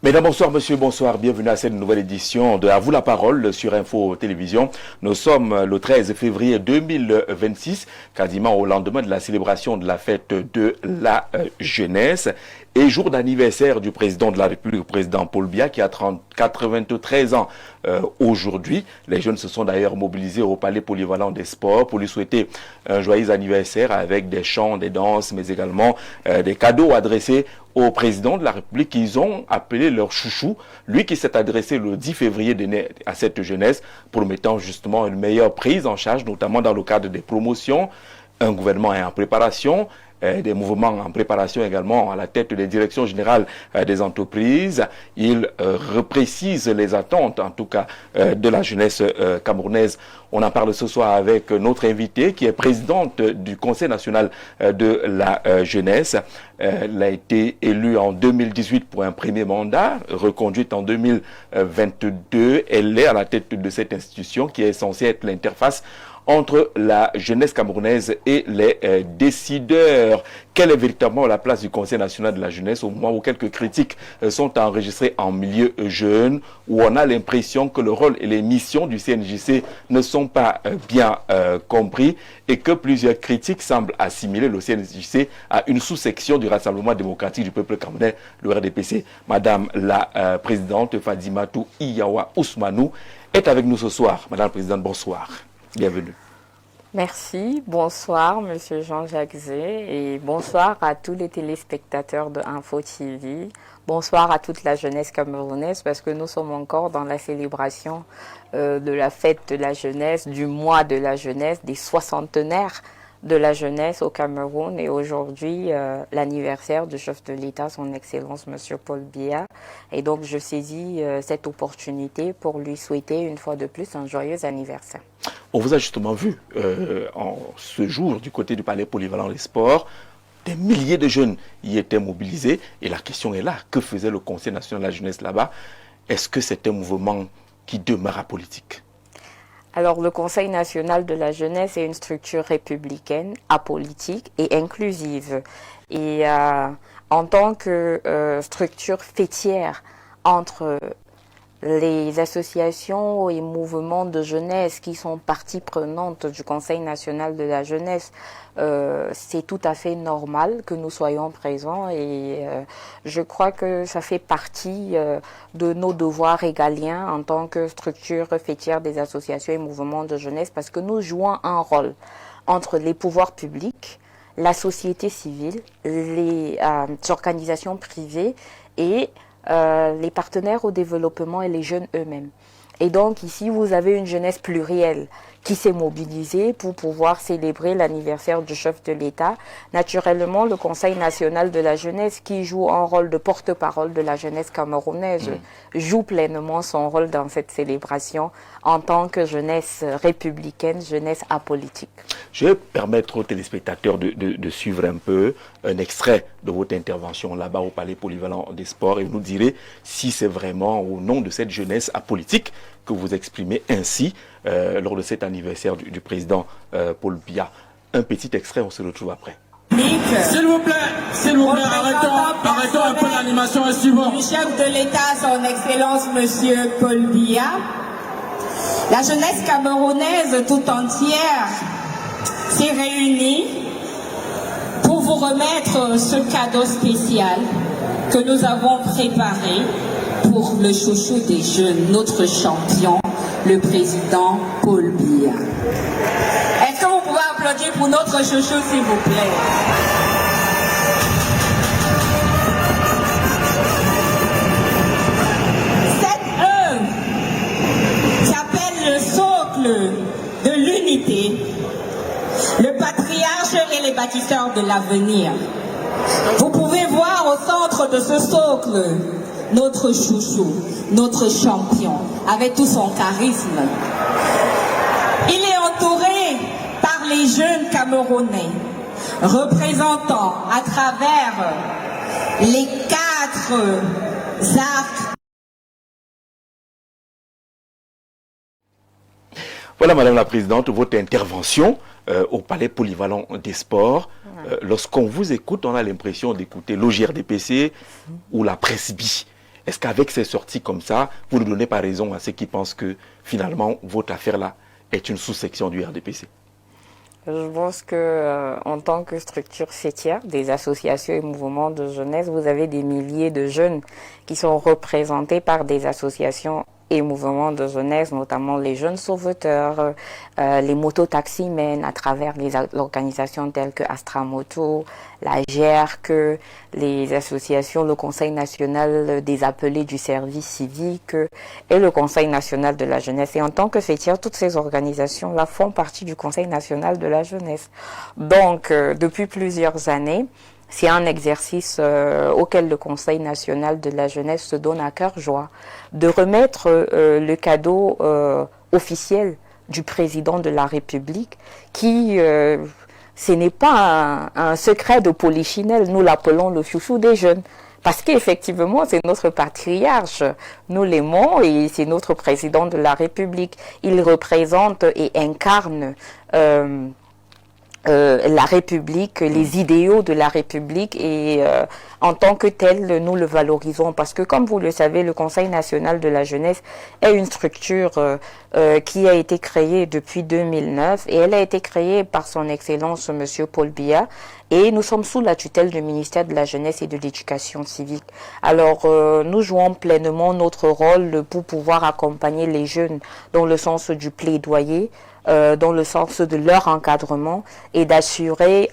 Mesdames, bonsoir, monsieur, bonsoir. Bienvenue à cette nouvelle édition de À vous la parole sur Info Télévision. Nous sommes le 13 février 2026, quasiment au lendemain de la célébration de la fête de la jeunesse et jour d'anniversaire du président de la République, le président Paul Biya, qui a 93 ans aujourd'hui. Les jeunes se sont d'ailleurs mobilisés au Palais Polyvalent des Sports pour lui souhaiter un joyeux anniversaire avec des chants, des danses, mais également des cadeaux adressés au président de la République qu'ils ont appelé leur chouchou, lui qui s'est adressé le 10 février dernier à cette jeunesse, promettant justement une meilleure prise en charge, notamment dans le cadre des promotions. Un gouvernement est en préparation, des mouvements en préparation également à la tête des directions générales des entreprises. Il reprécise les attentes, en tout cas, de la jeunesse camerounaise. On en parle ce soir avec notre invitée qui est présidente du Conseil national de la jeunesse. Elle a été élue en 2018 pour un premier mandat, reconduite en 2022. Elle est à la tête de cette institution qui est censée être l'interface entre la jeunesse camerounaise et les décideurs. Quelle est véritablement la place du Conseil national de la jeunesse au moment où quelques critiques sont enregistrées en milieu jeune, où on a l'impression que le rôle et les missions du CNJC ne sont pas bien compris et que plusieurs critiques semblent assimiler le CNJC à une sous-section du Rassemblement démocratique du peuple camerounais, le RDPC. Madame la présidente Fadimatou Iyawa Ousmanou est avec nous ce soir. Madame la présidente, bonsoir. Bienvenue. Merci, bonsoir Monsieur Jean-Jacques Zé et bonsoir à tous les téléspectateurs de Info TV. Bonsoir à toute la jeunesse camerounaise parce que nous sommes encore dans la célébration de la fête de la jeunesse, du mois de la jeunesse, des soixantenaires de la jeunesse au Cameroun et aujourd'hui l'anniversaire du chef de l'État, son Excellence Monsieur Paul Biya. Et donc je saisis cette opportunité pour lui souhaiter une fois de plus un joyeux anniversaire. On vous a justement vu en ce jour du côté du Palais Polyvalent des Sports. Des milliers de jeunes y étaient mobilisés et la question est là. Que faisait le Conseil national de la jeunesse là-bas? Est-ce que c'est un mouvement qui demeure apolitique? Alors, le Conseil national de la jeunesse est une structure républicaine, apolitique et inclusive. Et en tant que structure fêtière entre les associations et mouvements de jeunesse qui sont partie prenante du Conseil national de la jeunesse, c'est tout à fait normal que nous soyons présents et je crois que ça fait partie de nos devoirs régaliens en tant que structure fêtière des associations et mouvements de jeunesse parce que nous jouons un rôle entre les pouvoirs publics, la société civile, les organisations privées et les partenaires au développement et les jeunes eux-mêmes. Et donc ici, vous avez une jeunesse plurielle qui s'est mobilisée pour pouvoir célébrer l'anniversaire du chef de l'État. Naturellement, le Conseil national de la jeunesse, qui joue un rôle de porte-parole de la jeunesse camerounaise, joue pleinement son rôle dans cette célébration en tant que jeunesse républicaine, jeunesse apolitique. Je vais permettre aux téléspectateurs de suivre un peu un extrait de votre intervention là-bas au Palais Polyvalent des Sports et vous nous direz si c'est vraiment au nom de cette jeunesse apolitique que vous exprimez ainsi lors de cet anniversaire du président Paul Biya. Un petit extrait, on se retrouve après. S'il vous plaît, arrêtons un peu l'animation et suivons. Du chef de l'État, son Excellence Monsieur Paul Biya, la jeunesse camerounaise tout entière s'est réunie pour vous remettre ce cadeau spécial que nous avons préparé pour le chouchou des jeunes, notre champion, le président Paul Biya. Est-ce que vous pouvez applaudir pour notre chouchou, s'il vous plaît? Cette œuvre s'appelle le socle de l'unité, le patriarche et les bâtisseurs de l'avenir. Vous pouvez voir au centre de ce socle notre chouchou, notre champion, avec tout son charisme. Il est entouré par les jeunes Camerounais, représentant à travers les 4 arcs. Voilà, Madame la Présidente, votre intervention au Palais Polyvalent des Sports. Lorsqu'on vous écoute, on a l'impression d'écouter l'OGRDPC ou la Presby. Est-ce qu'avec ces sorties comme ça, vous ne donnez pas raison à ceux qui pensent que finalement votre affaire-là est une sous-section du RDPC? Je pense que en tant que structure fêtière des associations et mouvements de jeunesse, vous avez des milliers de jeunes qui sont représentés par des associations et mouvements de jeunesse, notamment les jeunes sauveteurs, les mototaximens à travers les organisations telles que Astra Moto, la GERC, les associations, le Conseil national des appelés du service civique et le Conseil national de la jeunesse. Et en tant que fêtière, toutes ces organisations-là font partie du Conseil national de la jeunesse. Donc, depuis plusieurs années, c'est un exercice auquel le Conseil national de la jeunesse se donne à cœur joie, de remettre le cadeau officiel du président de la République qui, ce n'est pas un secret de polichinelle, nous l'appelons le chouchou des jeunes. Parce qu'effectivement, c'est notre patriarche, nous l'aimons et c'est notre président de la République. Il représente et incarne la République, les idéaux de la République et en tant que tel, nous le valorisons parce que comme vous le savez, le Conseil national de la jeunesse est une structure qui a été créée depuis 2009 et elle a été créée par son Excellence Monsieur Paul Biya et nous sommes sous la tutelle du ministère de la Jeunesse et de l'Éducation civique. Alors, nous jouons pleinement notre rôle pour pouvoir accompagner les jeunes dans le sens du plaidoyer, dans le sens de leur encadrement et d'assurer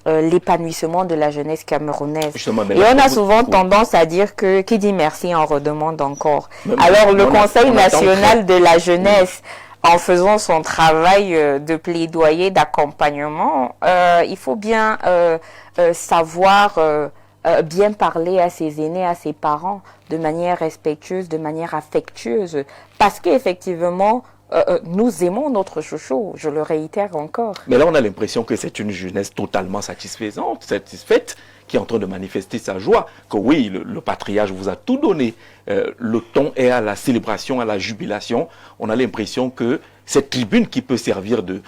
l'épanouissement de la jeunesse camerounaise. Et on a souvent tendance à dire que qui dit merci en redemande encore. Alors le Conseil national de la jeunesse, en faisant son travail de plaidoyer, d'accompagnement, il faut bien savoir bien parler à ses aînés, à ses parents, de manière respectueuse, de manière affectueuse, parce qu'effectivement, nous aimons notre chouchou, je le réitère encore. Mais là, on a l'impression que c'est une jeunesse totalement satisfaite, qui est en train de manifester sa joie, que oui, le patriarche vous a tout donné. Le ton est à la célébration, à la jubilation. On a l'impression que cette tribune qui peut servir de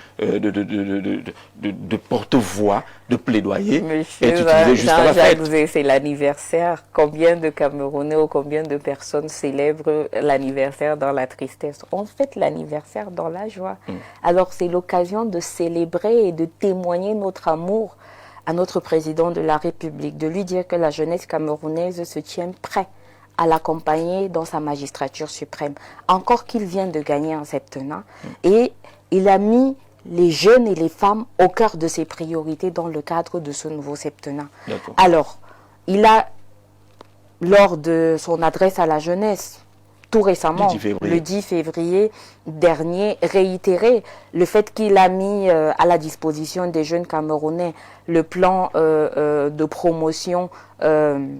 porte-voix, de plaidoyer, est utilisée juste à la fête. C'est l'anniversaire. Combien de Camerounais ou combien de personnes célèbrent l'anniversaire dans la tristesse? On fête l'anniversaire dans la joie. Alors c'est l'occasion de célébrer et de témoigner notre amour à notre président de la République, de lui dire que la jeunesse camerounaise se tient prête à l'accompagner dans sa magistrature suprême. Encore qu'il vient de gagner un septennat. Et il a mis les jeunes et les femmes au cœur de ses priorités dans le cadre de ce nouveau septennat. Alors, il a, lors de son adresse à la jeunesse, tout récemment, le 10 février dernier, réitéré le fait qu'il a mis à la disposition des jeunes Camerounais le plan de promotion de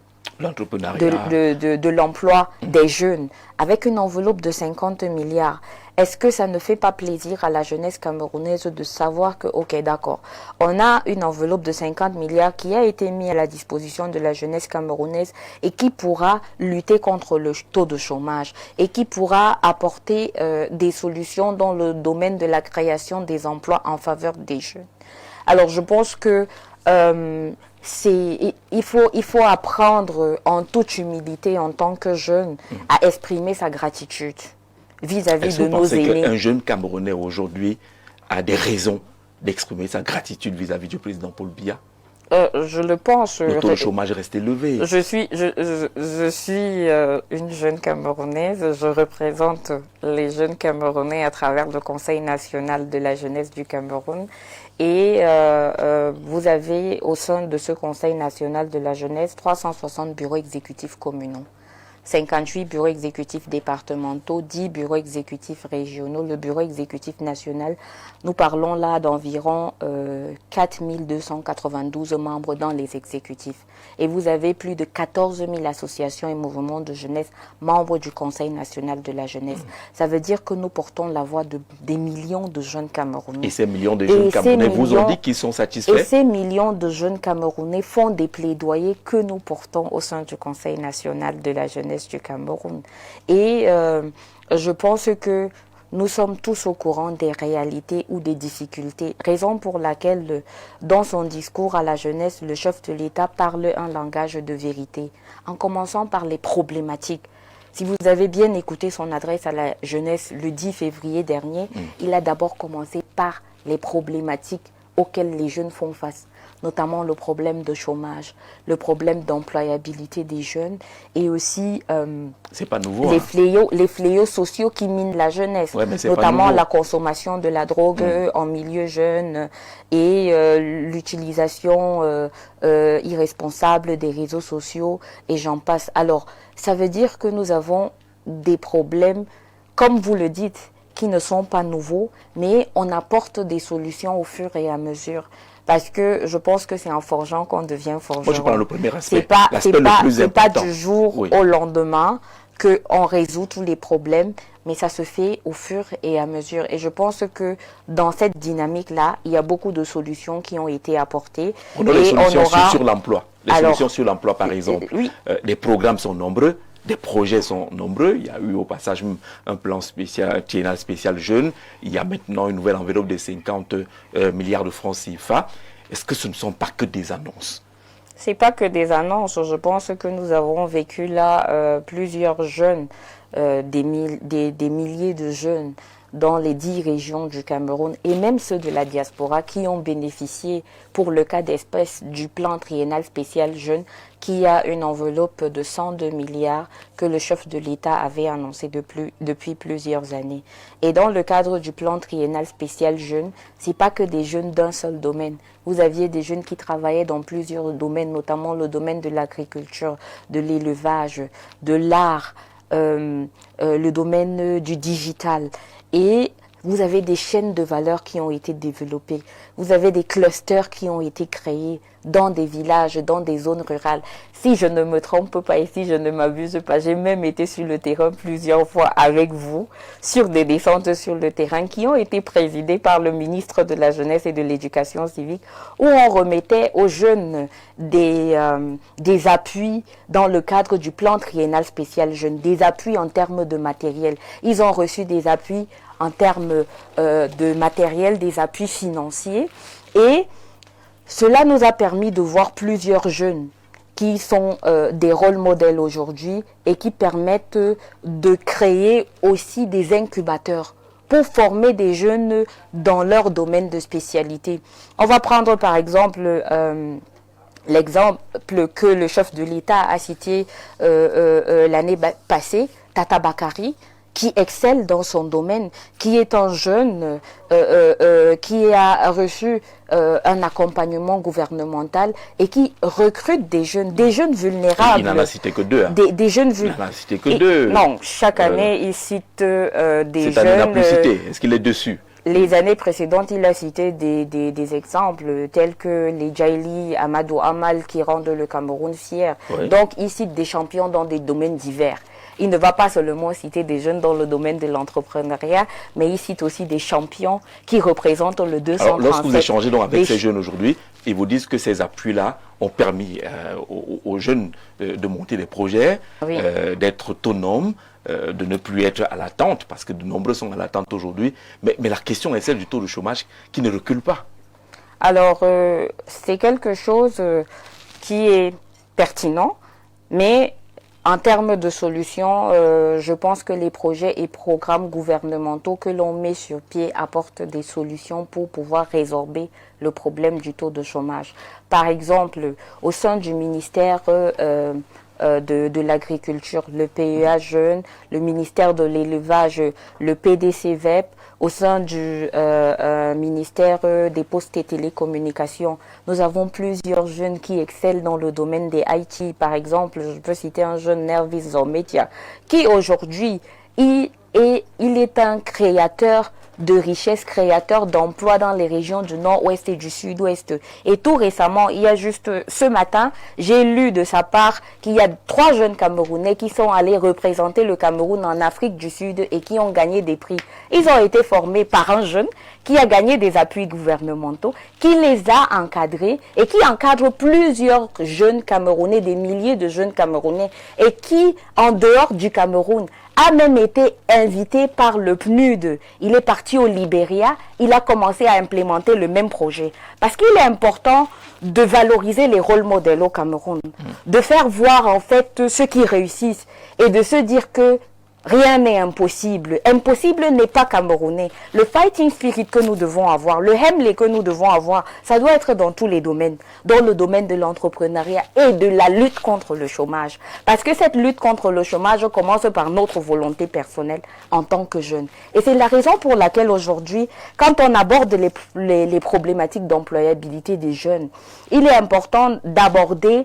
l'emploi des jeunes avec une enveloppe de 50 milliards. Est-ce que ça ne fait pas plaisir à la jeunesse camerounaise de savoir que, ok, d'accord, on a une enveloppe de 50 milliards qui a été mise à la disposition de la jeunesse camerounaise et qui pourra lutter contre le taux de chômage et qui pourra apporter des solutions dans le domaine de la création des emplois en faveur des jeunes. Alors, je pense que il faut apprendre en toute humilité en tant que jeune à exprimer sa gratitude vis-à-vis de nos aînés. Est-ce que vous pensez qu'un jeune Camerounais aujourd'hui a des raisons d'exprimer sa gratitude vis-à-vis du président Paul Biya? Je le pense. Le taux de chômage est resté élevé. Je suis une jeune Camerounaise. Je représente les jeunes Camerounais à travers le Conseil national de la jeunesse du Cameroun. Et vous avez au sein de ce Conseil national de la jeunesse 360 bureaux exécutifs communaux, 58 bureaux exécutifs départementaux, 10 bureaux exécutifs régionaux, le bureau exécutif national. Nous parlons là d'environ 4292 membres dans les exécutifs. Et vous avez plus de 14 000 associations et mouvements de jeunesse membres du Conseil national de la jeunesse. Ça veut dire que nous portons la voix de des millions de jeunes Camerounais. Et ces millions de jeunes Camerounais vous ont dit qu'ils sont satisfaits? Et ces millions de jeunes Camerounais font des plaidoyers que nous portons au sein du Conseil national de la jeunesse du Cameroun. Et je pense que nous sommes tous au courant des réalités ou des difficultés, raison pour laquelle, dans son discours à la jeunesse, le chef de l'État parle un langage de vérité, en commençant par les problématiques. Si vous avez bien écouté son adresse à la jeunesse le 10 février dernier, il a d'abord commencé par les problématiques auxquelles les jeunes font face, notamment le problème de chômage, le problème d'employabilité des jeunes et aussi c'est pas nouveau, les fléaux sociaux qui minent la jeunesse, ouais, notamment la consommation de la drogue en milieu jeune et l'utilisation irresponsable des réseaux sociaux et j'en passe. Alors, ça veut dire que nous avons des problèmes, comme vous le dites, qui ne sont pas nouveaux, mais on apporte des solutions au fur et à mesure. Parce que je pense que c'est en forgeant qu'on devient forgeron. Moi, je parle le premier aspect. C'est pas du jour au lendemain qu'on résout tous les problèmes, mais ça se fait au fur et à mesure. Et je pense que dans cette dynamique-là, il y a beaucoup de solutions qui ont été apportées. On a les solutions sur l'emploi. Les solutions sur l'emploi, par exemple. Oui. Les programmes sont nombreux. Des projets sont nombreux. Il y a eu au passage un plan spécial, triennal spécial jeune. Il y a maintenant une nouvelle enveloppe de 50 milliards de francs CFA. Est-ce que ce ne sont pas que des annonces? C'est pas que des annonces. Je pense que nous avons vécu là plusieurs jeunes, des milliers de jeunes dans les 10 régions du Cameroun et même ceux de la diaspora qui ont bénéficié pour le cas d'espèce du plan triennal spécial jeune qui a une enveloppe de 102 milliards que le chef de l'État avait annoncé depuis plusieurs années. Et dans le cadre du plan triennal spécial jeune, c'est pas que des jeunes d'un seul domaine. Vous aviez des jeunes qui travaillaient dans plusieurs domaines, notamment le domaine de l'agriculture, de l'élevage, de l'art, le domaine du digital. Et vous avez des chaînes de valeur qui ont été développées. Vous avez des clusters qui ont été créés dans des villages, dans des zones rurales. Si je ne me trompe pas et si je ne m'abuse pas, j'ai même été sur le terrain plusieurs fois avec vous, sur des descentes sur le terrain qui ont été présidées par le ministre de la Jeunesse et de l'Éducation civique, où on remettait aux jeunes des appuis dans le cadre du plan triennal spécial jeunes, des appuis en termes de matériel. Ils ont reçu des appuis en termes de matériel, des appuis financiers. Et cela nous a permis de voir plusieurs jeunes qui sont des rôles modèles aujourd'hui et qui permettent de créer aussi des incubateurs pour former des jeunes dans leur domaine de spécialité. On va prendre par exemple l'exemple que le chef de l'État a cité l'année passée, Tata Bakari, qui excelle dans son domaine, qui est un jeune qui a reçu un accompagnement gouvernemental et qui recrute des jeunes vulnérables. Il n'en a cité que deux. Hein. Des jeunes vulnérables. Il n'en a cité que deux. Non, chaque année, il cite des jeunes. Cette année, il n'a plus cité. Est-ce qu'il est dessus? Les années précédentes, il a cité des exemples tels que les Djaili, Amadou Amal qui rendent le Cameroun fier. Oui. Donc, il cite des champions dans des domaines divers. Il ne va pas seulement citer des jeunes dans le domaine de l'entrepreneuriat, mais il cite aussi des champions qui représentent le 237. Alors, lorsque vous échangez donc avec ces jeunes aujourd'hui, ils vous disent que ces appuis-là ont permis aux jeunes de monter des projets, oui, d'être autonomes, de ne plus être à l'attente, parce que de nombreux sont à l'attente aujourd'hui. Mais la question est celle du taux de chômage qui ne recule pas. Alors, c'est quelque chose qui est pertinent, mais en termes de solutions, je pense que les projets et programmes gouvernementaux que l'on met sur pied apportent des solutions pour pouvoir résorber le problème du taux de chômage. Par exemple, au sein du ministère de l'agriculture, le PEA Jeunes, le ministère de l'élevage, le PDC-VEP, au sein du ministère des Postes et Télécommunications, nous avons plusieurs jeunes qui excellent dans le domaine des IT. Par exemple, je peux citer un jeune Nervis Zometia, qui aujourd'hui, il est un créateur de richesse, créateur d'emplois dans les régions du nord-ouest et du sud-ouest. Et tout récemment, il y a juste ce matin, j'ai lu de sa part qu'il y a 3 jeunes Camerounais qui sont allés représenter le Cameroun en Afrique du Sud et qui ont gagné des prix. Ils ont été formés par un jeune qui a gagné des appuis gouvernementaux, qui les a encadrés et qui encadre plusieurs jeunes Camerounais, des milliers de jeunes Camerounais et qui, en dehors du Cameroun, a même été invité par le PNUD. Il est parti au Libéria, il a commencé à implémenter le même projet. Parce qu'il est important de valoriser les rôles modèles au Cameroun, de faire voir en fait ceux qui réussissent et de se dire que rien n'est impossible. Impossible n'est pas camerounais. Le fighting spirit que nous devons avoir, le hemley que nous devons avoir, ça doit être dans tous les domaines. Dans le domaine de l'entrepreneuriat et de la lutte contre le chômage. Parce que cette lutte contre le chômage commence par notre volonté personnelle en tant que jeunes. Et c'est la raison pour laquelle aujourd'hui, quand on aborde les problématiques d'employabilité des jeunes, il est important d'aborder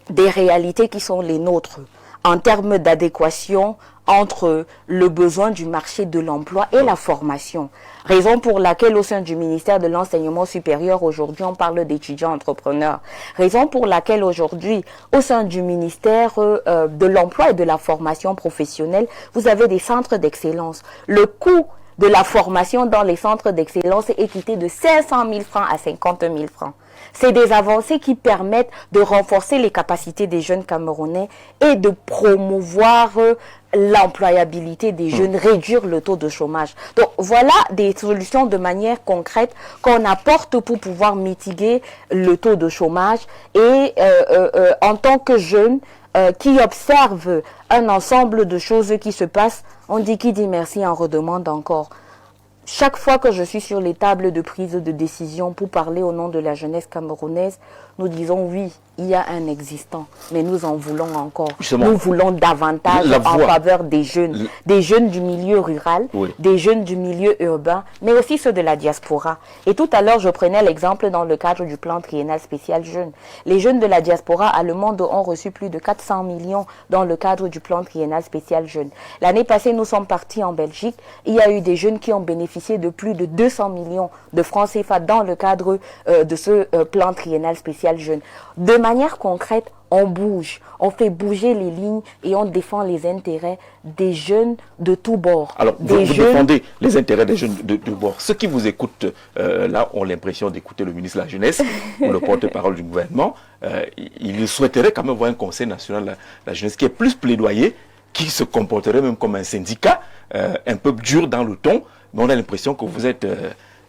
des réalités qui sont les nôtres en termes d'adéquation entre le besoin du marché de l'emploi et la formation. Raison pour laquelle au sein du ministère de l'Enseignement supérieur, aujourd'hui, on parle d'étudiants entrepreneurs. Raison pour laquelle aujourd'hui, au sein du ministère de l'Emploi et de la formation professionnelle, vous avez des centres d'excellence. Le coût de la formation dans les centres d'excellence est équité de 500 000 francs à 50 000 francs. C'est des avancées qui permettent de renforcer les capacités des jeunes Camerounais et de promouvoir l'employabilité des jeunes, réduire le taux de chômage. Donc voilà des solutions de manière concrète qu'on apporte pour pouvoir mitiguer le taux de chômage. Et en tant que jeunes qui observent un ensemble de choses qui se passent, on dit qui dit merci en redemande encore. Chaque fois que je suis sur les tables de prise de décision pour parler au nom de la jeunesse camerounaise, nous disons oui, il y a un existant, mais nous en voulons encore. Justement, nous voulons davantage en faveur des jeunes du milieu rural, oui, des jeunes du milieu urbain, mais aussi ceux de la diaspora. Et tout à l'heure, je prenais l'exemple dans le cadre du plan triennal spécial jeunes. Les jeunes de la diaspora allemande ont reçu plus de 400 millions dans le cadre du plan triennal spécial jeunes. L'année passée, nous sommes partis en Belgique. Il y a eu des jeunes qui ont bénéficié de plus de 200 millions de francs CFA dans le cadre de ce plan triennal spécial jeunes. De manière concrète, on bouge, on fait bouger les lignes et on défend les intérêts des jeunes de tous bords. Alors, vous défendez les intérêts des jeunes de tous bords. Ceux qui vous écoutent, là, ont l'impression d'écouter le ministre de la Jeunesse ou le porte-parole du gouvernement. Ils souhaiteraient quand même voir un conseil national de la jeunesse qui est plus plaidoyer, qui se comporterait même comme un syndicat, un peu dur dans le ton, mais on a l'impression que vous êtes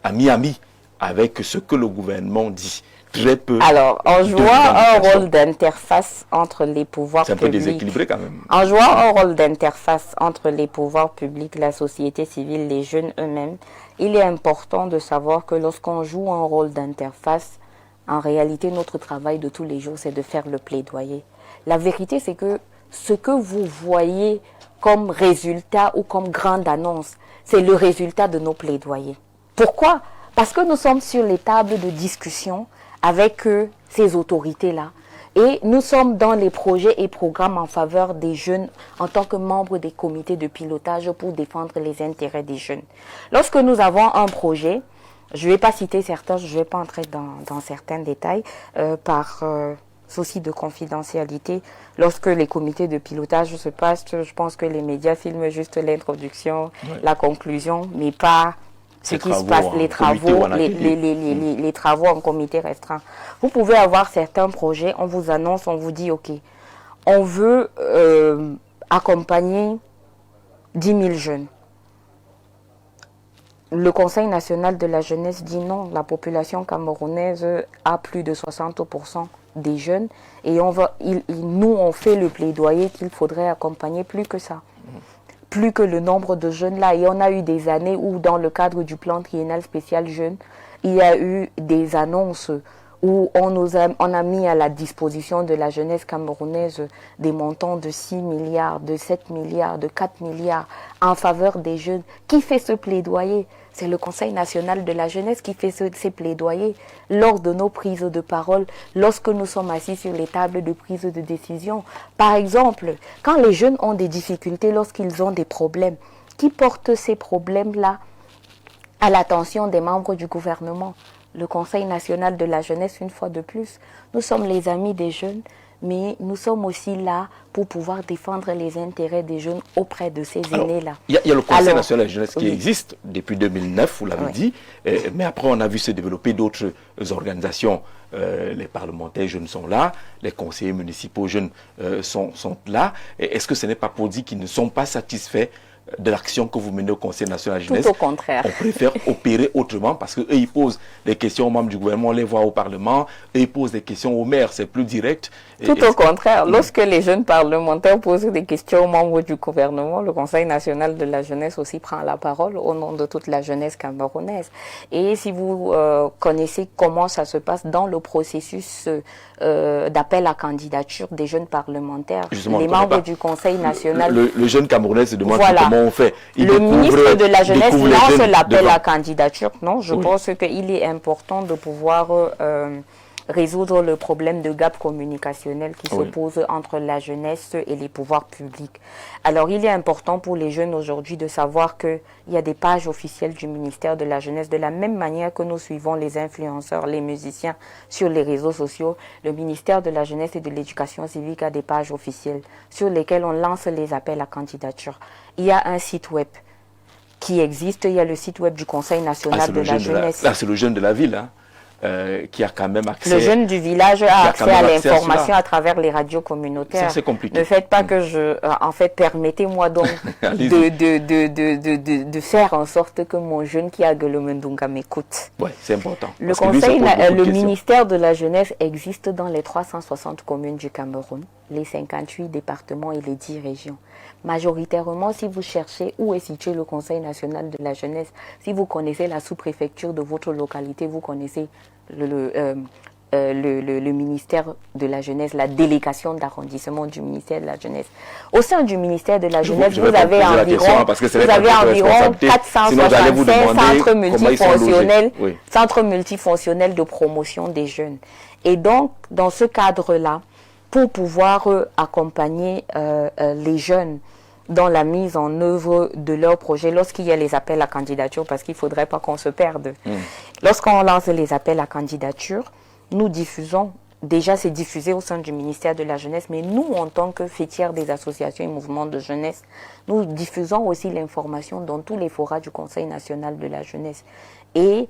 à mi-ami avec ce que le gouvernement dit. Très peu. Alors, en jouant un rôle d'interface entre les pouvoirs publics. C'est un peu déséquilibré quand même. En jouant un rôle d'interface entre les pouvoirs publics, la société civile, les jeunes eux-mêmes, il est important de savoir que lorsqu'on joue un rôle d'interface, en réalité, notre travail de tous les jours, c'est de faire le plaidoyer. La vérité, c'est que ce que vous voyez comme résultat ou comme grande annonce, c'est le résultat de nos plaidoyers. Pourquoi ? Parce que nous sommes sur les tables de discussion avec ces autorités-là. Et nous sommes dans les projets et programmes en faveur des jeunes en tant que membres des comités de pilotage pour défendre les intérêts des jeunes. Lorsque nous avons un projet, je ne vais pas citer certains, je ne vais pas entrer dans certains détails par souci de confidentialité. Lorsque les comités de pilotage se passent, je pense que les médias filment juste l'introduction, la conclusion, mais pas ce qui se passe, les travaux en comité restreint. Vous pouvez avoir certains projets, on vous annonce, on vous dit, ok, on veut accompagner 10 000 jeunes. Le Conseil national de la jeunesse dit non, la population camerounaise a plus de 60% des jeunes et nous on fait le plaidoyer qu'il faudrait accompagner plus que ça. Plus que le nombre de jeunes là. Et on a eu des années où, dans le cadre du plan triennal spécial jeunes, il y a eu des annonces où on a mis à la disposition de la jeunesse camerounaise des montants de 6 milliards, de 7 milliards, de 4 milliards en faveur des jeunes. Qui fait ce plaidoyer? C'est le Conseil national de la jeunesse qui fait ces plaidoyers lors de nos prises de parole, lorsque nous sommes assis sur les tables de prise de décision. Par exemple, quand les jeunes ont des difficultés, lorsqu'ils ont des problèmes, qui portent ces problèmes-là à l'attention des membres du gouvernement? Le Conseil national de la jeunesse, une fois de plus. Nous sommes les amis des jeunes, mais nous sommes aussi là pour pouvoir défendre les intérêts des jeunes auprès de ces aînés-là. Il y a le Conseil national de la jeunesse qui existe depuis 2009, vous l'avez dit, mais après on a vu se développer d'autres organisations. Les parlementaires jeunes sont là, les conseillers municipaux jeunes sont là. Est-ce que ce n'est pas pour dire qu'ils ne sont pas satisfaits de l'action que vous menez au Conseil national de la jeunesse? Tout au contraire. On préfère opérer autrement parce qu'eux, ils posent des questions aux membres du gouvernement, on les voit au Parlement, eux, ils posent des questions aux maires, c'est plus direct. Tout au contraire. Lorsque les jeunes parlementaires posent des questions aux membres du gouvernement, le Conseil national de la jeunesse aussi prend la parole au nom de toute la jeunesse camerounaise. Et si vous connaissez comment ça se passe dans le processus d'appel à candidature des jeunes parlementaires, justement, les membres du Conseil national... Le jeune Camerounais se demande comment on fait. Le ministre de la Jeunesse lance l'appel à candidature. Non, je pense qu'il est important de pouvoir résoudre le problème de gap communicationnel qui se pose entre la jeunesse et les pouvoirs publics. Alors, il est important pour les jeunes aujourd'hui de savoir qu'il y a des pages officielles du ministère de la Jeunesse. De la même manière que nous suivons les influenceurs, les musiciens sur les réseaux sociaux, le ministère de la Jeunesse et de l'Éducation civique a des pages officielles sur lesquelles on lance les appels à candidature. Il y a un site web qui existe, il y a le site web du Conseil national de la jeunesse. Là, c'est le jeune de la ville, hein, qui a quand même accès... Le jeune du village a accès à l'information à travers les radios communautaires. C'est compliqué. Ne faites pas que je... En fait, permettez-moi donc de faire en sorte que mon jeune qui a Gueulomendunga m'écoute. Oui, c'est important. Le ministère de la Jeunesse existe dans les 360 communes du Cameroun, les 58 départements et les 10 régions. Majoritairement, si vous cherchez où est situé le Conseil national de la jeunesse, si vous connaissez la sous-préfecture de votre localité, vous connaissez le ministère de la jeunesse, la délégation d'arrondissement du ministère de la jeunesse. Au sein du ministère de la jeunesse, vous avez environ 476 centres multifonctionnels de promotion des jeunes. Et donc, dans ce cadre-là, pour pouvoir accompagner les jeunes dans la mise en œuvre de leurs projets lorsqu'il y a les appels à candidature, parce qu'il ne faudrait pas qu'on se perde. Lorsqu'on lance les appels à candidature, nous diffusons, déjà c'est diffusé au sein du ministère de la Jeunesse, mais nous, en tant que fêtières des associations et mouvements de jeunesse, nous diffusons aussi l'information dans tous les forats du Conseil national de la jeunesse. Et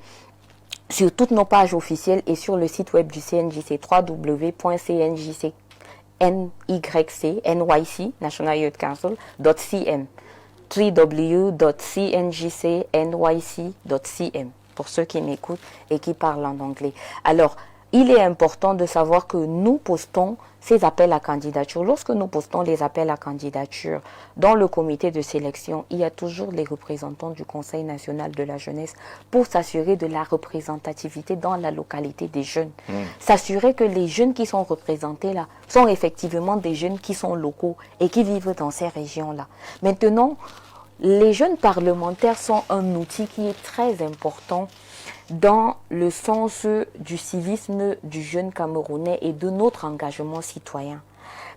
sur toutes nos pages officielles et sur le site web du CNJC, www.cnjc.nyc, National Youth Council.cm, www.cnjcnyc.cm, pour ceux qui m'écoutent et qui parlent en anglais. Alors, il est important de savoir que nous postons ces appels à candidature. Lorsque nous postons les appels à candidature, dans le comité de sélection, il y a toujours les représentants du Conseil national de la jeunesse pour s'assurer de la représentativité dans la localité des jeunes. S'assurer que les jeunes qui sont représentés là sont effectivement des jeunes qui sont locaux et qui vivent dans ces régions-là. Maintenant, les jeunes parlementaires sont un outil qui est très important dans le sens du civisme du jeune Camerounais et de notre engagement citoyen.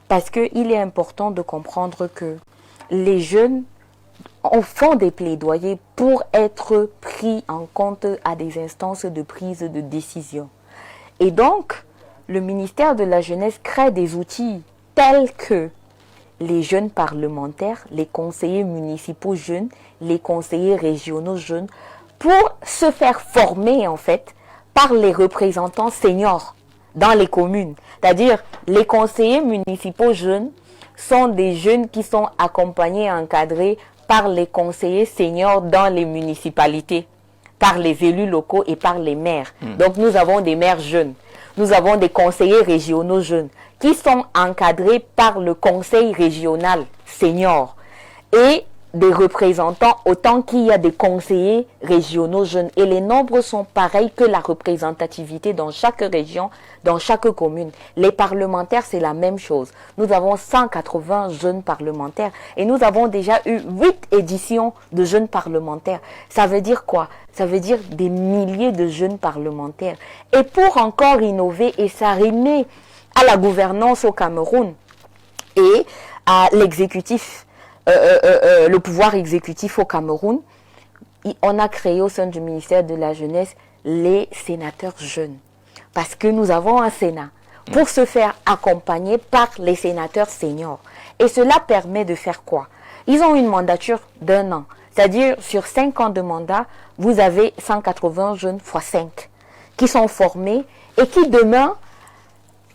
Parce qu'il est important de comprendre que les jeunes font des plaidoyers pour être pris en compte à des instances de prise de décision. Et donc, le ministère de la Jeunesse crée des outils tels que les jeunes parlementaires, les conseillers municipaux jeunes, les conseillers régionaux jeunes, pour se faire former en fait par les représentants seniors dans les communes. C'est-à-dire les conseillers municipaux jeunes sont des jeunes qui sont accompagnés et encadrés par les conseillers seniors dans les municipalités, par les élus locaux et par les maires. Donc nous avons des maires jeunes, nous avons des conseillers régionaux jeunes qui sont encadrés par le conseil régional senior et des représentants autant qu'il y a des conseillers régionaux jeunes. Et les nombres sont pareils que la représentativité dans chaque région, dans chaque commune. Les parlementaires, c'est la même chose. Nous avons 180 jeunes parlementaires et nous avons déjà eu 8 éditions de jeunes parlementaires. Ça veut dire quoi? Ça veut dire des milliers de jeunes parlementaires. Et pour encore innover et s'arrimer à la gouvernance au Cameroun et à l'exécutif, le pouvoir exécutif au Cameroun, on a créé au sein du ministère de la Jeunesse les sénateurs jeunes. Parce que nous avons un Sénat pour se faire accompagner par les sénateurs seniors. Et cela permet de faire quoi? Ils ont une mandature d'1 an. C'est-à-dire, sur 5 ans de mandat, vous avez 180 jeunes x 5 qui sont formés et qui demain,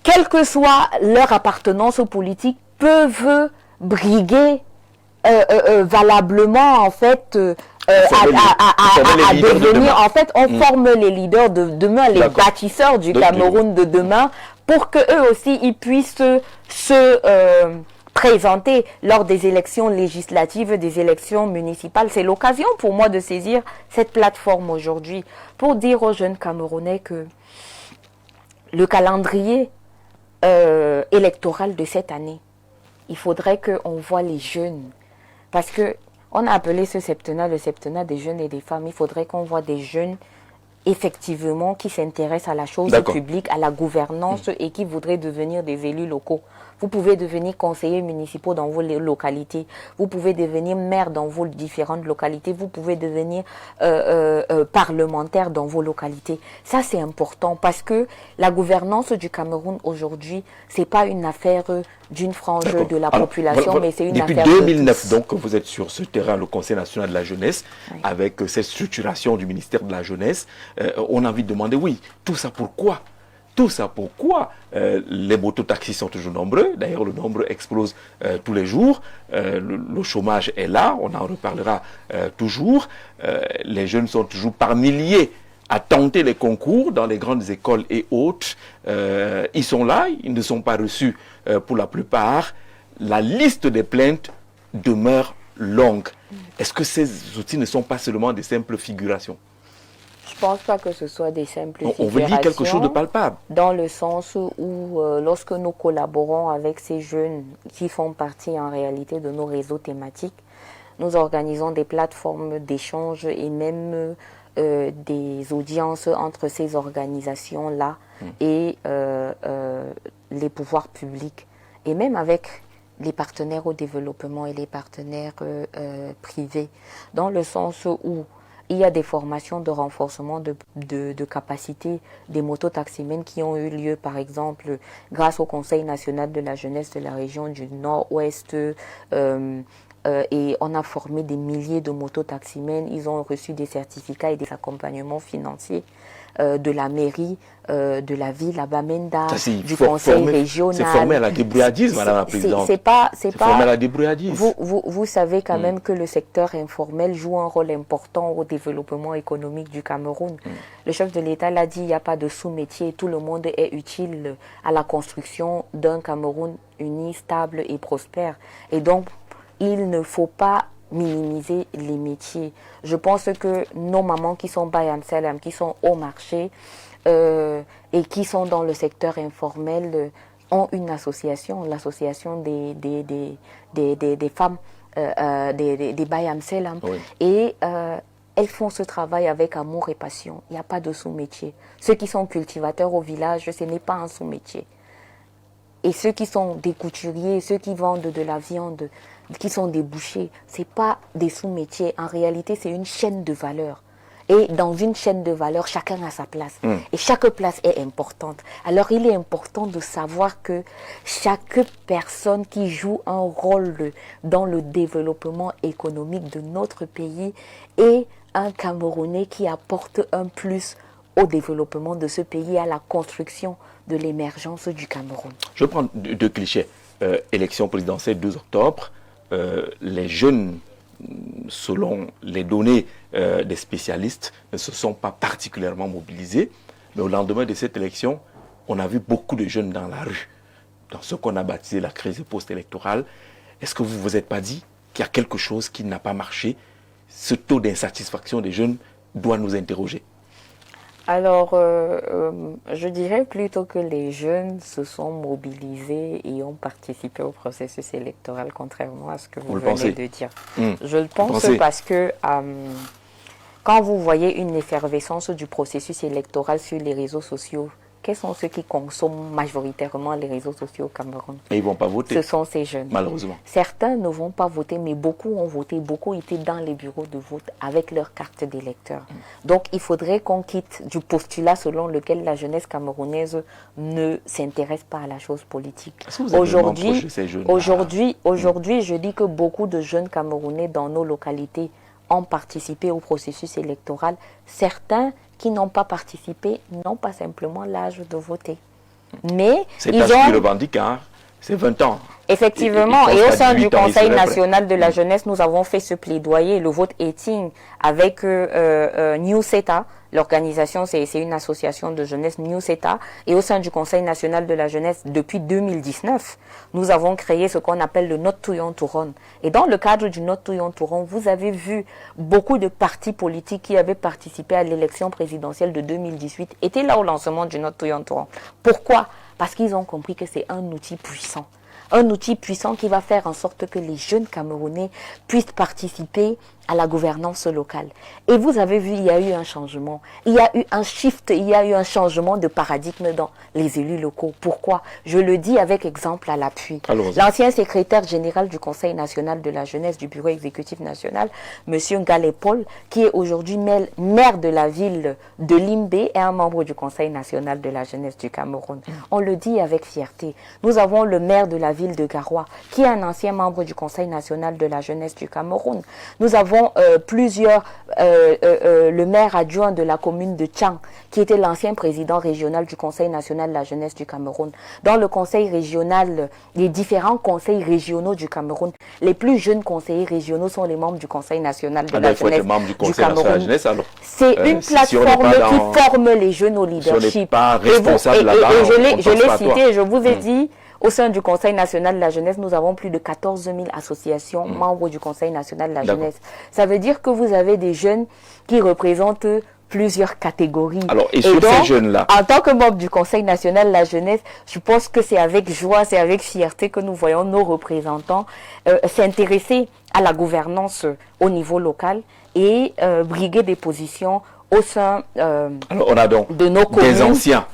quelle que soit leur appartenance politique, peuvent briguer valablement, en fait, à devenir, en fait, on forme les leaders de demain, les bâtisseurs du Cameroun de demain, pour que eux aussi, ils puissent se présenter lors des élections législatives, des élections municipales. C'est l'occasion pour moi de saisir cette plateforme aujourd'hui pour dire aux jeunes Camerounais que le calendrier électoral de cette année, il faudrait qu'on voit les jeunes. Parce qu'on a appelé ce septennat le septennat des jeunes et des femmes. Il faudrait qu'on voit des jeunes, effectivement, qui s'intéressent à la chose publique, à la gouvernance et qui voudraient devenir des élus locaux. Vous pouvez devenir conseillers municipaux dans vos localités. Vous pouvez devenir maire dans vos différentes localités. Vous pouvez devenir parlementaire dans vos localités. Ça, c'est important parce que la gouvernance du Cameroun aujourd'hui, c'est pas une affaire d'une frange de la population, mais c'est une affaire depuis 2009, donc, vous êtes sur ce terrain, le Conseil national de la jeunesse, avec cette structuration du ministère de la jeunesse. On a envie de demander, oui, tout ça pourquoi? Tout ça pourquoi les mototaxis sont toujours nombreux. D'ailleurs, le nombre explose tous les jours. Le chômage est là, on en reparlera toujours. Les jeunes sont toujours par milliers à tenter les concours dans les grandes écoles et autres. Ils sont là, ils ne sont pas reçus pour la plupart. La liste des plaintes demeure longue. Est-ce que ces outils ne sont pas seulement des simples figurations? Je ne pense pas que ce soit des simples figurations. On veut dire quelque chose de palpable. Dans le sens où, lorsque nous collaborons avec ces jeunes qui font partie en réalité de nos réseaux thématiques, nous organisons des plateformes d'échange et même des audiences entre ces organisations-là et les pouvoirs publics. Et même avec les partenaires au développement et les partenaires privés, dans le sens où il y a des formations de renforcement de capacité des mototaximens qui ont eu lieu, par exemple, grâce au Conseil national de la jeunesse de la région du Nord-Ouest. Et on a formé des milliers de mototaximens. Ils ont reçu des certificats et des accompagnements financiers de la mairie, de la ville à Bamenda, du conseil régional. C'est formé à la débrouillardise, Madame la Présidente. C'est formé à la débrouillardise. Vous savez quand même que le secteur informel joue un rôle important au développement économique du Cameroun. Le chef de l'État l'a dit, il n'y a pas de sous-métier. Tout le monde est utile à la construction d'un Cameroun uni, stable et prospère. Et donc, il ne faut pas minimiser les métiers. Je pense que nos mamans qui sont Bayam Salam, qui sont au marché et qui sont dans le secteur informel ont une association, l'association des femmes des Bayam Salam. Oui. Et elles font ce travail avec amour et passion. Il n'y a pas de sous-métier. Ceux qui sont cultivateurs au village, ce n'est pas un sous-métier. Et ceux qui sont des couturiers, ceux qui vendent de la viande, qui sont des bouchers, ce n'est pas des sous-métiers. En réalité, c'est une chaîne de valeur. Et dans une chaîne de valeur, chacun a sa place. Et chaque place est importante. Alors, il est important de savoir que chaque personne qui joue un rôle dans le développement économique de notre pays est un Camerounais qui apporte un plus au développement de ce pays, à la construction de l'émergence du Cameroun. Je prends deux clichés. Élection présidentielle 2 octobre. Les jeunes, selon les données des spécialistes, ne se sont pas particulièrement mobilisés. Mais au lendemain de cette élection, on a vu beaucoup de jeunes dans la rue, dans ce qu'on a baptisé la crise post-électorale. Est-ce que vous ne vous êtes pas dit qu'il y a quelque chose qui n'a pas marché? Ce taux d'insatisfaction des jeunes doit nous interroger. Alors, je dirais plutôt que les jeunes se sont mobilisés et ont participé au processus électoral, contrairement à ce que vous venez de dire. Je le pense parce que quand vous voyez une effervescence du processus électoral sur les réseaux sociaux, quels sont ceux qui consomment majoritairement les réseaux sociaux au Cameroun? Et ils ne vont pas voter. Ce sont ces jeunes. Malheureusement. Certains ne vont pas voter, mais beaucoup ont voté. Beaucoup étaient dans les bureaux de vote avec leur carte d'électeur. Donc, il faudrait qu'on quitte du postulat selon lequel la jeunesse camerounaise ne s'intéresse pas à la chose politique. Aujourd'hui, je dis que beaucoup de jeunes Camerounais dans nos localités ont participé au processus électoral. Certains qui n'ont pas participé n'ont pas simplement l'âge de voter. Mais c'est l'âge qui revendique, hein. C'est 20 ans. Effectivement, et au sein du Conseil national de la jeunesse, nous avons fait ce plaidoyer, le vote Eating, avec New CETA. L'organisation, c'est une association de jeunesse New CETA. Et au sein du Conseil national de la jeunesse, depuis 2019, nous avons créé ce qu'on appelle le Note Touyon Touron. Et dans le cadre du Note Touyon Touron, vous avez vu beaucoup de partis politiques qui avaient participé à l'élection présidentielle de 2018 étaient là au lancement du Note Touyon Touron. Pourquoi? Parce qu'ils ont compris que c'est un outil puissant. Un outil puissant qui va faire en sorte que les jeunes Camerounais puissent participer à la gouvernance locale. Et vous avez vu, il y a eu un changement. Il y a eu un shift, il y a eu un changement de paradigme dans les élus locaux. Pourquoi? Je le dis avec exemple à l'appui. L'ancien secrétaire général du Conseil national de la jeunesse du Bureau exécutif national, M. Ngalé Paul, qui est aujourd'hui maire de la ville de Limbé, est un membre du Conseil national de la jeunesse du Cameroun. On le dit avec fierté. Nous avons le maire de la ville de Garoua, qui est un ancien membre du Conseil national de la jeunesse du Cameroun. Nous avons le maire adjoint de la commune de Tchang, qui était l'ancien président régional du Conseil national de la jeunesse du Cameroun. Dans le conseil régional, les différents conseils régionaux du Cameroun, les plus jeunes conseillers régionaux sont les membres du Conseil national de la jeunesse du Cameroun. C'est une plateforme qui forme les jeunes au leadership. Je l'ai cité, je vous ai dit, au sein du Conseil national de la jeunesse, nous avons plus de 14 000 associations membres du Conseil national de la jeunesse. Ça veut dire que vous avez des jeunes qui représentent plusieurs catégories. Alors, et sur ces jeunes-là, en tant que membre du Conseil national de la jeunesse, je pense que c'est avec joie, c'est avec fierté que nous voyons nos représentants s'intéresser à la gouvernance au niveau local et briguer des positions au sein on a donc de nos communes.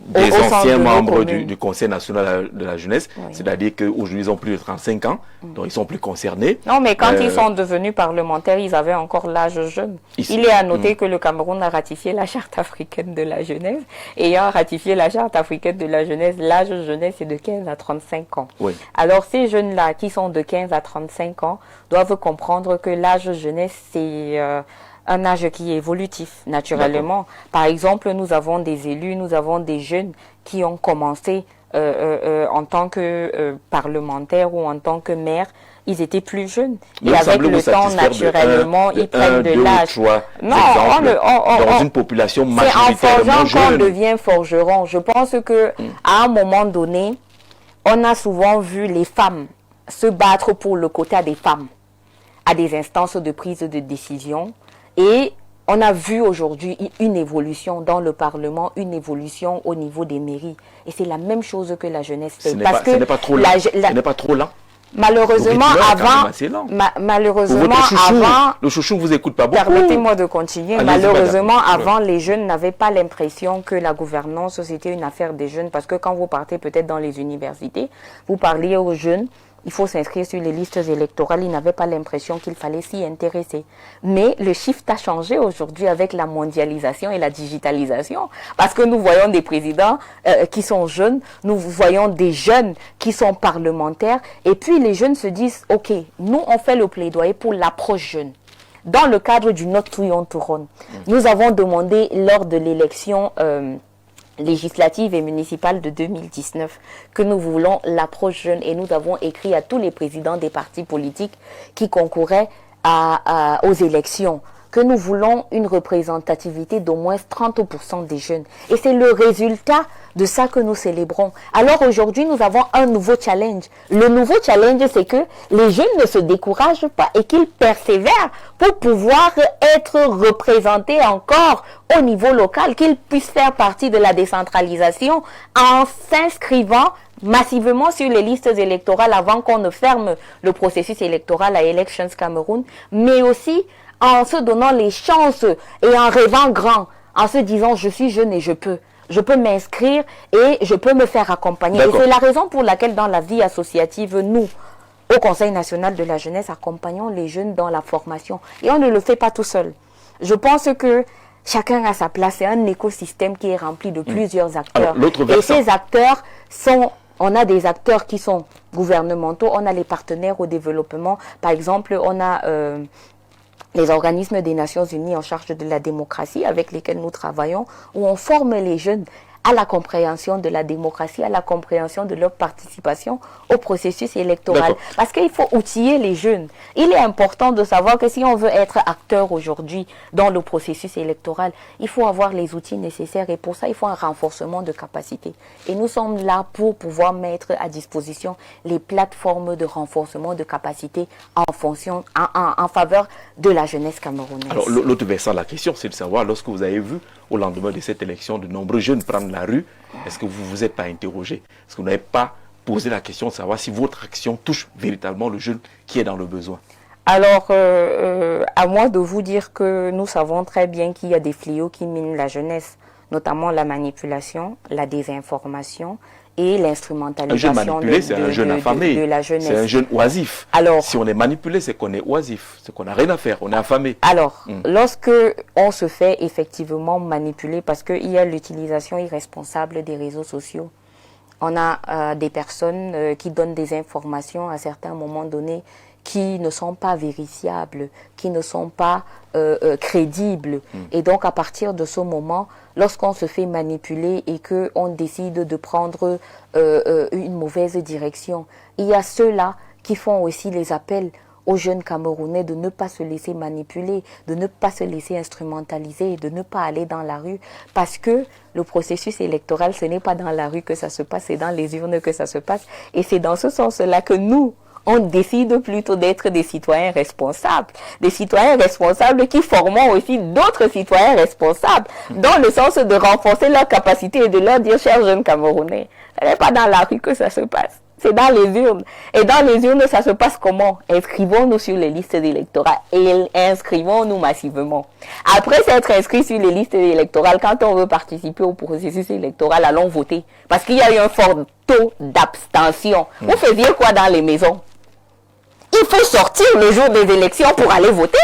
Des anciens membres du Conseil national de la jeunesse, c'est-à-dire qu'aujourd'hui ils ont plus de 35 ans, donc ils sont plus concernés. Non, mais quand ils sont devenus parlementaires, ils avaient encore l'âge jeune. Il est à noter que le Cameroun a ratifié la Charte africaine de la jeunesse. Ayant ratifié la Charte africaine de la jeunesse, l'âge jeunesse est de 15 à 35 ans. Oui. Alors ces jeunes-là qui sont de 15 à 35 ans doivent comprendre que l'âge jeunesse, c'est un âge qui est évolutif, naturellement. Par exemple, nous avons des élus, nous avons des jeunes qui ont commencé en tant que parlementaires ou en tant que maires. Ils étaient plus jeunes. Et avec le temps, naturellement, ils prennent de l'âge. Non, dans une population majoritairement c'est en forgeant jeune. qu'on devient forgeron. Je pense que à un moment donné, on a souvent vu les femmes se battre pour le quota des femmes à des instances de prise de décision. Et on a vu aujourd'hui une évolution dans le Parlement, une évolution au niveau des mairies. Et c'est la même chose que la jeunesse fait. Ce n'est pas trop lent. Ce n'est pas trop lent. Malheureusement, avant, le chouchou vous écoute pas beaucoup. Permettez-moi de continuer. Malheureusement, avant, les jeunes n'avaient pas l'impression que la gouvernance, c'était une affaire des jeunes. Parce que quand vous partez peut-être dans les universités, vous parliez aux jeunes, il faut s'inscrire sur les listes électorales. Ils n'avaient pas l'impression qu'il fallait s'y intéresser. Mais le shift a changé aujourd'hui avec la mondialisation et la digitalisation. Parce que nous voyons des présidents qui sont jeunes, nous voyons des jeunes qui sont parlementaires. Et puis les jeunes se disent, OK, nous on fait le plaidoyer pour l'approche jeune. Dans le cadre du Note Touyon Touron, nous avons demandé lors de l'élection législative et municipale de 2019 que nous voulons l'approche jeune et nous avons écrit à tous les présidents des partis politiques qui concouraient aux élections que nous voulons une représentativité d'au moins 30% des jeunes. Et c'est le résultat de ça que nous célébrons. Alors aujourd'hui, nous avons un nouveau challenge. Le nouveau challenge, c'est que les jeunes ne se découragent pas et qu'ils persévèrent pour pouvoir être représentés encore au niveau local, qu'ils puissent faire partie de la décentralisation en s'inscrivant massivement sur les listes électorales avant qu'on ne ferme le processus électoral à Elections Cameroun, mais aussi en se donnant les chances et en rêvant grand, en se disant je suis jeune et je peux. je peux m'inscrire et je peux me faire accompagner. Et c'est la raison pour laquelle dans la vie associative, nous, au Conseil national de la jeunesse, accompagnons les jeunes dans la formation. Et on ne le fait pas tout seul. Je pense que chacun a sa place. C'est un écosystème qui est rempli de plusieurs acteurs. Alors, et ces acteurs sont... On a des acteurs qui sont gouvernementaux, on a les partenaires au développement. Par exemple, on a les organismes des Nations Unies en charge de la démocratie avec lesquels nous travaillons, où on forme les jeunes à la compréhension de la démocratie, à la compréhension de leur participation au processus électoral. Parce qu'il faut outiller les jeunes. Il est important de savoir que si on veut être acteur aujourd'hui dans le processus électoral, il faut avoir les outils nécessaires et pour ça, il faut un renforcement de capacité. Et nous sommes là pour pouvoir mettre à disposition les plateformes de renforcement de capacité en faveur de la jeunesse camerounaise. Alors, l'autre versant de la question, c'est de savoir, lorsque vous avez vu au lendemain de cette élection de nombreux jeunes prendre la rue, est-ce que vous ne vous êtes pas interrogé? Est-ce que vous n'avez pas posé la question de savoir si votre action touche véritablement le jeune qui est dans le besoin? Alors, à moi de vous dire que nous savons très bien qu'il y a des fléaux qui minent la jeunesse, notamment la manipulation, la désinformation et l'instrumentalisation c'est un jeune affamé, de la jeunesse. C'est un jeune oisif. Alors, si on est manipulé, c'est qu'on est oisif, c'est qu'on n'a rien à faire, on est affamé. Alors, lorsque on se fait effectivement manipuler, parce qu'il y a l'utilisation irresponsable des réseaux sociaux, on a des personnes qui donnent des informations à certains moments donnés qui ne sont pas vérifiables, qui ne sont pas crédibles. Et donc, à partir de ce moment, lorsqu'on se fait manipuler et qu'on décide de prendre une mauvaise direction, il y a ceux-là qui font aussi les appels aux jeunes Camerounais de ne pas se laisser manipuler, de ne pas se laisser instrumentaliser, de ne pas aller dans la rue, parce que le processus électoral, ce n'est pas dans la rue que ça se passe, c'est dans les urnes que ça se passe. Et c'est dans ce sens-là que nous, on décide plutôt d'être des citoyens responsables qui formons aussi d'autres citoyens responsables, dans le sens de renforcer leur capacité et de leur dire, chers jeunes Camerounais, ce n'est pas dans la rue que ça se passe, c'est dans les urnes. Et dans les urnes, ça se passe comment? Inscrivons-nous sur les listes électorales et inscrivons-nous massivement. Après s'être inscrit sur les listes électorales, quand on veut participer au processus électoral, allons voter. Parce qu'il y a eu un fort taux d'abstention. Vous faisiez quoi dans les maisons? Il faut sortir le jour des élections pour aller voter.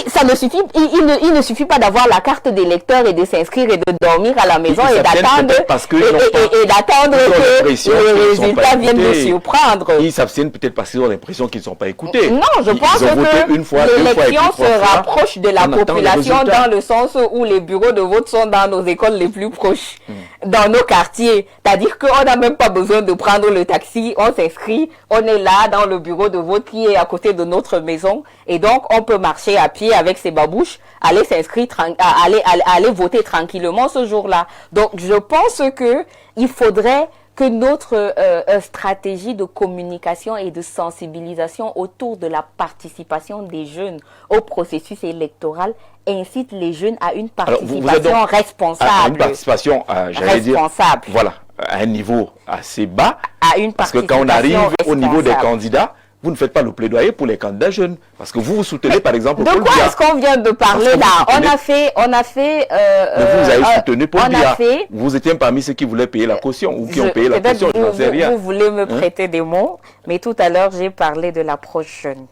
Ça ne suffit, il ne suffit pas d'avoir la carte d'électeur et de s'inscrire et de dormir à la maison et d'attendre que les résultats viennent de surprendre. Ils s'abstiennent peut-être parce qu'ils ont l'impression qu'ils ne sont pas écoutés. Non, je pense que l'élection se rapproche de la population dans le sens où les bureaux de vote sont dans nos écoles les plus proches, dans nos quartiers. C'est-à-dire qu'on n'a même pas besoin de prendre le taxi, on s'inscrit, on est là dans le bureau de vote qui est à côté de notre maison et donc on peut marcher à pied avec ses babouches, aller s'inscrire, aller voter tranquillement ce jour-là. Donc, je pense que il faudrait que notre stratégie de communication et de sensibilisation autour de la participation des jeunes au processus électoral incite les jeunes à une participation responsable. À une participation, responsable. Voilà, à un niveau assez bas. Parce que quand on arrive au niveau des candidats, vous ne faites pas le plaidoyer pour les candidats jeunes. Parce que vous soutenez, par exemple, Paul Biya. De quoi est-ce qu'on vient de parler là? On a fait... vous avez soutenu Paul Biya. Vous étiez parmi ceux qui voulaient payer la caution ou qui ont payé la caution, je n'en sais rien. Vous voulez me prêter des mots, mais tout à l'heure, j'ai parlé de l'approche jeune.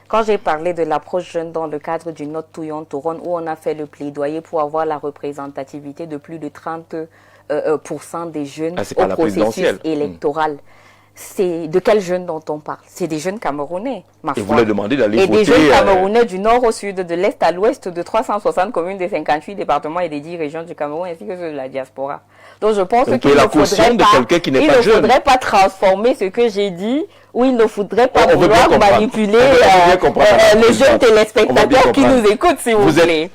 Quand j'ai parlé de l'approche jeune dans le cadre du Notre Touillon Touron, où on a fait le plaidoyer pour avoir la représentativité de plus de 30% des jeunes au processus électoral. C'est de quels jeunes dont on parle? C'est des jeunes Camerounais, ma foi. Et vous leur demandez d'aller voter. Et des jeunes Camerounais du nord au sud, de l'est à l'ouest, de 360 communes, des 58 départements et des 10 régions du Cameroun, ainsi que ceux de la diaspora. Donc je pense qu'il ne faudrait pas transformer ce que j'ai dit, ou il ne faudrait pas vouloir manipuler les jeunes téléspectateurs qui nous écoutent, si vous voulez.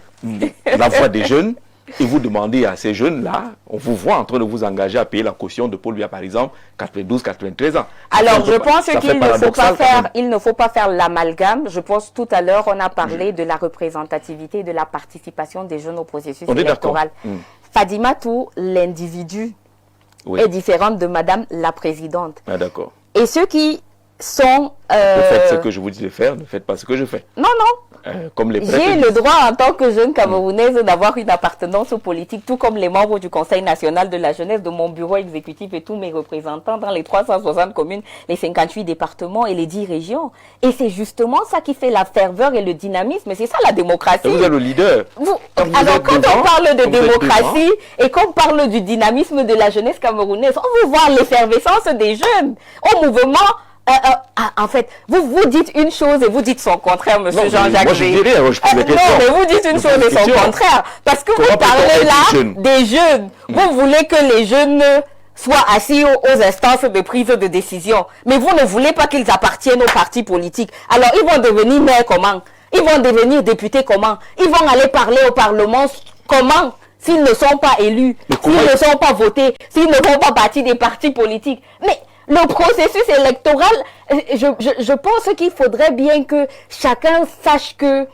La voix des jeunes. Et vous demandez à ces jeunes-là, on vous voit en train de vous engager à payer la caution de Paul Biya, par exemple, 92, 93 ans. Alors, je pense qu'il ne faut pas faire l'amalgame. Je pense tout à l'heure, on a parlé de la représentativité et de la participation des jeunes au processus électoral. Fadimatou, l'individu, est différente de Madame la Présidente. Ah, d'accord. Et ceux qui sont... Ne faites ce que je vous dis de faire, ne faites pas ce que je fais. Non, non. Comme les J'ai le droit en tant que jeune Camerounaise d'avoir une appartenance politique, tout comme les membres du Conseil national de la jeunesse, de mon bureau exécutif et tous mes représentants dans les 360 communes, les 58 départements et les 10 régions. Et c'est justement ça qui fait la ferveur et le dynamisme. C'est ça la démocratie. Et vous êtes le leader. Alors quand on parle de démocratie et qu'on parle du dynamisme de la jeunesse camerounaise, on veut voir l'effervescence des jeunes au mouvement. En fait, vous dites une chose et vous dites son contraire, monsieur Jean-Jacques. Moi, je dis rien, je pose la question. Non, mais vous dites une chose et son contraire. Parce que vous parlez là des jeunes. Vous voulez que les jeunes soient assis aux instances de prise de décision. Mais vous ne voulez pas qu'ils appartiennent aux partis politiques. Alors, ils vont devenir maires comment? Ils vont devenir députés comment? Ils vont aller parler au Parlement comment? S'ils ne sont pas élus, s'ils ne sont pas votés, s'ils ne font pas partie des partis politiques. Mais le processus électoral, je pense qu'il faudrait bien que chacun sache que,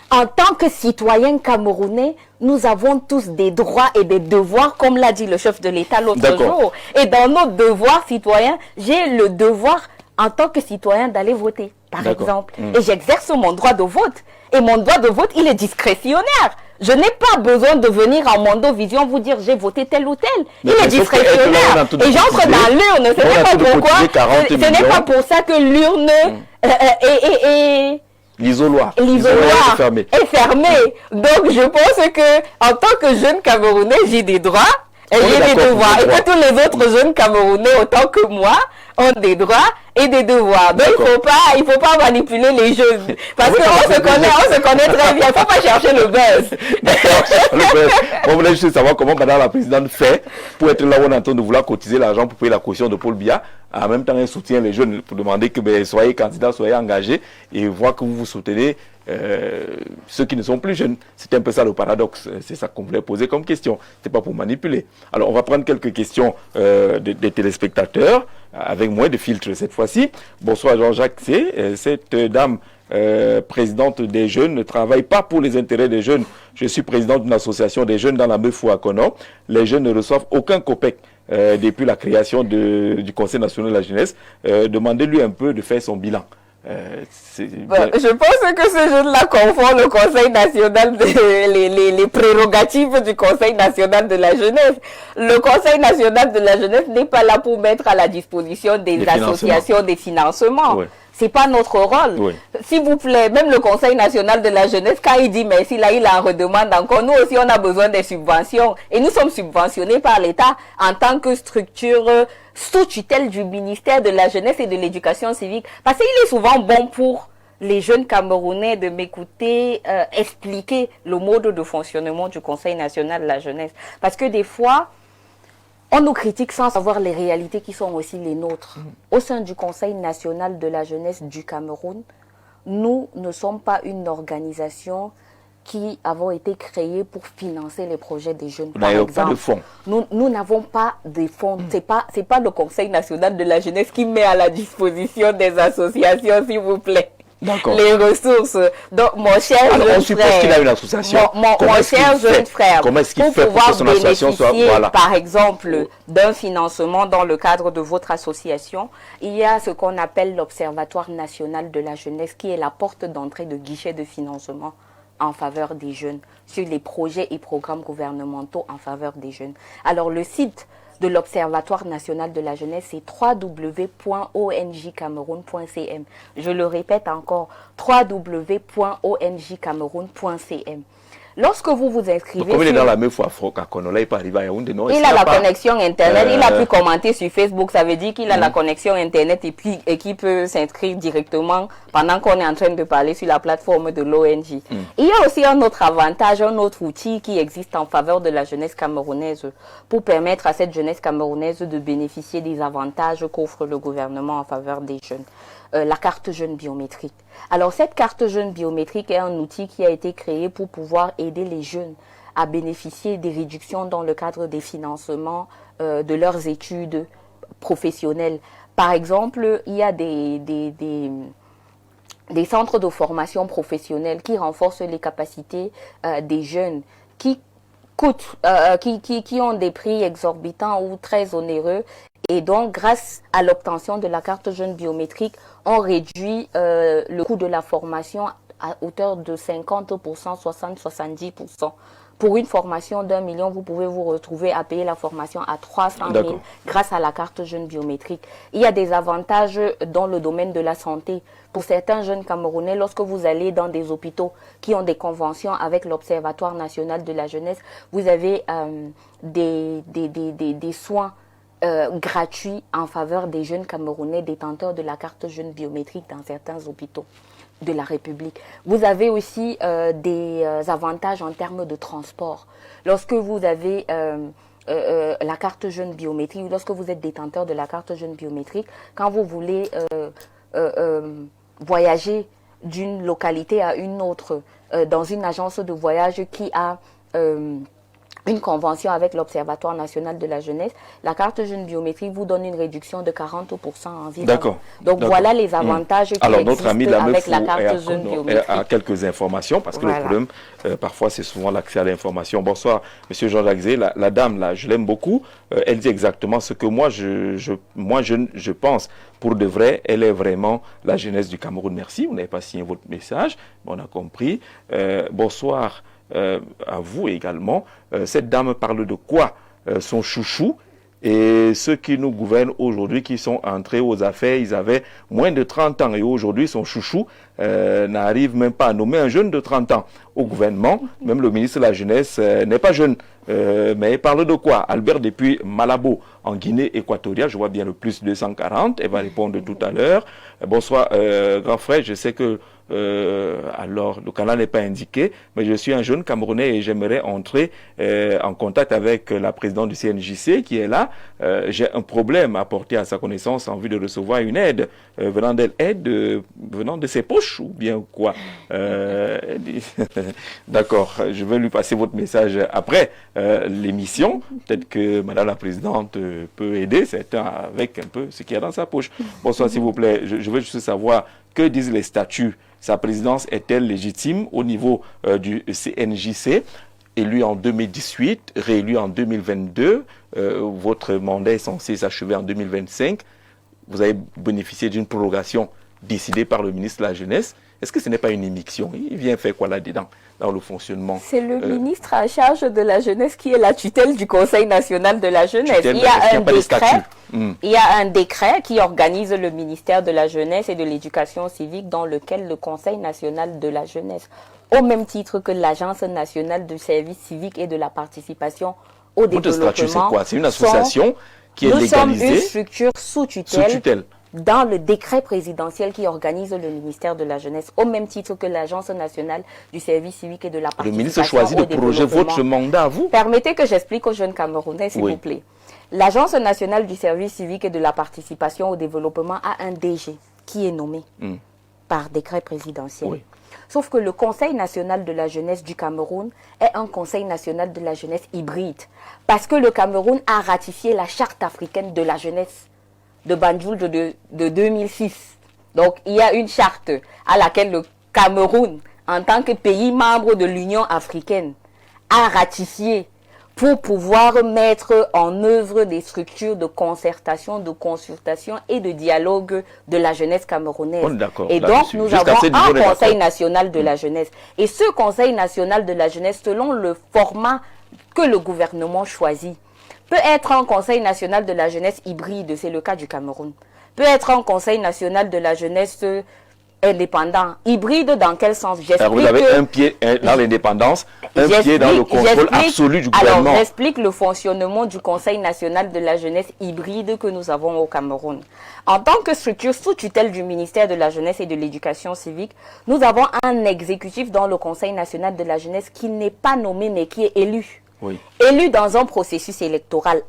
en tant que citoyen camerounais, nous avons tous des droits et des devoirs, comme l'a dit le chef de l'État l'autre jour. Et dans nos devoirs citoyens, j'ai le devoir, en tant que citoyen, d'aller voter, par exemple. Et j'exerce mon droit de vote. Et mon droit de vote, il est discrétionnaire. Je n'ai pas besoin de venir en Mondovision vous dire j'ai voté tel ou tel. Il est discrétionnaire. Et j'entre dans l'urne. Ce n'est pas pourquoi. Ce n'est pas pour ça que l'urne est l'isoloir est fermé. Donc je pense que en tant que jeune Camerounais, j'ai des droits et j'ai des devoirs. Et que tous les autres jeunes Camerounais, autant que moi, ont des droits et des devoirs. Donc il faut pas manipuler les jeunes. Parce qu'on se connaît très bien. Il ne faut pas chercher le buzz. On voulait juste savoir comment madame la présidente fait pour être là où on est en train de vouloir cotiser l'argent pour payer la caution de Paul Biya. En même temps, elle soutient les jeunes pour demander que soyez candidats, soyez engagés et voir que vous soutenez ceux qui ne sont plus jeunes. C'est un peu ça le paradoxe. C'est ça qu'on voulait poser comme question. C'est pas pour manipuler. Alors, on va prendre quelques questions des téléspectateurs avec moins de filtres cette fois-ci. Bonsoir Jean-Jacques C. Cette dame présidente des jeunes ne travaille pas pour les intérêts des jeunes. Je suis président d'une association des jeunes dans la Meufou à Kono. Les jeunes ne reçoivent aucun copec depuis la création du Conseil national de la jeunesse. Demandez-lui un peu de faire son bilan. Je pense que ce jeune-là confond le Conseil national, les prérogatives du Conseil national de la jeunesse. Le Conseil national de la jeunesse n'est pas là pour mettre à la disposition des associations des financements. Oui. C'est pas notre rôle. Oui. S'il vous plaît, même le Conseil national de la jeunesse, quand il dit merci, là, il en redemande encore. Nous aussi, on a besoin des subventions. Et nous sommes subventionnés par l'État en tant que structure sous tutelle du ministère de la jeunesse et de l'éducation civique. Parce qu'il est souvent bon pour les jeunes Camerounais de m'écouter expliquer le mode de fonctionnement du Conseil national de la jeunesse. Parce que des fois, on nous critique sans savoir les réalités qui sont aussi les nôtres. Au sein du Conseil national de la jeunesse du Cameroun, nous ne sommes pas une organisation qui avons été créée pour financer les projets des jeunes. Par exemple, pas de fonds. Nous n'avons pas de fonds. C'est pas le Conseil national de la jeunesse qui met à la disposition des associations, s'il vous plaît. Les ressources. Donc, mon cher jeune frère. On suppose qu'il a une association. Mon cher jeune frère. Comment est-ce qu'il fait pour que son association soit, par exemple, d'un financement dans le cadre de votre association, il y a ce qu'on appelle l'Observatoire national de la jeunesse qui est la porte d'entrée de guichet de financement en faveur des jeunes sur les projets et programmes gouvernementaux en faveur des jeunes. Alors, le site de l'Observatoire national de la jeunesse, c'est www.ongcameroun.cm. Je le répète encore, www.ongcameroun.cm. Lorsque vous vous inscrivez... Donc, comme il est dans la même fois, il peut arriver à Yaoundé, non? Il a la connexion Internet, il a pu commenter sur Facebook, ça veut dire qu'il a la connexion Internet et qu'il peut s'inscrire directement pendant qu'on est en train de parler sur la plateforme de l'ONG. Il y a aussi un autre avantage, un autre outil qui existe en faveur de la jeunesse camerounaise pour permettre à cette jeunesse camerounaise de bénéficier des avantages qu'offre le gouvernement en faveur des jeunes. La carte jeune biométrique. Alors cette carte jeune biométrique est un outil qui a été créé pour pouvoir aider les jeunes à bénéficier des réductions dans le cadre des financements de leurs études professionnelles. Par exemple, il y a des centres de formation professionnelle qui renforcent les capacités des jeunes qui ont des prix exorbitants ou très onéreux Et donc, grâce à l'obtention de la carte jeune biométrique, on réduit le coût de la formation à hauteur de 50%, 60-70%. Pour une formation d'1 million, vous pouvez vous retrouver à payer la formation à 300 000 grâce à la carte jeune biométrique. Il y a des avantages dans le domaine de la santé. Pour certains jeunes Camerounais, lorsque vous allez dans des hôpitaux qui ont des conventions avec l'Observatoire national de la jeunesse, vous avez des soins gratuits en faveur des jeunes Camerounais détenteurs de la carte jeune biométrique dans certains hôpitaux de la République. Vous avez aussi des avantages en termes de transport. Lorsque vous avez la carte jeune biométrique, lorsque vous êtes détenteur de la carte jeune biométrique, quand vous voulez voyager d'une localité à une autre dans une agence de voyage qui a une convention avec l'Observatoire national de la jeunesse, la carte jeune biométrique vous donne une réduction de 40% environ. D'accord. Donc voilà les avantages qui Alors, existent notre ami avec la carte jeune biométrique. A quelques informations, parce que le problème, parfois, c'est souvent l'accès à l'information. Bonsoir, Monsieur Jean-Jacques Zé. La dame, là, je l'aime beaucoup. Elle dit exactement ce que moi, je pense. Pour de vrai, elle est vraiment la jeunesse du Cameroun. Merci, vous n'avez pas signé votre message, mais on a compris. Bonsoir. À vous également. Cette dame parle de quoi? Son chouchou et ceux qui nous gouvernent aujourd'hui, qui sont entrés aux affaires, ils avaient moins de 30 ans et aujourd'hui son chouchou n'arrive même pas à nommer un jeune de 30 ans au gouvernement. Même le ministre de la Jeunesse n'est pas jeune. Mais il parle de quoi? Albert depuis Malabo en Guinée équatoriale, je vois bien le plus 240, elle va répondre tout à l'heure. Bonsoir grand frère, je sais que alors le canal n'est pas indiqué, mais je suis un jeune Camerounais et j'aimerais entrer en contact avec la présidente du CNJC qui est là. J'ai un problème à porter à sa connaissance en vue de recevoir une aide venant d'elle, venant de ses poches ou bien quoi. D'accord, je vais lui passer votre message après l'émission. Peut-être que Madame la Présidente peut aider certains avec un peu ce qu'il y a dans sa poche. Bonsoir s'il vous plaît, je veux juste savoir que disent les statuts. Sa présidence est-elle légitime au niveau du CNJC? Élu en 2018, réélu en 2022, votre mandat est censé s'achever en 2025. Vous avez bénéficié d'une prorogation décidée par le ministre de la Jeunesse. Est-ce que ce n'est pas une immixtion? Il vient faire quoi là-dedans, dans le fonctionnement? C'est le ministre en charge de la jeunesse qui est la tutelle du Conseil national de la jeunesse. Il y a un décret qui organise le ministère de la jeunesse et de l'éducation civique dans lequel le Conseil national de la jeunesse, au même titre que l'Agence nationale du service civique et de la participation au développement. Votre statut, c'est quoi? C'est une association qui est légalisée? Nous sommes une structure sous tutelle. Dans le décret présidentiel qui organise le ministère de la Jeunesse, au même titre que l'Agence nationale du service civique et de la participation. Le ministre choisit de projeter votre mandat à vous? Permettez que j'explique aux jeunes Camerounais, s'il vous plaît. L'Agence nationale du service civique et de la participation au développement a un DG qui est nommé par décret présidentiel. Oui. Sauf que le Conseil national de la jeunesse du Cameroun est un Conseil national de la jeunesse hybride. Parce que le Cameroun a ratifié la Charte africaine de la jeunesse de Banjul de 2006. Donc, il y a une charte à laquelle le Cameroun, en tant que pays membre de l'Union africaine, a ratifié pour pouvoir mettre en œuvre des structures de concertation, de consultation et de dialogue de la jeunesse camerounaise. Et donc, nous avons un Conseil national de la jeunesse. Et ce Conseil national de la jeunesse, selon le format que le gouvernement choisit, peut être un Conseil national de la jeunesse hybride, c'est le cas du Cameroun. Peut être un Conseil national de la jeunesse indépendant. Hybride dans quel sens? Alors vous avez un pied dans l'indépendance, un pied dans le contrôle absolu du gouvernement. Alors j'explique le fonctionnement du Conseil national de la jeunesse hybride que nous avons au Cameroun. En tant que structure sous tutelle du ministère de la Jeunesse et de l'Éducation civique, nous avons un exécutif dans le Conseil national de la jeunesse qui n'est pas nommé mais qui est élu. Oui. Élu dans un processus électoral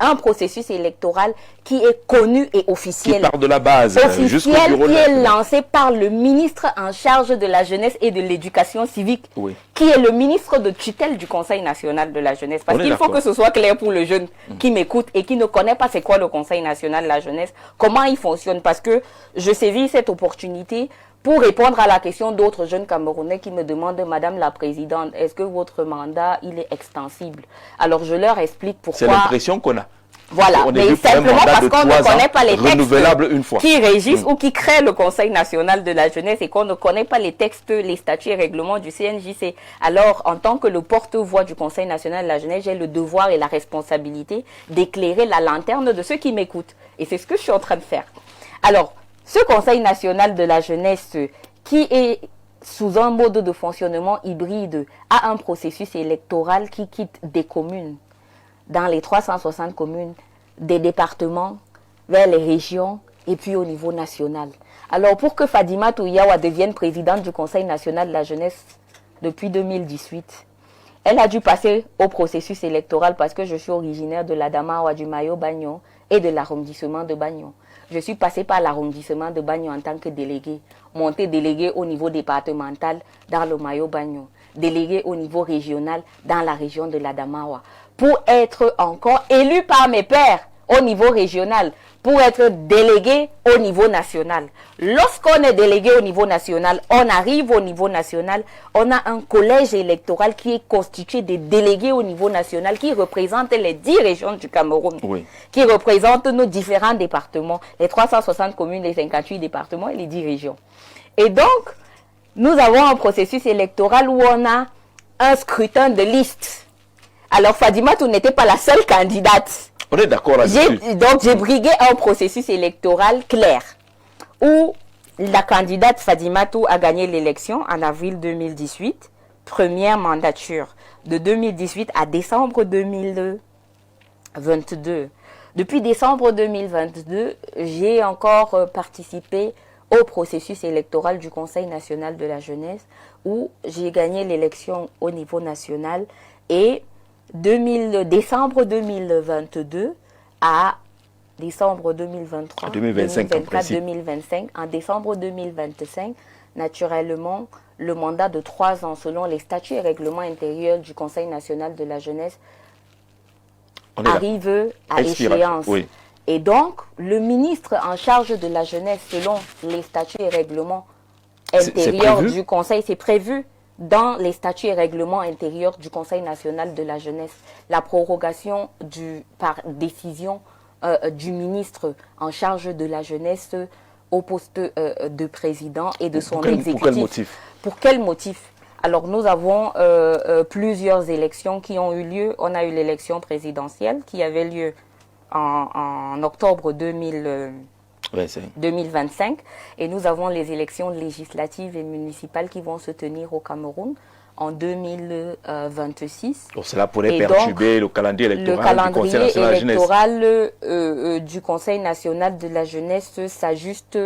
qui est connu et officiel. Qui part de la base, officiel, qui est lancé par le ministre en charge de la jeunesse et de l'éducation civique, qui est le ministre de tutelle du Conseil national de la jeunesse. Parce qu'il faut que ce soit clair pour le jeune qui m'écoute et qui ne connaît pas c'est quoi le Conseil national de la jeunesse, comment il fonctionne. Parce que je saisis cette opportunité pour répondre à la question d'autres jeunes Camerounais qui me demandent, Madame la Présidente, est-ce que votre mandat, il est extensible? Alors, je leur explique pourquoi... C'est l'impression qu'on a. Voilà, On est mais venu pour un simplement mandat parce de qu'on ne 3 ans, connaît pas les renouvelable une fois. textes qui régissent ou qui créent le Conseil national de la jeunesse et qu'on ne connaît pas les textes, les statuts et règlements du CNJC. Alors, en tant que le porte-voix du Conseil national de la jeunesse, j'ai le devoir et la responsabilité d'éclairer la lanterne de ceux qui m'écoutent. Et c'est ce que je suis en train de faire. Alors, ce Conseil national de la jeunesse qui est sous un mode de fonctionnement hybride a un processus électoral qui quitte des communes dans les 360 communes, des départements, vers les régions et puis au niveau national. Alors pour que Fadima Touyawa devienne présidente du Conseil national de la jeunesse depuis 2018, elle a dû passer au processus électoral parce que je suis originaire de l'Adamawa, du Mayo Bagnon et de l'arrondissement de Bagnon. Je suis passée par l'arrondissement de Bagnon en tant que déléguée, montée déléguée au niveau départemental dans le Mayo Bagnon, déléguée au niveau régional dans la région de l'Adamawa, pour être encore élue par mes pairs au niveau régional, pour être délégué au niveau national. Lorsqu'on est délégué au niveau national, on arrive au niveau national, on a un collège électoral qui est constitué des délégués au niveau national qui représentent les 10 régions du Cameroun, qui représentent nos différents départements, les 360 communes, les 58 départements et les 10 régions. Et donc, nous avons un processus électoral où on a un scrutin de liste. Alors, Fadimatou n'était pas la seule candidate. On est d'accord là-dessus. Donc, j'ai brigué un processus électoral clair où la candidate Fadimatou a gagné l'élection en avril 2018, première mandature de 2018 à décembre 2022. Depuis décembre 2022, j'ai encore participé au processus électoral du Conseil national de la jeunesse où j'ai gagné l'élection au niveau national et décembre 2022 à décembre 2023, 2024, 2025. En décembre 2025, naturellement, le mandat de 3 ans selon les statuts et règlements intérieurs du Conseil national de la jeunesse arrive à échéance. Oui. Et donc, le ministre en charge de la jeunesse, selon les statuts et règlements intérieurs du Conseil, c'est prévu dans les statuts et règlements intérieurs du Conseil national de la jeunesse, la prorogation par décision du ministre en charge de la jeunesse au poste de président et de son exécutif. Pour quel motif? Pour quel motif? Alors, nous avons plusieurs élections qui ont eu lieu. On a eu l'élection présidentielle qui avait lieu en octobre 2025 et nous avons les élections législatives et municipales qui vont se tenir au Cameroun en 2026. Donc cela pourrait perturber le calendrier électoral du Conseil national de la jeunesse s'ajuste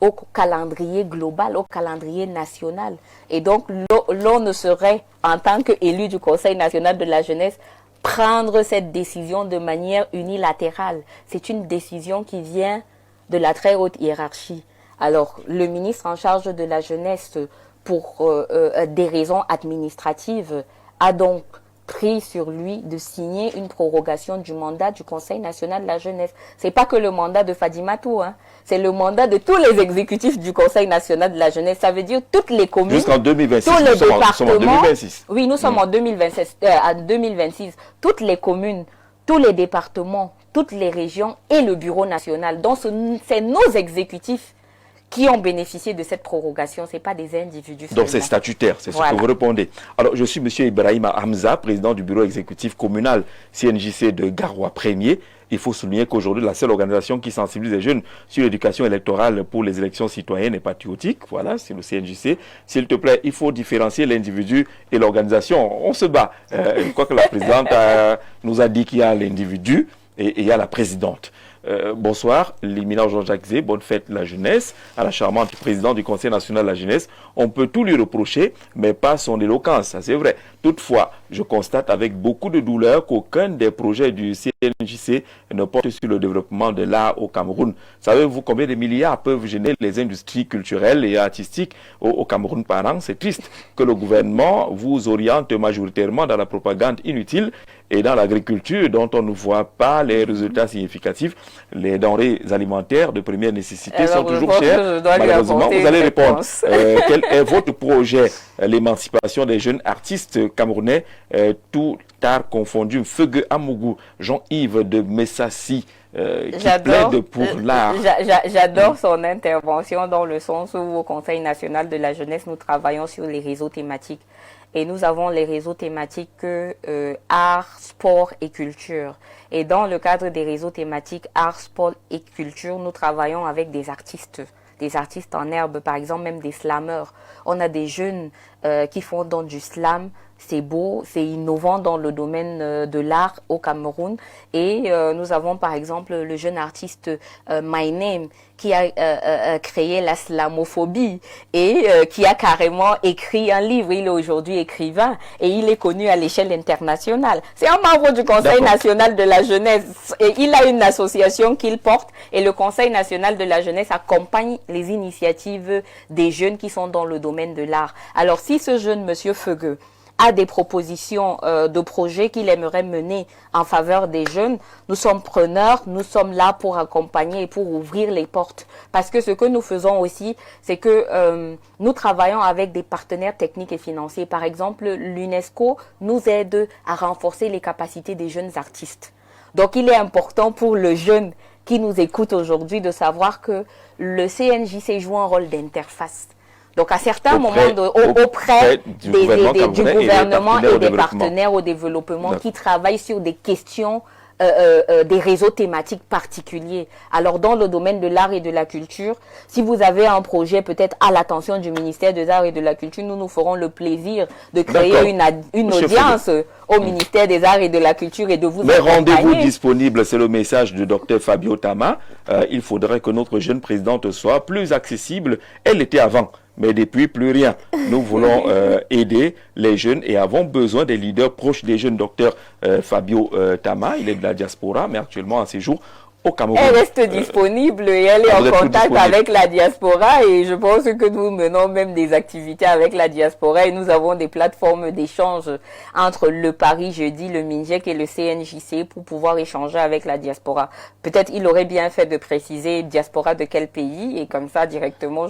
au calendrier global, au calendrier national. Et donc l'on ne saurait, en tant qu'élu du Conseil national de la jeunesse, prendre cette décision de manière unilatérale. C'est une décision qui vient de la très haute hiérarchie. Alors, le ministre en charge de la jeunesse, pour des raisons administratives, a donc pris sur lui de signer une prorogation du mandat du Conseil national de la jeunesse. C'est pas que le mandat de Fadimatou, hein. C'est le mandat de tous les exécutifs du Conseil national de la jeunesse. Ça veut dire toutes les communes, jusqu'en 2026, tous les départements. Nous sommes en 2026. Oui, nous sommes en 2026. Toutes les communes, tous les départements, toutes les régions et le bureau national. Donc, c'est nos exécutifs qui ont bénéficié de cette prorogation, ce n'est pas des individus. Donc c'est statutaire, c'est ce que vous répondez. Alors je suis M. Ibrahima Hamza, président du bureau exécutif communal CNJC de Garoua 1er. Il faut souligner qu'aujourd'hui, la seule organisation qui sensibilise les jeunes sur l'éducation électorale pour les élections citoyennes et patriotiques, voilà, c'est le CNJC. S'il te plaît, il faut différencier l'individu et l'organisation. On se bat. Je crois que la présidente nous a dit qu'il y a l'individu et il y a la présidente. Bonsoir, l'éminent Jean-Jacques Zé, bonne fête de la jeunesse, à la charmante présidente du Conseil national de la jeunesse. On peut tout lui reprocher, mais pas son éloquence, ça c'est vrai. Toutefois, je constate avec beaucoup de douleur qu'aucun des projets du CNJC ne porte sur le développement de l'art au Cameroun. Savez-vous combien de milliards peuvent gêner les industries culturelles et artistiques au Cameroun par an? C'est triste que le gouvernement vous oriente majoritairement dans la propagande inutile et dans l'agriculture dont on ne voit pas les résultats significatifs. Les denrées alimentaires de première nécessité sont toujours chères. Malheureusement, vous allez répondre. Quel est votre projet, l'émancipation des jeunes artistes camerounais, tous tard confondu. Feugue Amougou, Jean-Yves de Messassi, qui plaide pour l'art. J'adore son intervention dans le sens où au Conseil national de la jeunesse, nous travaillons sur les réseaux thématiques. Et nous avons les réseaux thématiques art, sport et culture. Et dans le cadre des réseaux thématiques art, sport et culture, nous travaillons avec des artistes en herbe, par exemple même des slameurs. On a des jeunes qui font donc du slam. C'est beau, c'est innovant dans le domaine de l'art au Cameroun. Et nous avons par exemple le jeune artiste My Name qui a créé la slamophobie et qui a carrément écrit un livre. Il est aujourd'hui écrivain et il est connu à l'échelle internationale. C'est un membre du Conseil national de la jeunesse et il a une association qu'il porte et le Conseil national de la jeunesse accompagne les initiatives des jeunes qui sont dans le domaine de l'art. Alors si ce jeune monsieur Feugue a des propositions de projets qu'il aimerait mener en faveur des jeunes, nous sommes preneurs, nous sommes là pour accompagner et pour ouvrir les portes. Parce que ce que nous faisons aussi, c'est que nous travaillons avec des partenaires techniques et financiers. Par exemple, l'UNESCO nous aide à renforcer les capacités des jeunes artistes. Donc il est important pour le jeune qui nous écoute aujourd'hui de savoir que le CNJC joue un rôle d'interface. Donc, à certains moments, auprès du gouvernement et des partenaires au développement qui travaillent sur des questions, des réseaux thématiques particuliers. Alors, dans le domaine de l'art et de la culture, si vous avez un projet peut-être à l'attention du ministère des Arts et de la Culture, nous nous ferons le plaisir de créer une audience au ministère des Arts et de la Culture et de vous accompagner. Mais rendez-vous disponible, c'est le message du docteur Fabio Tama. Il faudrait que notre jeune présidente soit plus accessible. Elle l'était avant. Mais depuis, plus rien. Nous voulons aider les jeunes et avons besoin des leaders proches des jeunes. Docteur Fabio Tama, il est de la diaspora, mais actuellement en séjour au Cameroun. Elle reste disponible et elle est en contact avec la diaspora et je pense que nous menons même des activités avec la diaspora et nous avons des plateformes d'échange entre le Paris Jeudi, le MINJEC et le CNJC pour pouvoir échanger avec la diaspora. Peut-être il aurait bien fait de préciser diaspora de quel pays et comme ça directement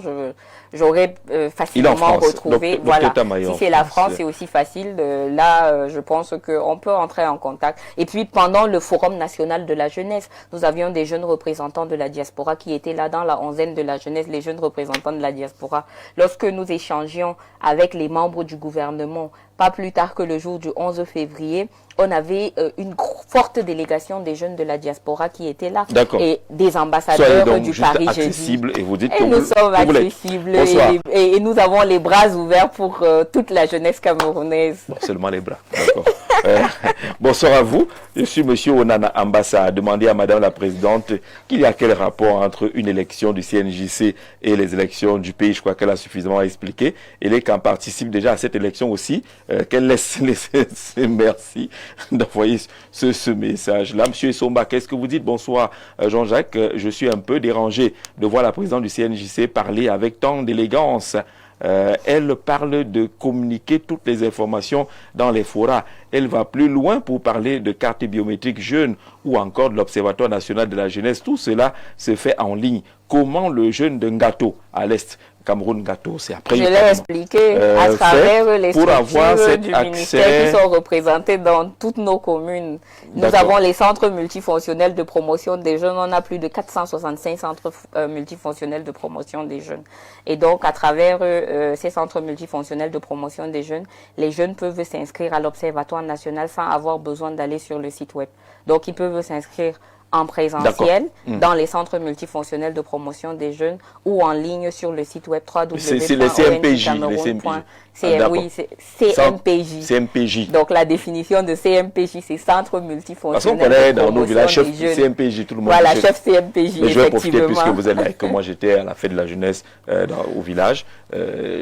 j'aurais facilement retrouvé. Voilà. Si c'est la France, c'est aussi facile. Là, je pense qu'on peut entrer en contact. Et puis pendant le Forum national de la jeunesse, nous avions des jeunes représentants de la diaspora qui étaient là dans la onzaine de la jeunesse, les jeunes représentants de la diaspora. Lorsque nous échangions avec les membres du gouvernement, pas plus tard que le jour du 11 février, on avait une forte délégation des jeunes de la diaspora qui étaient là. Et des ambassadeurs du Paris Jeudi. Et vous dites nous sommes accessibles et nous avons les bras ouverts pour toute la jeunesse camerounaise. Bon, seulement les bras, d'accord. Bonsoir à vous. Je suis monsieur Onana Ambassa. Demandez à madame la présidente qu'il y a quel rapport entre une élection du CNJC et les élections du pays. Je crois qu'elle a suffisamment expliqué. Et les quand participe déjà à cette élection aussi, qu'elle laisse merci d'envoyer ce message-là. Monsieur Somba, qu'est-ce que vous dites? Bonsoir Jean-Jacques. Je suis un peu dérangé de voir la présidente du CNJC parler avec tant d'élégance. Elle parle de communiquer toutes les informations dans les forats. Elle va plus loin pour parler de carte biométrique jeune ou encore de l'Observatoire national de la jeunesse. Tout cela se fait en ligne. Comment le jeune de Ngato à l'Est, Cameroun Ngato, c'est après. Je l'ai expliqué à travers les structures du ministère qui sont représentées dans toutes nos communes. Nous avons les centres multifonctionnels de promotion des jeunes. On a plus de 465 centres multifonctionnels de promotion des jeunes. Et donc, à travers ces centres multifonctionnels de promotion des jeunes, les jeunes peuvent s'inscrire à l'Observatoire national sans avoir besoin d'aller sur le site web. Donc, ils peuvent s'inscrire en présentiel dans les centres multifonctionnels de promotion des jeunes ou en ligne sur le site web www.ongcameroun.com. Oui, c'est CMPJ. CMPJ. Donc la définition de CMPJ, c'est Centre multifonctionnel. Parce qu'on connaît dans nos villages chef CMPJ, tout le monde. Voilà, chef CMPJ. Mais je vais profiter puisque vous êtes là et que moi j'étais à la fête de la jeunesse au village.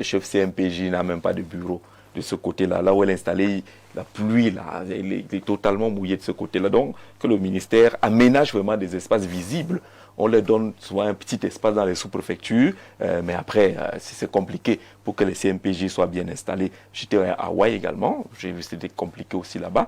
Chef CMPJ n'a même pas de bureau de ce côté-là, là où elle est installée. La pluie, là, elle est totalement mouillée de ce côté-là. Donc, que le ministère aménage vraiment des espaces visibles. On leur donne souvent un petit espace dans les sous-préfectures, mais après, c'est compliqué pour que les CMPJ soient bien installés. J'étais à Hawaï également, j'ai vu que c'était compliqué aussi là-bas,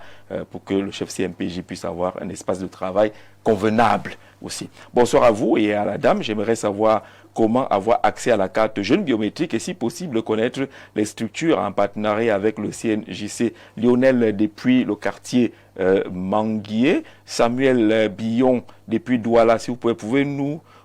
pour que le chef CMPJ puisse avoir un espace de travail convenable aussi. Bonsoir à vous et à la dame, j'aimerais savoir comment avoir accès à la carte jeune biométrique et si possible connaître les structures en partenariat avec le CNJC. Lionel depuis le quartier Manguier, Samuel Billon depuis Douala, si vous pouvez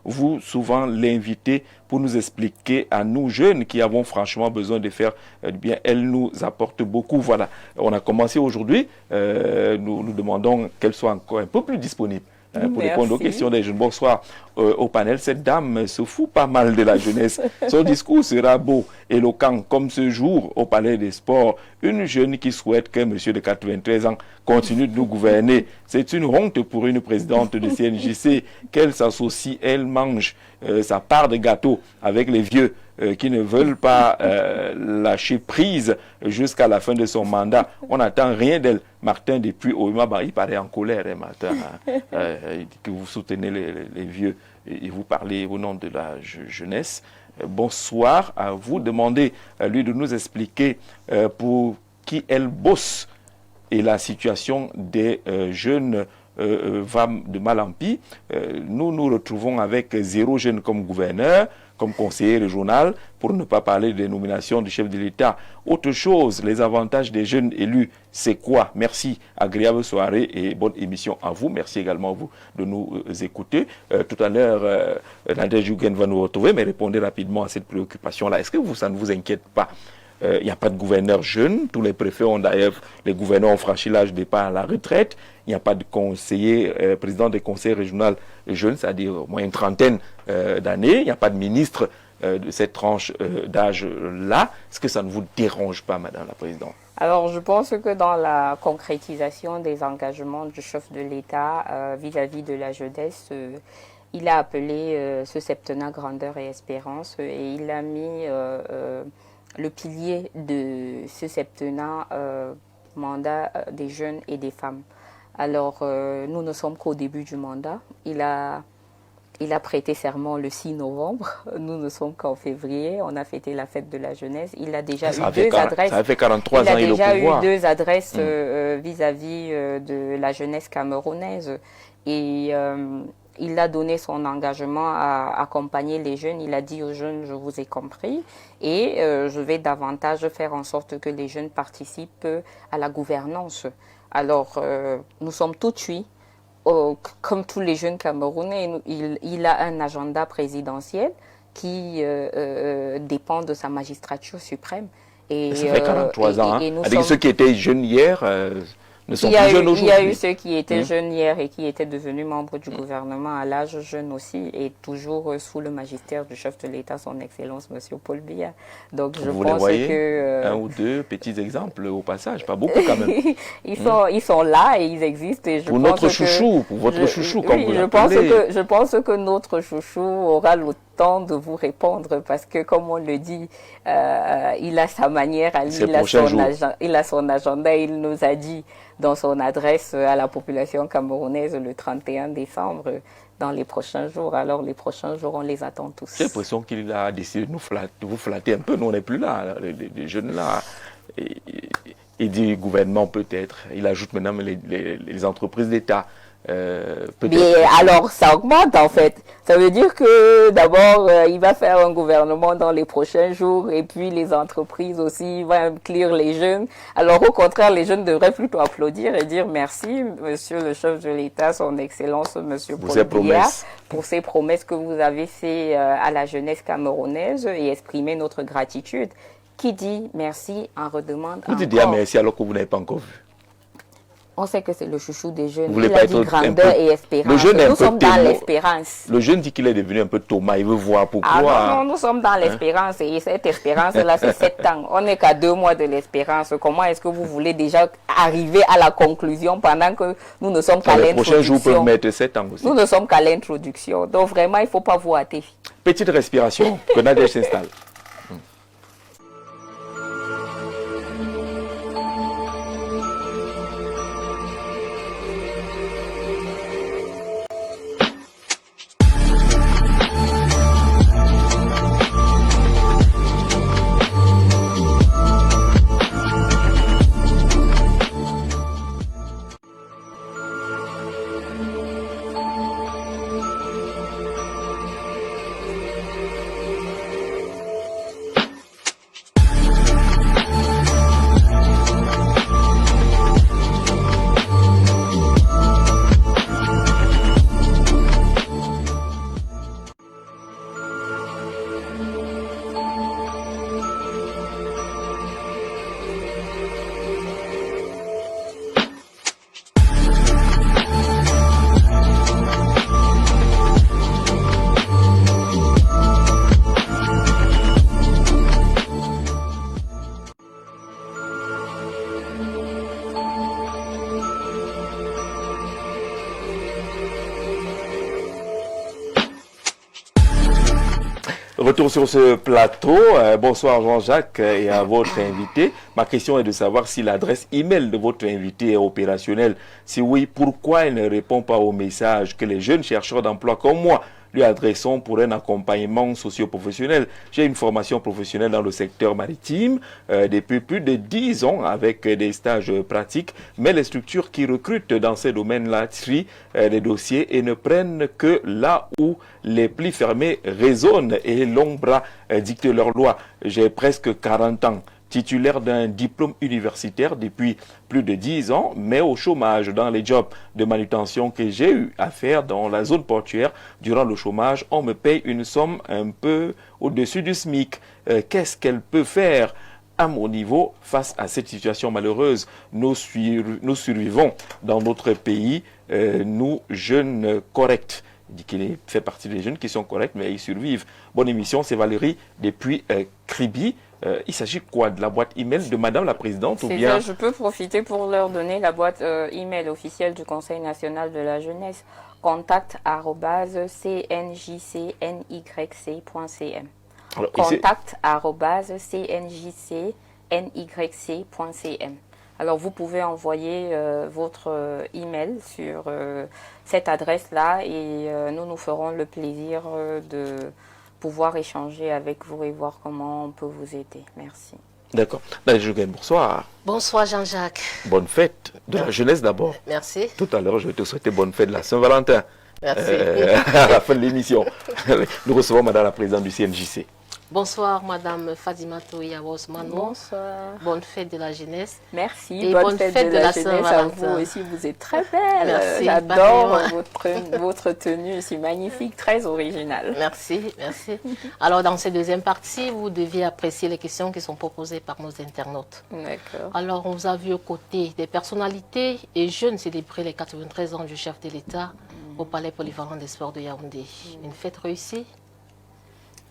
vous souvent l'inviter pour nous expliquer à nous jeunes qui avons franchement besoin de faire du bien. Elle nous apporte beaucoup. Voilà, on a commencé aujourd'hui, nous demandons qu'elle soit encore un peu plus disponible. Pour répondre aux questions des jeunes. Bonsoir au panel. Cette dame se fout pas mal de la jeunesse. Son discours sera beau, éloquent, comme ce jour au Palais des Sports. Une jeune qui souhaite qu'un monsieur de 93 ans continue de nous gouverner. C'est une honte pour une présidente de CNJC qu'elle s'associe, elle mange sa part de gâteau avec les vieux qui ne veulent pas lâcher prise jusqu'à la fin de son mandat. On n'attend rien d'elle. Martin depuis Oima, il paraît en colère, Martin. Il dit que vous soutenez les vieux et vous parlez au nom de la jeunesse. Bonsoir à vous. Demandez à lui de nous expliquer pour qui elle bosse et la situation des jeunes va de mal en pis. Nous nous retrouvons avec 0 jeune comme gouverneur, comme conseiller régional, pour ne pas parler des nominations du chef de l'État. Autre chose, les avantages des jeunes élus, c'est quoi? Merci, agréable soirée et bonne émission à vous. Merci également à vous de nous écouter. Tout à l'heure, Nadia Jougen va nous retrouver, mais répondez rapidement à cette préoccupation-là. Est-ce que ça ne vous inquiète pas? Il n'y a pas de gouverneur jeune. Tous les préfets ont d'ailleurs, les gouverneurs ont franchi l'âge de départ à la retraite. Il n'y a pas de conseiller, président des conseils régionaux jeunes, c'est-à-dire au moins une trentaine d'années. Il n'y a pas de ministre de cette tranche d'âge-là. Est-ce que ça ne vous dérange pas, Madame la Présidente? Alors, je pense que dans la concrétisation des engagements du chef de l'État vis-à-vis de la jeunesse, il a appelé ce septennat grandeur et espérance et il a mis le pilier de ce septennat mandat des jeunes et des femmes. Alors, nous ne sommes qu'au début du mandat. Il a prêté serment le 6 novembre. Nous ne sommes qu'en février. On a fêté la fête de la jeunesse. Il a déjà eu deux adresses. Ça fait 43 ans, il est au pouvoir. Il a déjà eu 2 adresses vis-à-vis de la jeunesse camerounaise. Et il a donné son engagement à accompagner les jeunes. Il a dit aux jeunes, je vous ai compris. Et je vais davantage faire en sorte que les jeunes participent à la gouvernance. Alors, nous sommes tout de suite, comme tous les jeunes Camerounais, il a un agenda présidentiel qui dépend de sa magistrature suprême. Et ça fait 43 ans. Avec ceux qui étaient jeunes hier ne sont plus jeunes aujourd'hui. Il y a eu ceux qui étaient jeunes hier et qui étaient devenus membres du gouvernement à l'âge jeune aussi, et toujours sous le magistère du chef de l'État, son Excellence, M. Paul Biya. Donc je vous pense les voyez, que... un ou deux petits exemples au passage, pas beaucoup quand même. Ils sont là et ils existent. Et je pour pense notre chouchou, pour votre chouchou, comme vous l'appelez. Je pense que notre chouchou aura le temps de vous répondre parce que, comme on le dit, il a sa manière à lui, il a son agenda. Il nous a dit dans son adresse à la population camerounaise le 31 décembre, dans les prochains jours. Alors, les prochains jours, on les attend tous. J'ai l'impression qu'il a décidé de vous flatter un peu. Nous, on n'est plus là, les jeunes là. Il dit gouvernement peut-être. Il ajoute maintenant les entreprises d'État. Mais alors, ça augmente en fait. Ça veut dire que d'abord, il va faire un gouvernement dans les prochains jours et puis les entreprises aussi, il va inclure les jeunes. Alors au contraire, les jeunes devraient plutôt applaudir et dire merci, monsieur le chef de l'État, son Excellence, monsieur Paul Biya, pour ces promesses que vous avez faites à la jeunesse camerounaise et exprimer notre gratitude. Qui dit merci en redemande encore. Vous dites merci alors que vous n'avez pas encore vu. On sait que c'est le chouchou des jeunes. Vous il a dit grandeur et espérance. Nous sommes dans l'espérance. Le jeune dit qu'il est devenu un peu Thomas. Il veut voir pourquoi. Ah non, nous sommes dans l'espérance. Et cette espérance-là, c'est 7 ans. On n'est qu'à 2 mois de l'espérance. Comment est-ce que vous voulez déjà arriver à la conclusion pendant que nous ne sommes qu'à l'introduction? Les prochains jours peuvent mettre 7 ans aussi. Nous ne sommes qu'à l'introduction. Donc vraiment, il ne faut pas vous hâter. Petite respiration. Que Nadia s'installe. Retour sur ce plateau. Bonsoir Jean-Jacques et à votre invité. Ma question est de savoir si l'adresse email de votre invité est opérationnelle. Si oui, pourquoi il ne répond pas au message que les jeunes chercheurs d'emploi comme moi lui adressons pour un accompagnement socio-professionnel. J'ai une formation professionnelle dans le secteur maritime depuis plus de 10 ans avec des stages pratiques, mais les structures qui recrutent dans ces domaines-là trient les dossiers et ne prennent que là où les plis fermés résonnent et longs bras dictent leurs lois. J'ai presque 40 ans. Titulaire d'un diplôme universitaire depuis plus de 10 ans, mais au chômage dans les jobs de manutention que j'ai eu à faire dans la zone portuaire. Durant le chômage, on me paye une somme un peu au-dessus du SMIC. Qu'est-ce qu'elle peut faire à mon niveau face à cette situation malheureuse? Nous survivons dans notre pays, nous jeunes corrects. Il dit qu'il fait partie des jeunes qui sont corrects, mais ils survivent. Bonne émission, c'est Valérie depuis Kribi. Il s'agit quoi de la boîte email de Madame la Présidente ou bien... Je peux profiter pour leur donner la boîte email officielle du Conseil national de la jeunesse. contact@cnjcnyc.cm. contact@cnjcnyc.cm. Alors vous pouvez envoyer votre email sur cette adresse-là et nous ferons le plaisir de pouvoir échanger avec vous et voir comment on peut vous aider. Merci. D'accord. Bonsoir. Bonsoir Jean-Jacques. Bonne fête de la jeunesse d'abord. Merci. Tout à l'heure, je vais te souhaiter bonne fête de la Saint-Valentin. Merci. À la fin de l'émission. Nous recevons Madame la Présidente du CNJC. Bonsoir Madame Fadimatou Yawos-Mano. Bonsoir. Bonne fête de la jeunesse. Merci. Et bonne fête de la jeunesse à vous aussi. Vous êtes très belle. Merci. J'adore votre tenue. C'est magnifique, très originale. Merci, merci. Alors dans cette deuxième partie, vous deviez apprécier les questions qui sont proposées par nos internautes. D'accord. Alors on vous a vu aux côtés des personnalités et jeunes célébrer les 93 ans du chef de l'État au Palais Polyvalent des Sports de Yaoundé. Une fête réussie?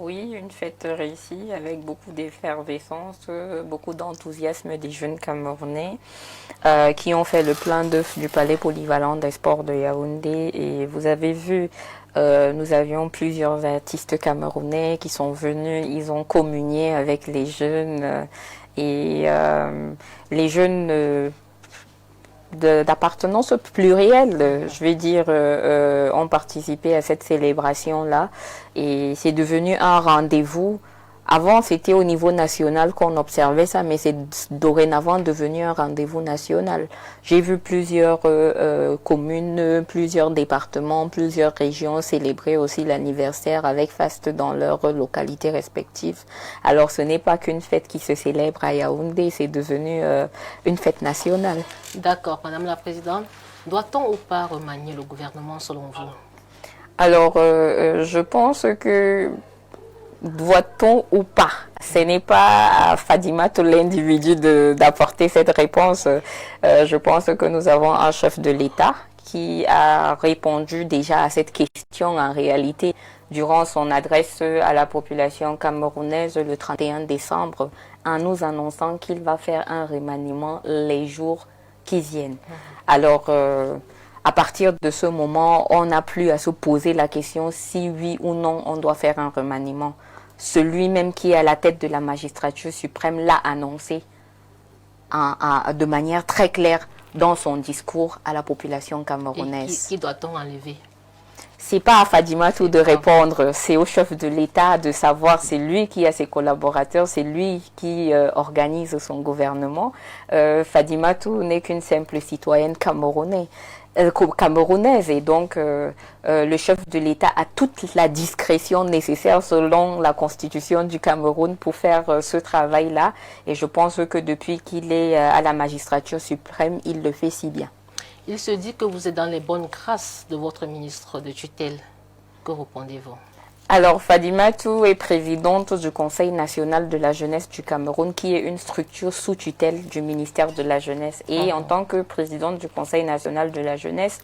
Oui, une fête réussie avec beaucoup d'effervescence, beaucoup d'enthousiasme des jeunes Camerounais qui ont fait le plein d'œufs du Palais Polyvalent des Sports de Yaoundé. Et vous avez vu, nous avions plusieurs artistes camerounais qui sont venus, ils ont communié avec les jeunes et les jeunes d'appartenance plurielle, je vais dire, ont participé à cette célébration-là. Et c'est devenu un rendez-vous. Avant, c'était au niveau national qu'on observait ça, mais c'est dorénavant devenu un rendez-vous national. J'ai vu plusieurs communes, plusieurs départements, plusieurs régions célébrer aussi l'anniversaire avec faste dans leurs localités respectives. Alors, ce n'est pas qu'une fête qui se célèbre à Yaoundé, c'est devenu une fête nationale. D'accord, Madame la Présidente. Doit-on ou pas remanier le gouvernement selon vous? Alors, je pense que doit-on ou pas? Ce n'est pas à Fadimatou l'individu d'apporter cette réponse. Je pense que nous avons un chef de l'État qui a répondu déjà à cette question en réalité durant son adresse à la population camerounaise le 31 décembre en nous annonçant qu'il va faire un remaniement les jours qui viennent. Alors, à partir de ce moment, on n'a plus à se poser la question si oui ou non on doit faire un remaniement. Celui même qui est à la tête de la magistrature suprême l'a annoncé de manière très claire dans son discours à la population camerounaise. Qui doit-on enlever? C'est pas à Fadimatou de répondre, c'est au chef de l'État de savoir, c'est lui qui a ses collaborateurs, c'est lui qui organise son gouvernement. Fadimatou n'est qu'une simple citoyenne camerounaise et donc le chef de l'État a toute la discrétion nécessaire selon la constitution du Cameroun pour faire ce travail-là et je pense que depuis qu'il est à la magistrature suprême, il le fait si bien. Il se dit que vous êtes dans les bonnes grâces de votre ministre de tutelle. Que répondez-vous? Alors, Fadimatou est présidente du Conseil national de la jeunesse du Cameroun, qui est une structure sous tutelle du ministère de la Jeunesse. Et en tant que présidente du Conseil national de la jeunesse,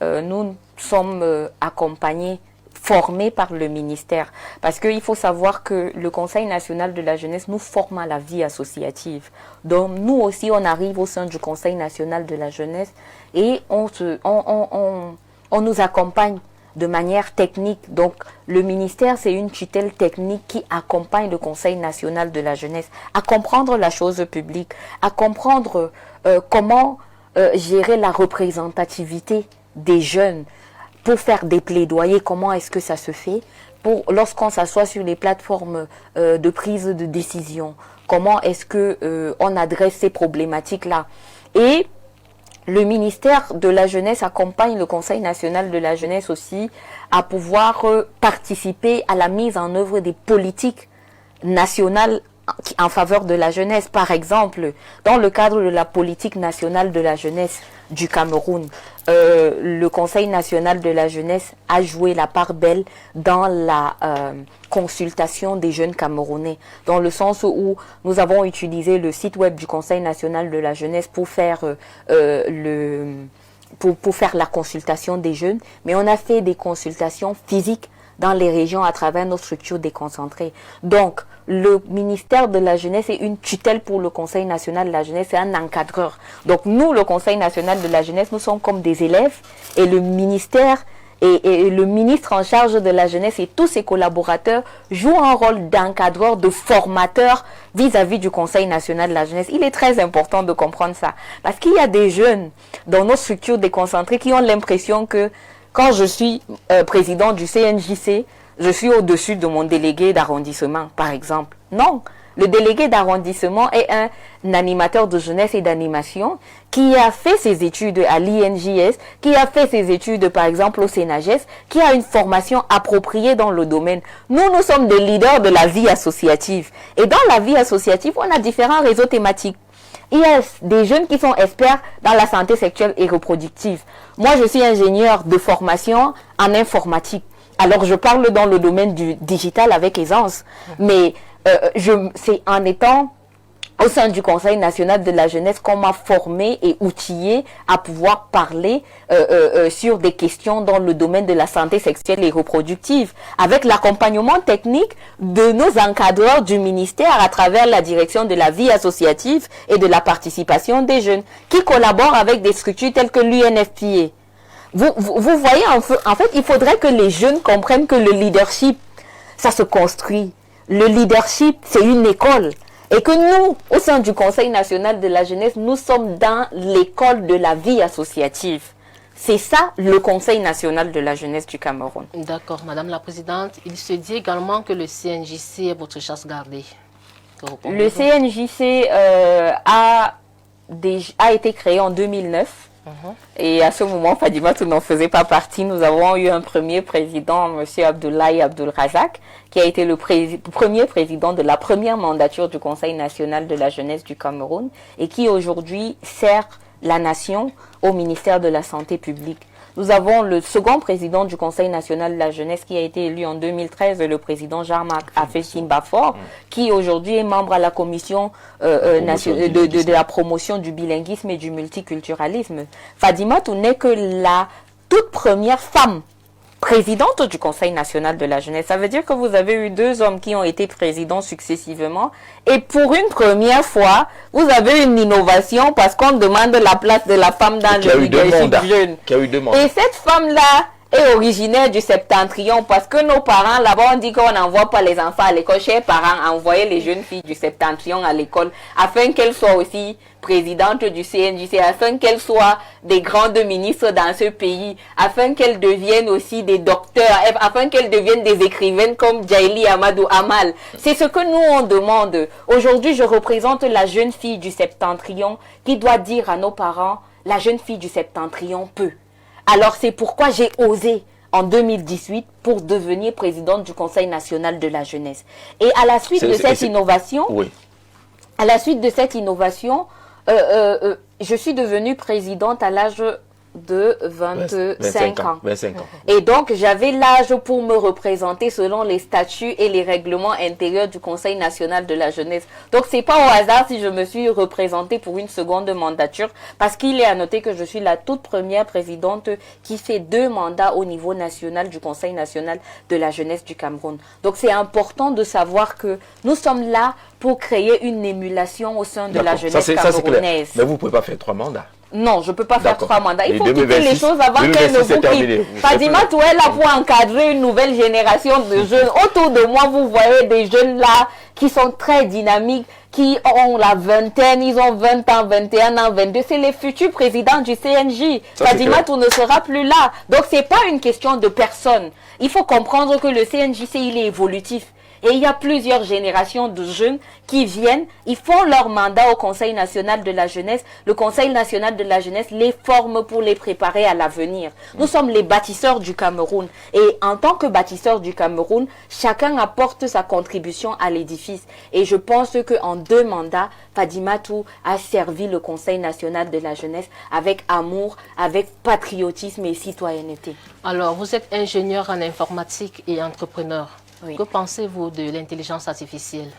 nous sommes accompagnés, formés par le ministère. Parce qu'il faut savoir que le Conseil national de la jeunesse nous forme à la vie associative. Donc, nous aussi, on arrive au sein du Conseil national de la jeunesse et on nous accompagne de manière technique. Donc, le ministère, c'est une tutelle technique qui accompagne le Conseil national de la jeunesse à comprendre la chose publique, à comprendre comment gérer la représentativité des jeunes pour faire des plaidoyers, comment est-ce que ça se fait, pour lorsqu'on s'assoit sur les plateformes de prise de décision, comment est-ce que on adresse ces problématiques-là. Et le ministère de la Jeunesse accompagne le Conseil national de la jeunesse aussi à pouvoir participer à la mise en œuvre des politiques nationales en faveur de la jeunesse. Par exemple, dans le cadre de la politique nationale de la jeunesse du Cameroun, le Conseil national de la jeunesse a joué la part belle dans la consultation des jeunes Camerounais, dans le sens où nous avons utilisé le site web du Conseil national de la jeunesse pour faire pour faire la consultation des jeunes, mais on a fait des consultations physiques dans les régions à travers nos structures déconcentrées. Donc, le ministère de la Jeunesse est une tutelle pour le Conseil national de la Jeunesse, c'est un encadreur. Donc, nous, le Conseil national de la Jeunesse, nous sommes comme des élèves et le ministère et le ministre en charge de la jeunesse et tous ses collaborateurs jouent un rôle d'encadreur, de formateur vis-à-vis du Conseil national de la jeunesse. Il est très important de comprendre ça. Parce qu'il y a des jeunes dans nos structures déconcentrées qui ont l'impression que quand je suis président du CNJC, je suis au-dessus de mon délégué d'arrondissement, par exemple. Non, le délégué d'arrondissement est un animateur de jeunesse et d'animation qui a fait ses études à l'INJS, qui a fait ses études, par exemple, au CNAGES, qui a une formation appropriée dans le domaine. Nous sommes des leaders de la vie associative. Et dans la vie associative, on a différents réseaux thématiques. Il y a des jeunes qui sont experts dans la santé sexuelle et reproductive. Moi, je suis ingénieur de formation en informatique. Alors, je parle dans le domaine du digital avec aisance. Mais c'est en étant au sein du Conseil national de la jeunesse qu'on m'a formé et outillé à pouvoir parler sur des questions dans le domaine de la santé sexuelle et reproductive, avec l'accompagnement technique de nos encadreurs du ministère à travers la direction de la vie associative et de la participation des jeunes, qui collaborent avec des structures telles que l'UNFPA. Vous voyez, en fait, il faudrait que les jeunes comprennent que le leadership, ça se construit. Le leadership, c'est une école. Et que nous, au sein du Conseil national de la jeunesse, nous sommes dans l'école de la vie associative. C'est ça, le Conseil national de la jeunesse du Cameroun. D'accord, Madame la Présidente. Il se dit également que le CNJC est votre chasse gardée. Le CNJC a été créé en 2009. Et à ce moment, Fadima n'en faisait pas partie. Nous avons eu un premier président, M. Abdoulaye Abdulrazak, qui a été le premier président de la première mandature du Conseil national de la jeunesse du Cameroun et qui aujourd'hui sert la nation au ministère de la Santé publique. Nous avons le second président du Conseil national de la jeunesse qui a été élu en 2013, le président Jean-Marc Afé-Simbafor, qui aujourd'hui est membre à la commission de la promotion du bilinguisme et du multiculturalisme. Fadimatou n'est que la toute première femme présidente du Conseil national de la jeunesse. Ça veut dire que vous avez eu 2 hommes qui ont été présidents successivement. Et pour une première fois, vous avez une innovation parce qu'on demande la place de la femme dans le leadership jeune. Et cette femme-là est originaire du Septentrion parce que nos parents, là-bas, on dit qu'on n'envoie pas les enfants à l'école. Chers parents, envoyez les jeunes filles du Septentrion à l'école afin qu'elles soient aussi présidente du CNJC, afin qu'elles soient des grandes ministres dans ce pays, afin qu'elles deviennent aussi des docteurs, afin qu'elles deviennent des écrivaines comme Djaili Amadou Amal. C'est ce que nous on demande. Aujourd'hui, je représente la jeune fille du Septentrion qui doit dire à nos parents, la jeune fille du Septentrion peut. Alors c'est pourquoi j'ai osé en 2018 pour devenir présidente du Conseil national de la jeunesse. Et à la suite de cette innovation, à la suite de cette innovation, je suis devenue présidente à l'âge de 25 ans. 25 ans. Et donc, j'avais l'âge pour me représenter selon les statuts et les règlements intérieurs du Conseil national de la jeunesse. Donc, c'est pas au hasard si je me suis représentée pour une seconde mandature, parce qu'il est à noter que je suis la toute première présidente qui fait 2 mandats au niveau national du Conseil national de la jeunesse du Cameroun. Donc, c'est important de savoir que nous sommes là pour créer une émulation au sein de la jeunesse camerounaise. Mais vous ne pouvez pas faire 3 mandats. Non, je ne peux pas faire 3 mandats. Il faut quitter 2026, les choses avant qu'elles ne vous quittent. Fadima Touré est là pour encadrer une nouvelle génération de jeunes. Autour de moi, vous voyez des jeunes là qui sont très dynamiques, qui ont la vingtaine, ils ont 20 ans, 21 ans, 22. C'est les futurs présidents du CNJ. Fadima Touré ne sera plus là. Donc, ce n'est pas une question de personne. Il faut comprendre que le CNJC, il est évolutif. Et il y a plusieurs générations de jeunes qui viennent, ils font leur mandat au Conseil national de la jeunesse. Le Conseil national de la jeunesse les forme pour les préparer à l'avenir. Nous sommes les bâtisseurs du Cameroun. Et en tant que bâtisseurs du Cameroun, chacun apporte sa contribution à l'édifice. Et je pense qu'en 2 mandats, Fadima Touré a servi le Conseil national de la jeunesse avec amour, avec patriotisme et citoyenneté. Alors, vous êtes ingénieur en informatique et entrepreneur. Oui. Que pensez-vous de l'intelligence artificielle?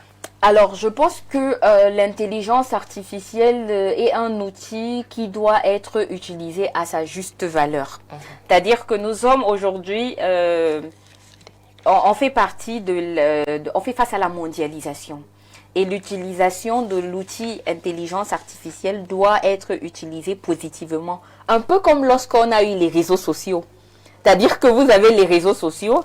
Alors, je pense que l'intelligence artificielle est un outil qui doit être utilisé à sa juste valeur. C'est-à-dire que nous sommes aujourd'hui, on fait partie on fait face à la mondialisation. Et l'utilisation de l'outil intelligence artificielle doit être utilisée positivement. Un peu comme lorsqu'on a eu les réseaux sociaux. C'est-à-dire que vous avez les réseaux sociaux.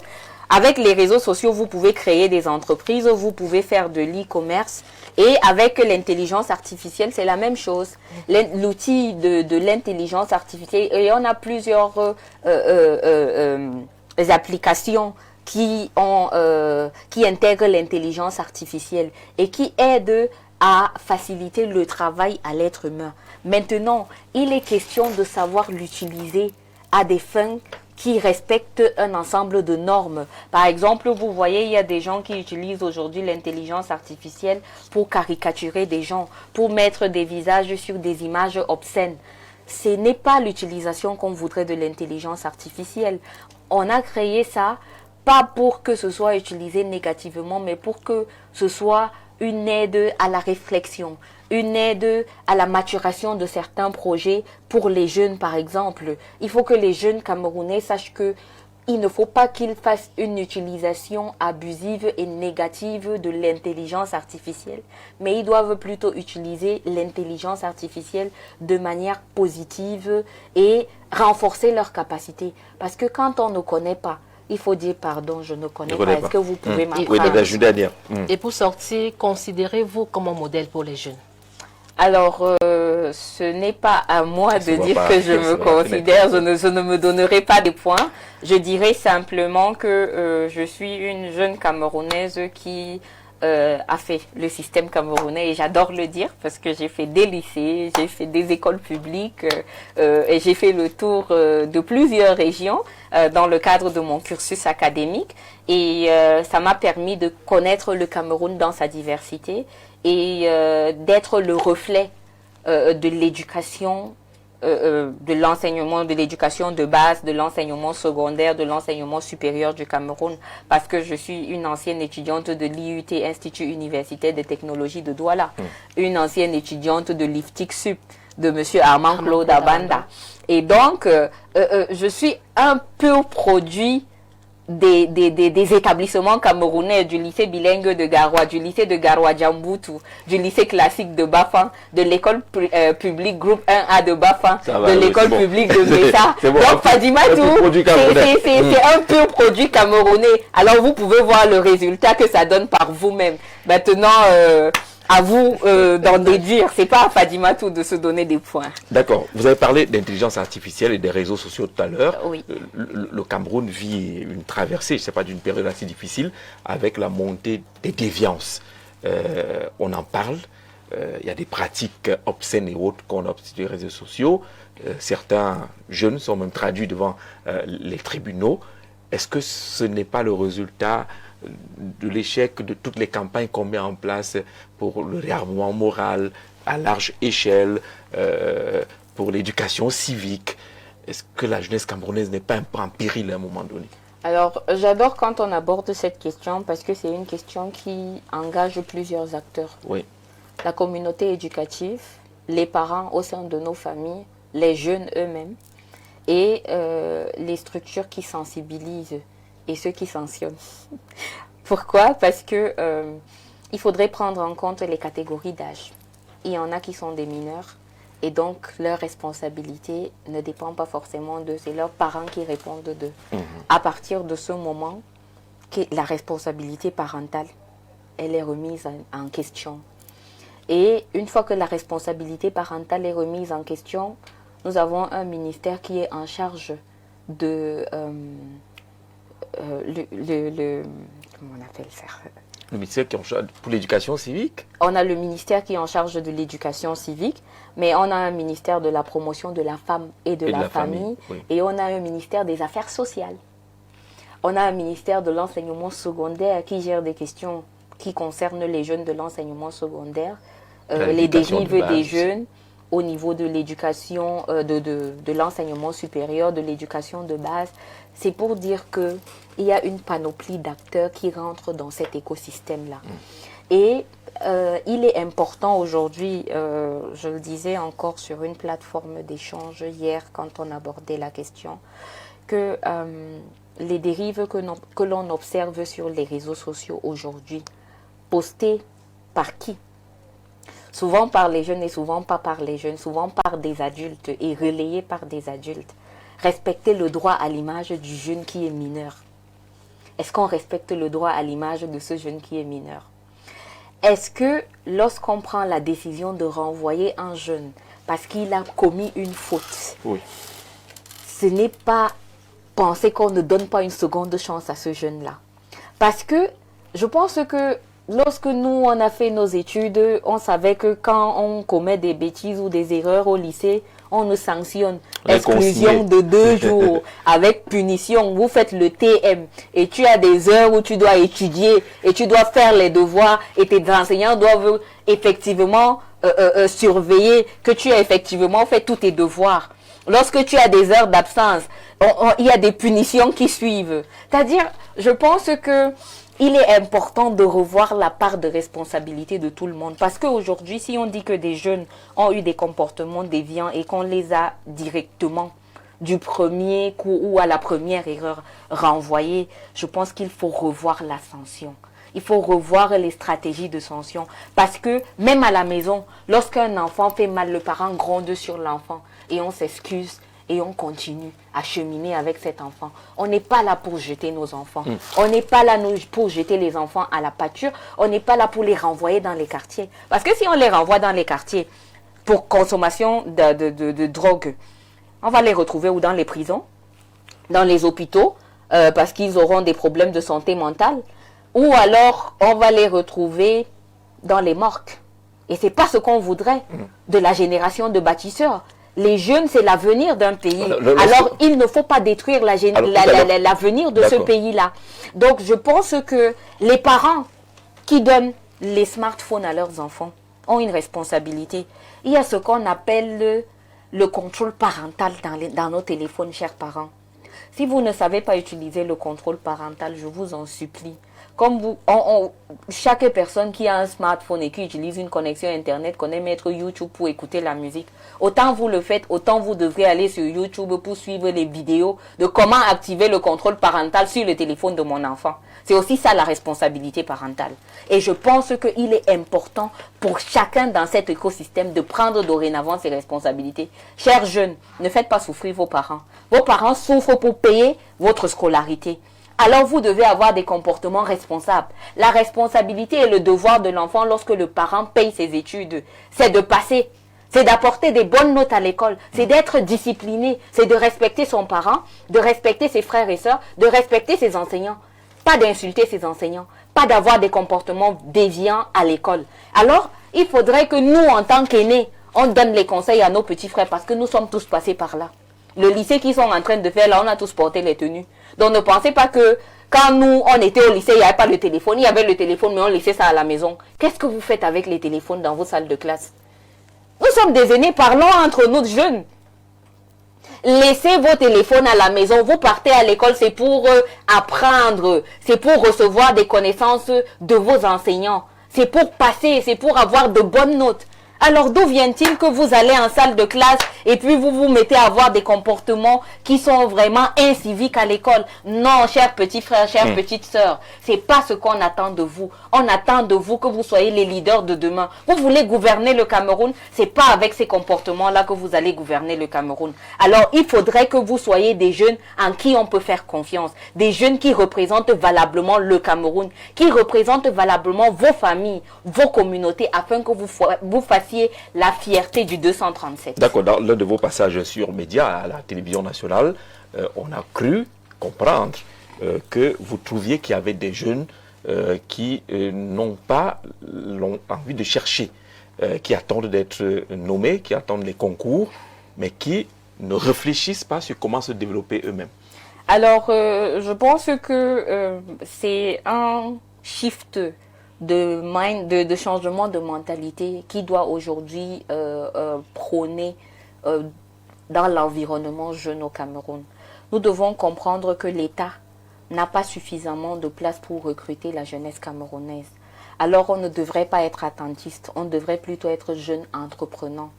Avec les réseaux sociaux, vous pouvez créer des entreprises, vous pouvez faire de l'e-commerce. Et avec l'intelligence artificielle, c'est la même chose. L'outil de l'intelligence artificielle, et on a plusieurs applications qui intègrent l'intelligence artificielle et qui aident à faciliter le travail à l'être humain. Maintenant, il est question de savoir l'utiliser à des fins qui respectent un ensemble de normes. Par exemple, vous voyez, il y a des gens qui utilisent aujourd'hui l'intelligence artificielle pour caricaturer des gens, pour mettre des visages sur des images obscènes. Ce n'est pas l'utilisation qu'on voudrait de l'intelligence artificielle. On a créé ça, pas pour que ce soit utilisé négativement, mais pour que ce soit une aide à la réflexion, une aide à la maturation de certains projets pour les jeunes, par exemple. Il faut que les jeunes Camerounais sachent que il ne faut pas qu'ils fassent une utilisation abusive et négative de l'intelligence artificielle, mais ils doivent plutôt utiliser l'intelligence artificielle de manière positive et renforcer leurs capacités. Parce que quand on ne connaît pas, il faut dire pardon, je ne connais pas. Est-ce que vous pouvez m'apprendre? Et pour sortir, considérez-vous comme un modèle pour les jeunes? Alors, ce n'est pas à moi de dire que je me considère, je ne me donnerai pas des points. Je dirais simplement que je suis une jeune Camerounaise qui a fait le système camerounais, et j'adore le dire parce que j'ai fait des lycées, j'ai fait des écoles publiques et j'ai fait le tour de plusieurs régions dans le cadre de mon cursus académique, et ça m'a permis de connaître le Cameroun dans sa diversité et d'être le reflet de l'éducation, de l'enseignement, de l'éducation de base, de l'enseignement secondaire, de l'enseignement supérieur du Cameroun, parce que je suis une ancienne étudiante de l'IUT, Institut universitaire des technologies de Douala, une ancienne étudiante de l'IFTIC Sup, de M. Armand Claude Abanda. Et donc, je suis un peu produit des établissements camerounais, du lycée bilingue de Garoua, du lycée de Garoua Djamboutou, du lycée classique de Bafan, de l'école publique groupe 1A de Bafan, de l'école publique de Messa. Donc Fadima Touré, c'est un pur produit camerounais. Alors vous pouvez voir le résultat que ça donne par vous-même. Maintenant, à vous d'en déduire. C'est pas à Fadima Touré de se donner des points. D'accord. Vous avez parlé d'intelligence artificielle et des réseaux sociaux tout à l'heure. Oui. Le Cameroun vit une traversée, je sais pas, d'une période assez difficile avec la montée des déviances. On en parle. Il y a des pratiques obscènes et autres qu'on observe sur les réseaux sociaux. Certains jeunes sont même traduits devant les tribunaux. Est-ce que ce n'est pas le résultat de l'échec de toutes les campagnes qu'on met en place pour le réarmement moral à large échelle, pour l'éducation civique? Est-ce que la jeunesse camerounaise n'est pas un peu en péril à un moment donné? Alors, j'adore quand on aborde cette question parce que c'est une question qui engage plusieurs acteurs. Oui. La communauté éducative, les parents au sein de nos familles, les jeunes eux-mêmes et les structures qui sensibilisent et ceux qui sanctionnent. Pourquoi? Parce que il faudrait prendre en compte les catégories d'âge. Il y en a qui sont des mineurs Et donc, leur responsabilité ne dépend pas forcément d'eux, c'est leurs parents qui répondent d'eux. À partir de ce moment, la responsabilité parentale, elle est remise en question. Et une fois que la responsabilité parentale est remise en question, nous avons un ministère qui est en charge de... comment on appelle ça? Le ministère qui est en charge pour l'éducation civique. On a le ministère qui est en charge de l'éducation civique, mais on a un ministère de la promotion de la femme et de la famille, oui. Et on a un ministère des affaires sociales. On a un ministère de l'enseignement secondaire qui gère des questions qui concernent les jeunes de l'enseignement secondaire, les dérives des jeunes au niveau de l'éducation, de l'enseignement supérieur, de l'éducation de base. C'est pour dire qu'il y a une panoplie d'acteurs qui rentrent dans cet écosystème-là. Et il est important aujourd'hui, je le disais encore sur une plateforme d'échange hier quand on abordait la question, que les dérives que l'on observe sur les réseaux sociaux aujourd'hui, postées par qui? Souvent par les jeunes et souvent pas par les jeunes, souvent par des adultes et relayées par des adultes. Respecter le droit à l'image du jeune qui est mineur. Est-ce qu'on respecte le droit à l'image de ce jeune qui est mineur? Est-ce que lorsqu'on prend la décision de renvoyer un jeune parce qu'il a commis une faute, oui, ce n'est pas penser qu'on ne donne pas une seconde chance à ce jeune-là? Parce que je pense que lorsque nous, on a fait nos études, on savait que quand on commet des bêtises ou des erreurs au lycée, on nous sanctionne. Exclusion de 2 jours avec punition. Vous faites le TM et tu as des heures où tu dois étudier et tu dois faire les devoirs et tes enseignants doivent effectivement surveiller que tu as effectivement fait tous tes devoirs. Lorsque tu as des heures d'absence, il y a des punitions qui suivent. C'est-à-dire, je pense que il est important de revoir la part de responsabilité de tout le monde. Parce qu'aujourd'hui, si on dit que des jeunes ont eu des comportements déviants et qu'on les a directement, du premier coup ou à la première erreur, renvoyés, je pense qu'il faut revoir la sanction. Il faut revoir les stratégies de sanction. Parce que même à la maison, lorsqu'un enfant fait mal, le parent gronde sur l'enfant et on s'excuse. Et on continue à cheminer avec cet enfant. On n'est pas là pour jeter nos enfants. On n'est pas là pour jeter les enfants à la pâture. On n'est pas là pour les renvoyer dans les quartiers. Parce que si on les renvoie dans les quartiers pour consommation de drogue, on va les retrouver ou dans les prisons, dans les hôpitaux, parce qu'ils auront des problèmes de santé mentale. Ou alors, on va les retrouver dans les morgues. Et ce n'est pas ce qu'on voudrait de la génération de bâtisseurs. Les jeunes, c'est l'avenir d'un pays. Alors, il ne faut pas détruire l'avenir de ce pays-là. Donc, je pense que les parents qui donnent les smartphones à leurs enfants ont une responsabilité. Il y a ce qu'on appelle le contrôle parental dans nos téléphones, chers parents. Si vous ne savez pas utiliser le contrôle parental, je vous en supplie. Comme chaque personne qui a un smartphone et qui utilise une connexion Internet connaît mettre YouTube pour écouter la musique. Autant vous le faites, autant vous devrez aller sur YouTube pour suivre les vidéos de comment activer le contrôle parental sur le téléphone de mon enfant. C'est aussi ça la responsabilité parentale. Et je pense qu'il est important pour chacun dans cet écosystème de prendre dorénavant ses responsabilités. Chers jeunes, ne faites pas souffrir vos parents. Vos parents souffrent pour payer votre scolarité. Alors vous devez avoir des comportements responsables. La responsabilité et le devoir de l'enfant lorsque le parent paye ses études, c'est de passer, c'est d'apporter des bonnes notes à l'école, c'est d'être discipliné, c'est de respecter son parent, de respecter ses frères et sœurs, de respecter ses enseignants. Pas d'insulter ses enseignants, pas d'avoir des comportements déviants à l'école. Alors, il faudrait que nous, en tant qu'aînés, on donne les conseils à nos petits frères parce que nous sommes tous passés par là. Le lycée qu'ils sont en train de faire là, on a tous porté les tenues. Donc ne pensez pas que quand nous, on était au lycée, il n'y avait pas le téléphone. Il y avait le téléphone, mais on laissait ça à la maison. Qu'est-ce que vous faites avec les téléphones dans vos salles de classe? Nous sommes des aînés, parlons entre nous jeunes. Laissez vos téléphones à la maison. Vous partez à l'école, c'est pour apprendre. C'est pour recevoir des connaissances de vos enseignants. C'est pour passer, c'est pour avoir de bonnes notes. Alors d'où vient-il que vous allez en salle de classe et puis vous vous mettez à avoir des comportements qui sont vraiment inciviques à l'école? Non, chers petits frères, chères petites sœurs, c'est pas ce qu'on attend de vous. On attend de vous que vous soyez les leaders de demain. Vous voulez gouverner le Cameroun, c'est pas avec ces comportements-là que vous allez gouverner le Cameroun. Alors il faudrait que vous soyez des jeunes en qui on peut faire confiance, des jeunes qui représentent valablement le Cameroun, qui représentent valablement vos familles, vos communautés, afin que vous fassiez la fierté du 237. D'accord, dans l'un de vos passages sur Média à la télévision nationale, on a cru comprendre que vous trouviez qu'il y avait des jeunes qui n'ont pas envie de chercher, qui attendent d'être nommés, qui attendent les concours, mais qui ne réfléchissent pas sur comment se développer eux-mêmes. Alors, je pense que c'est un shift de changement de mentalité qui doit aujourd'hui prôner dans l'environnement jeune au Cameroun. Nous devons comprendre que l'État n'a pas suffisamment de place pour recruter la jeunesse camerounaise. Alors on ne devrait pas être attentiste, on devrait plutôt être jeune entreprenant,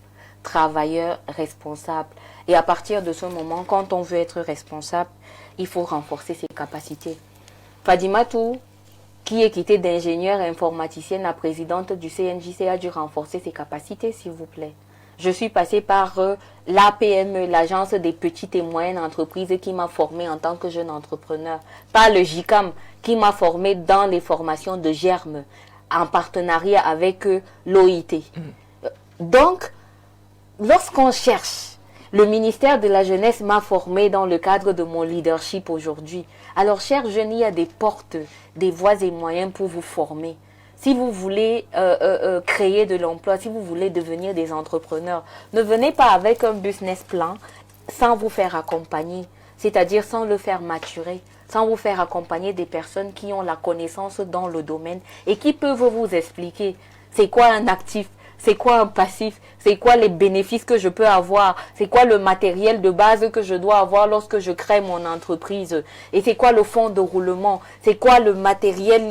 travailleur, responsable. Et à partir de ce moment, quand on veut être responsable, il faut renforcer ses capacités. Fadimatou, qui est quittée d'ingénieure informaticienne à présidente du CNJC, a dû renforcer ses capacités, s'il vous plaît. Je suis passée par l'APME, l'Agence des petites et moyennes entreprises, qui m'a formée en tant que jeune entrepreneur. Par le JICAM, qui m'a formée dans les formations de Germe, en partenariat avec l'OIT. Donc, lorsqu'on cherche, le ministère de la Jeunesse m'a formée dans le cadre de mon leadership aujourd'hui. Alors, chers jeunes, il y a des portes, des voies et moyens pour vous former. Si vous voulez créer de l'emploi, si vous voulez devenir des entrepreneurs, ne venez pas avec un business plan sans vous faire accompagner, c'est-à-dire sans le faire maturer, sans vous faire accompagner des personnes qui ont la connaissance dans le domaine et qui peuvent vous expliquer c'est quoi un actif, c'est quoi un passif, c'est quoi les bénéfices que je peux avoir, c'est quoi le matériel de base que je dois avoir lorsque je crée mon entreprise, et c'est quoi le fonds de roulement, c'est quoi le matériel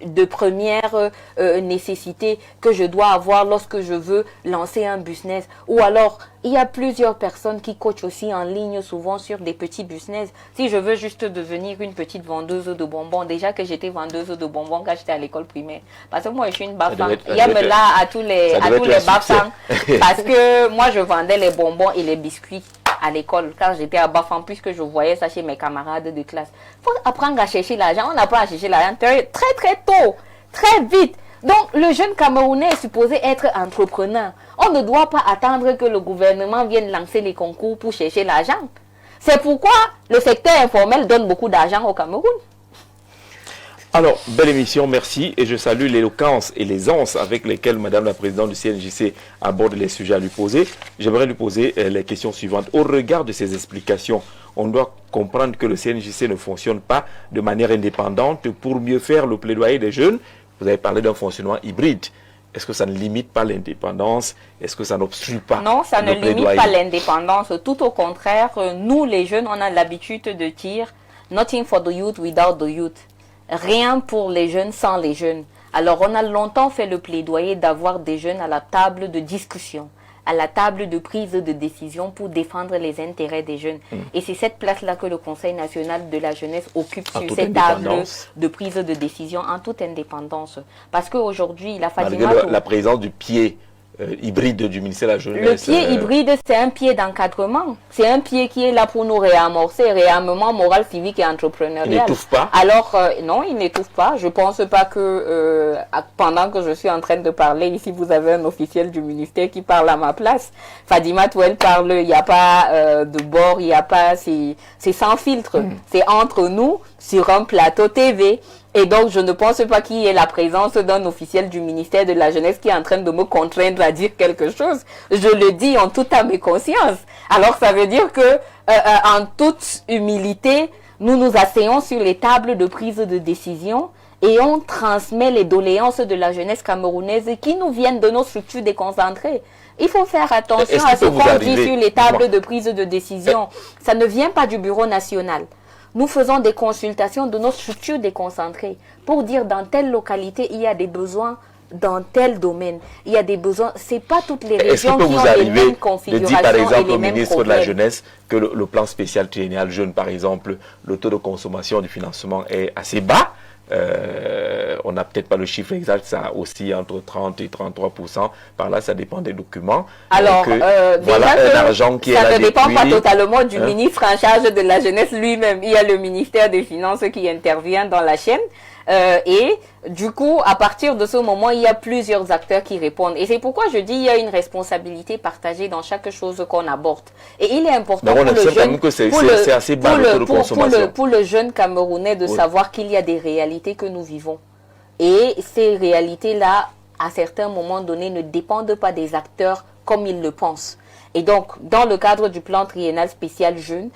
de première nécessité que je dois avoir lorsque je veux lancer un business. Ou alors, il y a plusieurs personnes qui coachent aussi en ligne, souvent sur des petits business. Si je veux juste devenir une petite vendeuse de bonbons, déjà que j'étais vendeuse de bonbons quand j'étais à l'école primaire, parce que moi je suis une bafang, il y a là à tous les bafangs, parce que moi je vendais les bonbons et les biscuits à l'école quand j'étais à Bafang, puisque je voyais ça chez mes camarades de classe. Il faut apprendre à chercher l'argent. On apprend à chercher l'argent très très tôt, très vite. Donc le jeune Camerounais est supposé être entrepreneur. On ne doit pas attendre que le gouvernement vienne lancer les concours pour chercher l'argent. C'est pourquoi le secteur informel donne beaucoup d'argent au Cameroun. Alors, belle émission, merci. Et je salue l'éloquence et l'aisance avec lesquelles Madame la Présidente du CNJC aborde les sujets à lui poser. J'aimerais lui poser les questions suivantes. Au regard de ces explications, on doit comprendre que le CNJC ne fonctionne pas de manière indépendante pour mieux faire le plaidoyer des jeunes. Vous avez parlé d'un fonctionnement hybride. Est-ce que ça ne limite pas l'indépendance? Est-ce que ça n'obstrue pas? Non, ça ne limite pas l'indépendance. Tout au contraire, nous les jeunes, on a l'habitude de dire « Nothing for the youth without the youth ». Rien pour les jeunes sans les jeunes. Alors on a longtemps fait le plaidoyer d'avoir des jeunes à la table de discussion, à la table de prise de décision pour défendre les intérêts des jeunes. Et c'est cette place-là que le Conseil national de la jeunesse occupe sur cette table de prise de décision en toute indépendance. Parce qu'aujourd'hui, la malgré la présence du pied hybride du ministère de la Jeunesse. Le pied hybride, c'est un pied d'encadrement. C'est un pied qui est là pour nous réamorcer, réarmement moral, civique et entrepreneurial. Il n'étouffe pas? Alors, non, il n'étouffe pas. Je pense pas que pendant que je suis en train de parler, ici, vous avez un officiel du ministère qui parle à ma place. Fadima Touel parle, il n'y a pas de bord, il n'y a pas... C'est sans filtre. C'est entre nous, sur un plateau TV. Et donc, je ne pense pas qu'il y ait la présence d'un officiel du ministère de la Jeunesse qui est en train de me contraindre à dire quelque chose. Je le dis en toute âme et conscience. Alors, ça veut dire que, en toute humilité, nous nous asseyons sur les tables de prise de décision et on transmet les doléances de la jeunesse camerounaise qui nous viennent de nos structures déconcentrées. Il faut faire attention à ce qu'on dit sur les tables de prise de décision. Ça ne vient pas du bureau national. Nous faisons des consultations de nos structures déconcentrées pour dire dans telle localité il y a des besoins dans tel domaine. Il y a des besoins. C'est pas toutes les Est-ce régions que qui vous ont les arrivez mêmes de configurations dire par exemple et les au mêmes ministre de la problèmes. Jeunesse que le plan spécial triennal jeune, par exemple, le taux de consommation du financement est assez bas. On n'a peut-être pas le chiffre exact, ça oscille entre 30 et 33%. Par là, ça dépend des documents. Alors, voilà déjà un argent qui est ça là ne dépend pas depuis, totalement du ministre en charge de la jeunesse lui-même. Il y a le ministère des Finances qui intervient dans la chaîne. Et du coup, à partir de ce moment, il y a plusieurs acteurs qui répondent. Et c'est pourquoi je dis il y a une responsabilité partagée dans chaque chose qu'on aborde. Et il est important on pour le observe quand jeune, même que c'est assez bas le taux de consommation. pour le jeune Camerounais de Oui. savoir qu'il y a des réalités que nous vivons. Et ces réalités-là, à certains moments donnés, ne dépendent pas des acteurs comme ils le pensent. Et donc, dans le cadre du plan triennal spécial jeunes,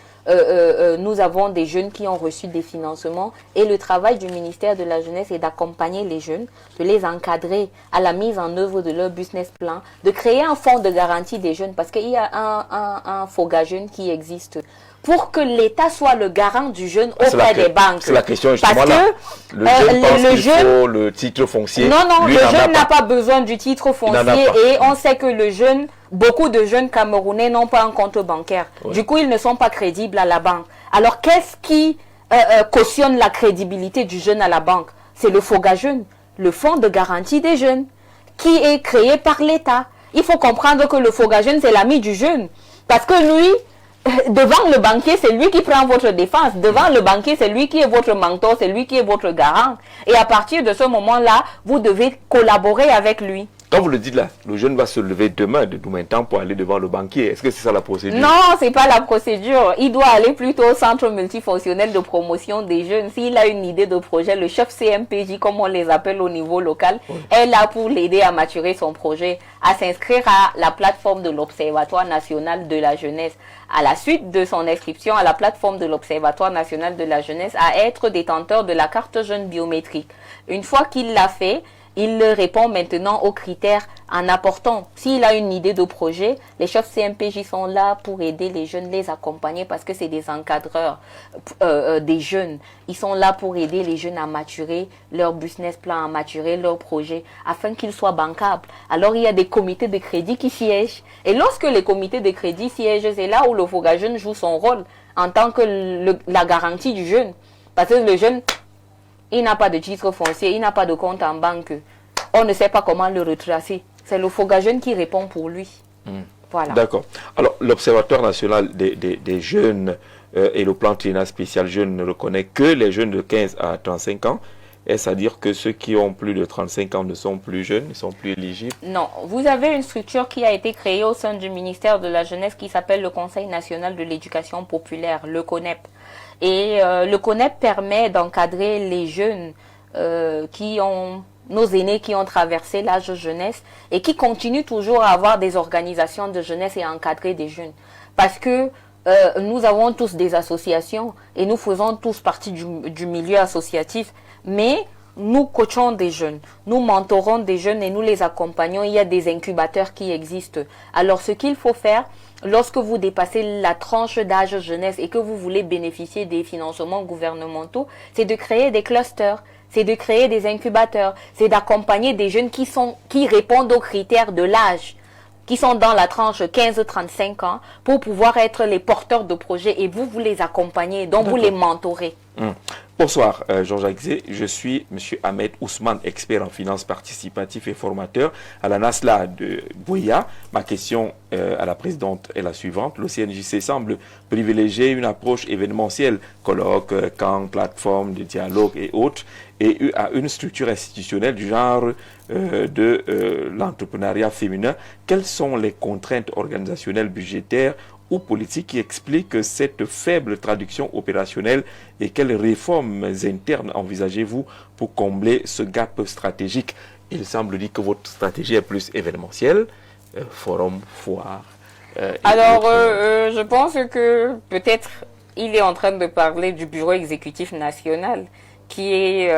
nous avons des jeunes qui ont reçu des financements et le travail du ministère de la Jeunesse est d'accompagner les jeunes, de les encadrer à la mise en œuvre de leur business plan, de créer un fonds de garantie des jeunes parce qu'il y a un FOGA jeune qui existe pour que l'État soit le garant du jeune auprès des banques. C'est la question justement parce là. que Le jeune pense qu'il jeune, faut le titre foncier. non, Lui, le n'en a jeune n'a pas. pas besoin du titre foncier pas. et on sait que le jeune, beaucoup de jeunes Camerounais n'ont pas un compte bancaire. Ouais. Du coup, ils ne sont pas crédibles à la banque. Alors, qu'est-ce qui cautionne la crédibilité du jeune à la banque? C'est le FOGA jeune, le fonds de garantie des jeunes, qui est créé par l'État. Il faut comprendre que le FOGA jeune, c'est l'ami du jeune. Parce que lui, devant le banquier, c'est lui qui prend votre défense. Devant le banquier, c'est lui qui est votre mentor, c'est lui qui est votre garant. Et à partir de ce moment-là, vous devez collaborer avec lui. Quand vous le dites là, le jeune va se lever demain, de tout temps, pour aller devant le banquier. Est-ce que c'est ça la procédure? Non, c'est pas la procédure. Il doit aller plutôt au centre multifonctionnel de promotion des jeunes. S'il a une idée de projet, le chef CMPJ, comme on les appelle au niveau local, est là pour l'aider à maturer son projet, à s'inscrire à la plateforme de l'Observatoire national de la jeunesse. À la suite de son inscription à la plateforme de l'Observatoire national de la jeunesse, à être détenteur de la carte jeune biométrique. Une fois qu'il l'a fait, il répond maintenant aux critères en apportant. S'il a une idée de projet, les chefs CMPJ sont là pour aider les jeunes, les accompagner parce que c'est des encadreurs des jeunes. Ils sont là pour aider les jeunes à maturer leur business plan, à maturer leur projet afin qu'ils soient bancables. Alors il y a des comités de crédit qui siègent. Et lorsque les comités de crédit siègent, c'est là où le FOGA jeune joue son rôle en tant que la garantie du jeune. Parce que le jeune, il n'a pas de titre foncier, il n'a pas de compte en banque. On ne sait pas comment le retracer. C'est le FOGA jeune qui répond pour lui. Voilà. D'accord. Alors, l'Observatoire national des jeunes et le plan triennal spécial jeunes ne reconnaît que les jeunes de 15 à 35 ans. Est-ce à dire que ceux qui ont plus de 35 ans ne sont plus jeunes, ne sont plus éligibles? Non. Vous avez une structure qui a été créée au sein du ministère de la Jeunesse qui s'appelle le Conseil national de l'éducation populaire, le CONEP. Et le CONEP permet d'encadrer les jeunes nos aînés qui ont traversé l'âge jeunesse et qui continuent toujours à avoir des organisations de jeunesse et à encadrer des jeunes. Parce que nous avons tous des associations et nous faisons tous partie du milieu associatif, mais nous coachons des jeunes, nous mentorons des jeunes et nous les accompagnons. Il y a des incubateurs qui existent. Alors ce qu'il faut faire, lorsque vous dépassez la tranche d'âge jeunesse et que vous voulez bénéficier des financements gouvernementaux, c'est de créer des clusters, c'est de créer des incubateurs, c'est d'accompagner des jeunes qui répondent aux critères de l'âge, qui sont dans la tranche 15-35 ans pour pouvoir être les porteurs de projets et vous les accompagnez, donc vous les mentorez. Bonsoir, Jean-Jacques Zé. Je suis M. Ahmed Ousmane, expert en finances participatif et formateur à la NASLA de Bouya. Ma question à la présidente est la suivante. Le CNJC semble privilégier une approche événementielle, colloques, camps, plateformes de dialogue et autres, et à une structure institutionnelle du genre de l'entrepreneuriat féminin. Quelles sont les contraintes organisationnelles, budgétaires ou politiques qui expliquent cette faible traduction opérationnelle et quelles réformes internes envisagez-vous pour combler ce gap stratégique? Il semble dire que votre stratégie est plus événementielle, forum, foire. Alors, je pense que peut-être il est en train de parler du bureau exécutif national qui est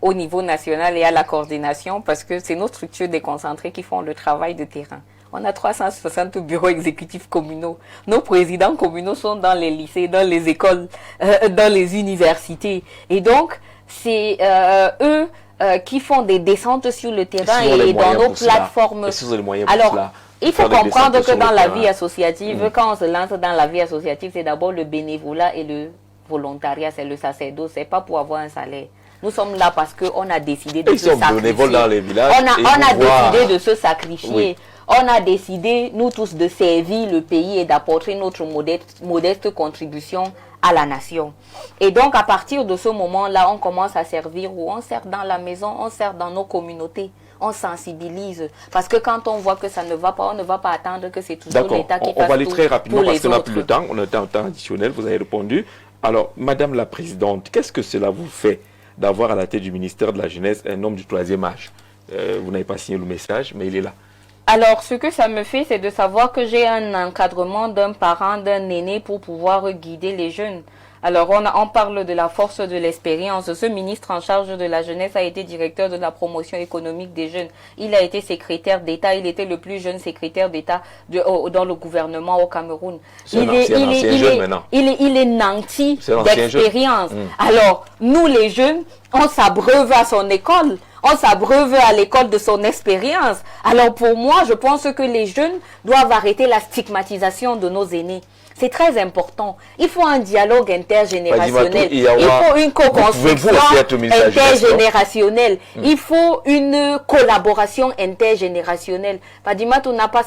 au niveau national et à la coordination parce que c'est nos structures déconcentrées qui font le travail de terrain. On a 360 bureaux exécutifs communaux. Nos présidents communaux sont dans les lycées, dans les écoles, dans les universités. Et donc, c'est eux qui font des descentes sur le terrain Est-ce qu'ils ont les et dans moyens nos pour cela? plateformes. Est-ce qu'ils ont les moyens pour Alors, cela? il faut Faire des comprendre descentes que sur dans le la terrain. vie associative, quand on se lance dans la vie associative, c'est d'abord le bénévolat et le volontariat, c'est le sacerdoce, c'est pas pour avoir un salaire. Nous sommes là parce qu'on a décidé de Ils se sont sacrifier. bénévoles dans les villages. On a décidé de se sacrifier. Oui. On a décidé, nous tous, de servir le pays et d'apporter notre modeste contribution à la nation. Et donc, à partir de ce moment-là, on commence à servir, ou on sert dans la maison, on sert dans nos communautés. On sensibilise. Parce que quand on voit que ça ne va pas, on ne va pas attendre que c'est toujours l'État qui fasse tout. On va aller très rapidement pour parce les qu'on n'a autres. plus le temps. On a un temps additionnel, vous avez répondu. Alors, Madame la Présidente, qu'est-ce que cela vous fait d'avoir à la tête du ministère de la Jeunesse un homme du troisième âge? Vous n'avez pas signé le message, mais il est là. Alors, ce que ça me fait, c'est de savoir que j'ai un encadrement d'un parent, d'un aîné pour pouvoir guider les jeunes. Alors, on parle de la force de l'expérience. Ce ministre en charge de la jeunesse a été directeur de la promotion économique des jeunes. Il a été secrétaire d'État. Il était le plus jeune secrétaire d'État dans le gouvernement au Cameroun. C'est un ancien jeune maintenant. Il est nanti C'est un ancien jeune. d'expérience. Alors, nous les jeunes, on s'abreuve à son école. On s'abreuve à l'école de son expérience. Alors pour moi, je pense que les jeunes doivent arrêter la stigmatisation de nos aînés. C'est très important. Il faut un dialogue intergénérationnel. Il faut une co-construction intergénérationnelle. Il faut une collaboration intergénérationnelle. Fadimatou n'a pas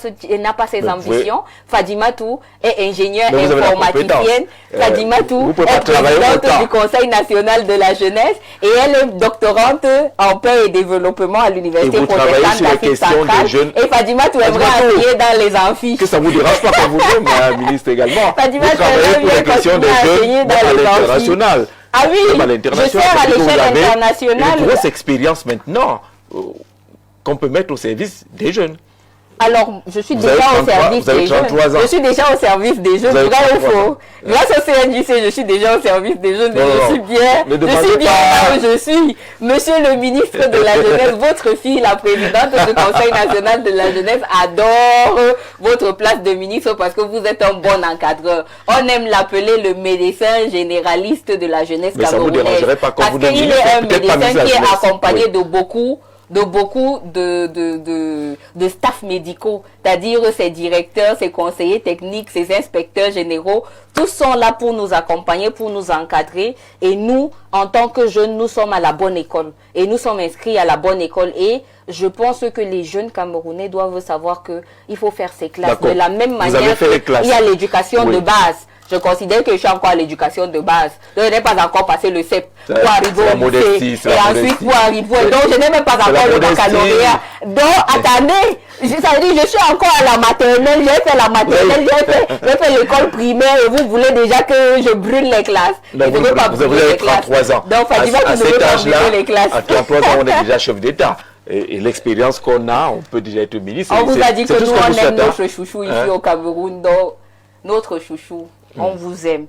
ses ambitions. Fadimatou est ingénieure informaticienne. Fadimatou est présidente du Conseil national de la jeunesse et elle est doctorante en paix et développement à l'université protestante d'Afrique centrale. Et Fadimatou aimerait enseigner dans les amphis. Que ça vous dérange pas quand vous dites, ma ministre également. Vous travaillez pour les questions des jeunes à l'international. Ah oui, je sers à l'échelle internationale. Une grosse expérience maintenant qu'on peut mettre au service des jeunes. Alors, je suis déjà au service des jeunes. Je suis déjà au service des jeunes, vrai ou faux? Grâce au CNJC, je suis déjà au service des jeunes. Je suis bien là où je suis. Monsieur le ministre de la Jeunesse, votre fille, la présidente du Conseil national de la jeunesse, adore votre place de ministre parce que vous êtes un bon encadreur. On aime l'appeler le médecin généraliste de la jeunesse camerounaise. Parce qu'il est un médecin qui est accompagné de beaucoup de staff médicaux, c'est-à-dire ses directeurs, ses conseillers techniques, ses inspecteurs généraux, tous sont là pour nous accompagner, pour nous encadrer. Et nous, en tant que jeunes, nous sommes à la bonne école. Et nous sommes inscrits à la bonne école. Et je pense que les jeunes Camerounais doivent savoir qu'il faut faire ses classes. De la même manière qu'il y a l'éducation de base. Je considère que je suis encore à l'éducation de base. Donc, je n'ai pas encore passé le CEP pour arriver au lycée. Et ensuite pour arriver. Donc, je n'ai même pas encore le baccalauréat. Donc, attendez. Ça veut dire, je suis encore à la maternelle. J'ai fait la maternelle, j'ai fait l'école primaire. Et vous voulez déjà que je brûle les classes. Vous avez 33 ans. Donc, Fadima, tu ne veux pas brûler les classes. À 33 ans, on est déjà chef d'État. Et l'expérience qu'on a, on peut déjà être ministre. On vous a dit que nous, on aime notre chouchou ici au Cameroun. Donc, notre chouchou. On vous aime.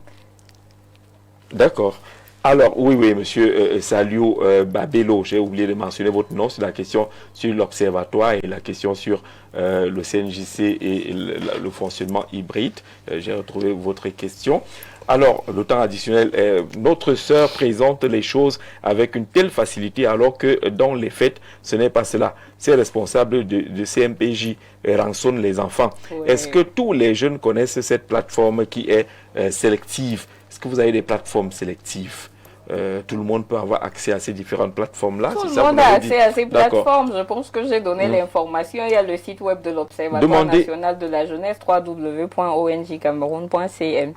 D'accord. Alors, oui, monsieur Saliou Babelo, j'ai oublié de mentionner votre nom sur la question sur l'observatoire et la question sur le CNJC et le fonctionnement hybride. J'ai retrouvé votre question. Alors, le temps additionnel, notre sœur présente les choses avec une telle facilité alors que dans les faits, ce n'est pas cela. Ces responsables de CMPJ rançonnent les enfants. Oui. Est-ce que tous les jeunes connaissent cette plateforme qui est sélective? Est-ce que vous avez des plateformes sélectives? Tout le monde peut avoir accès à ces différentes plateformes-là? Tout le monde a accès à ces plateformes. Je pense que j'ai donné l'information. Il y a le site web de l'Observatoire national de la jeunesse, www.ongcameroun.cm.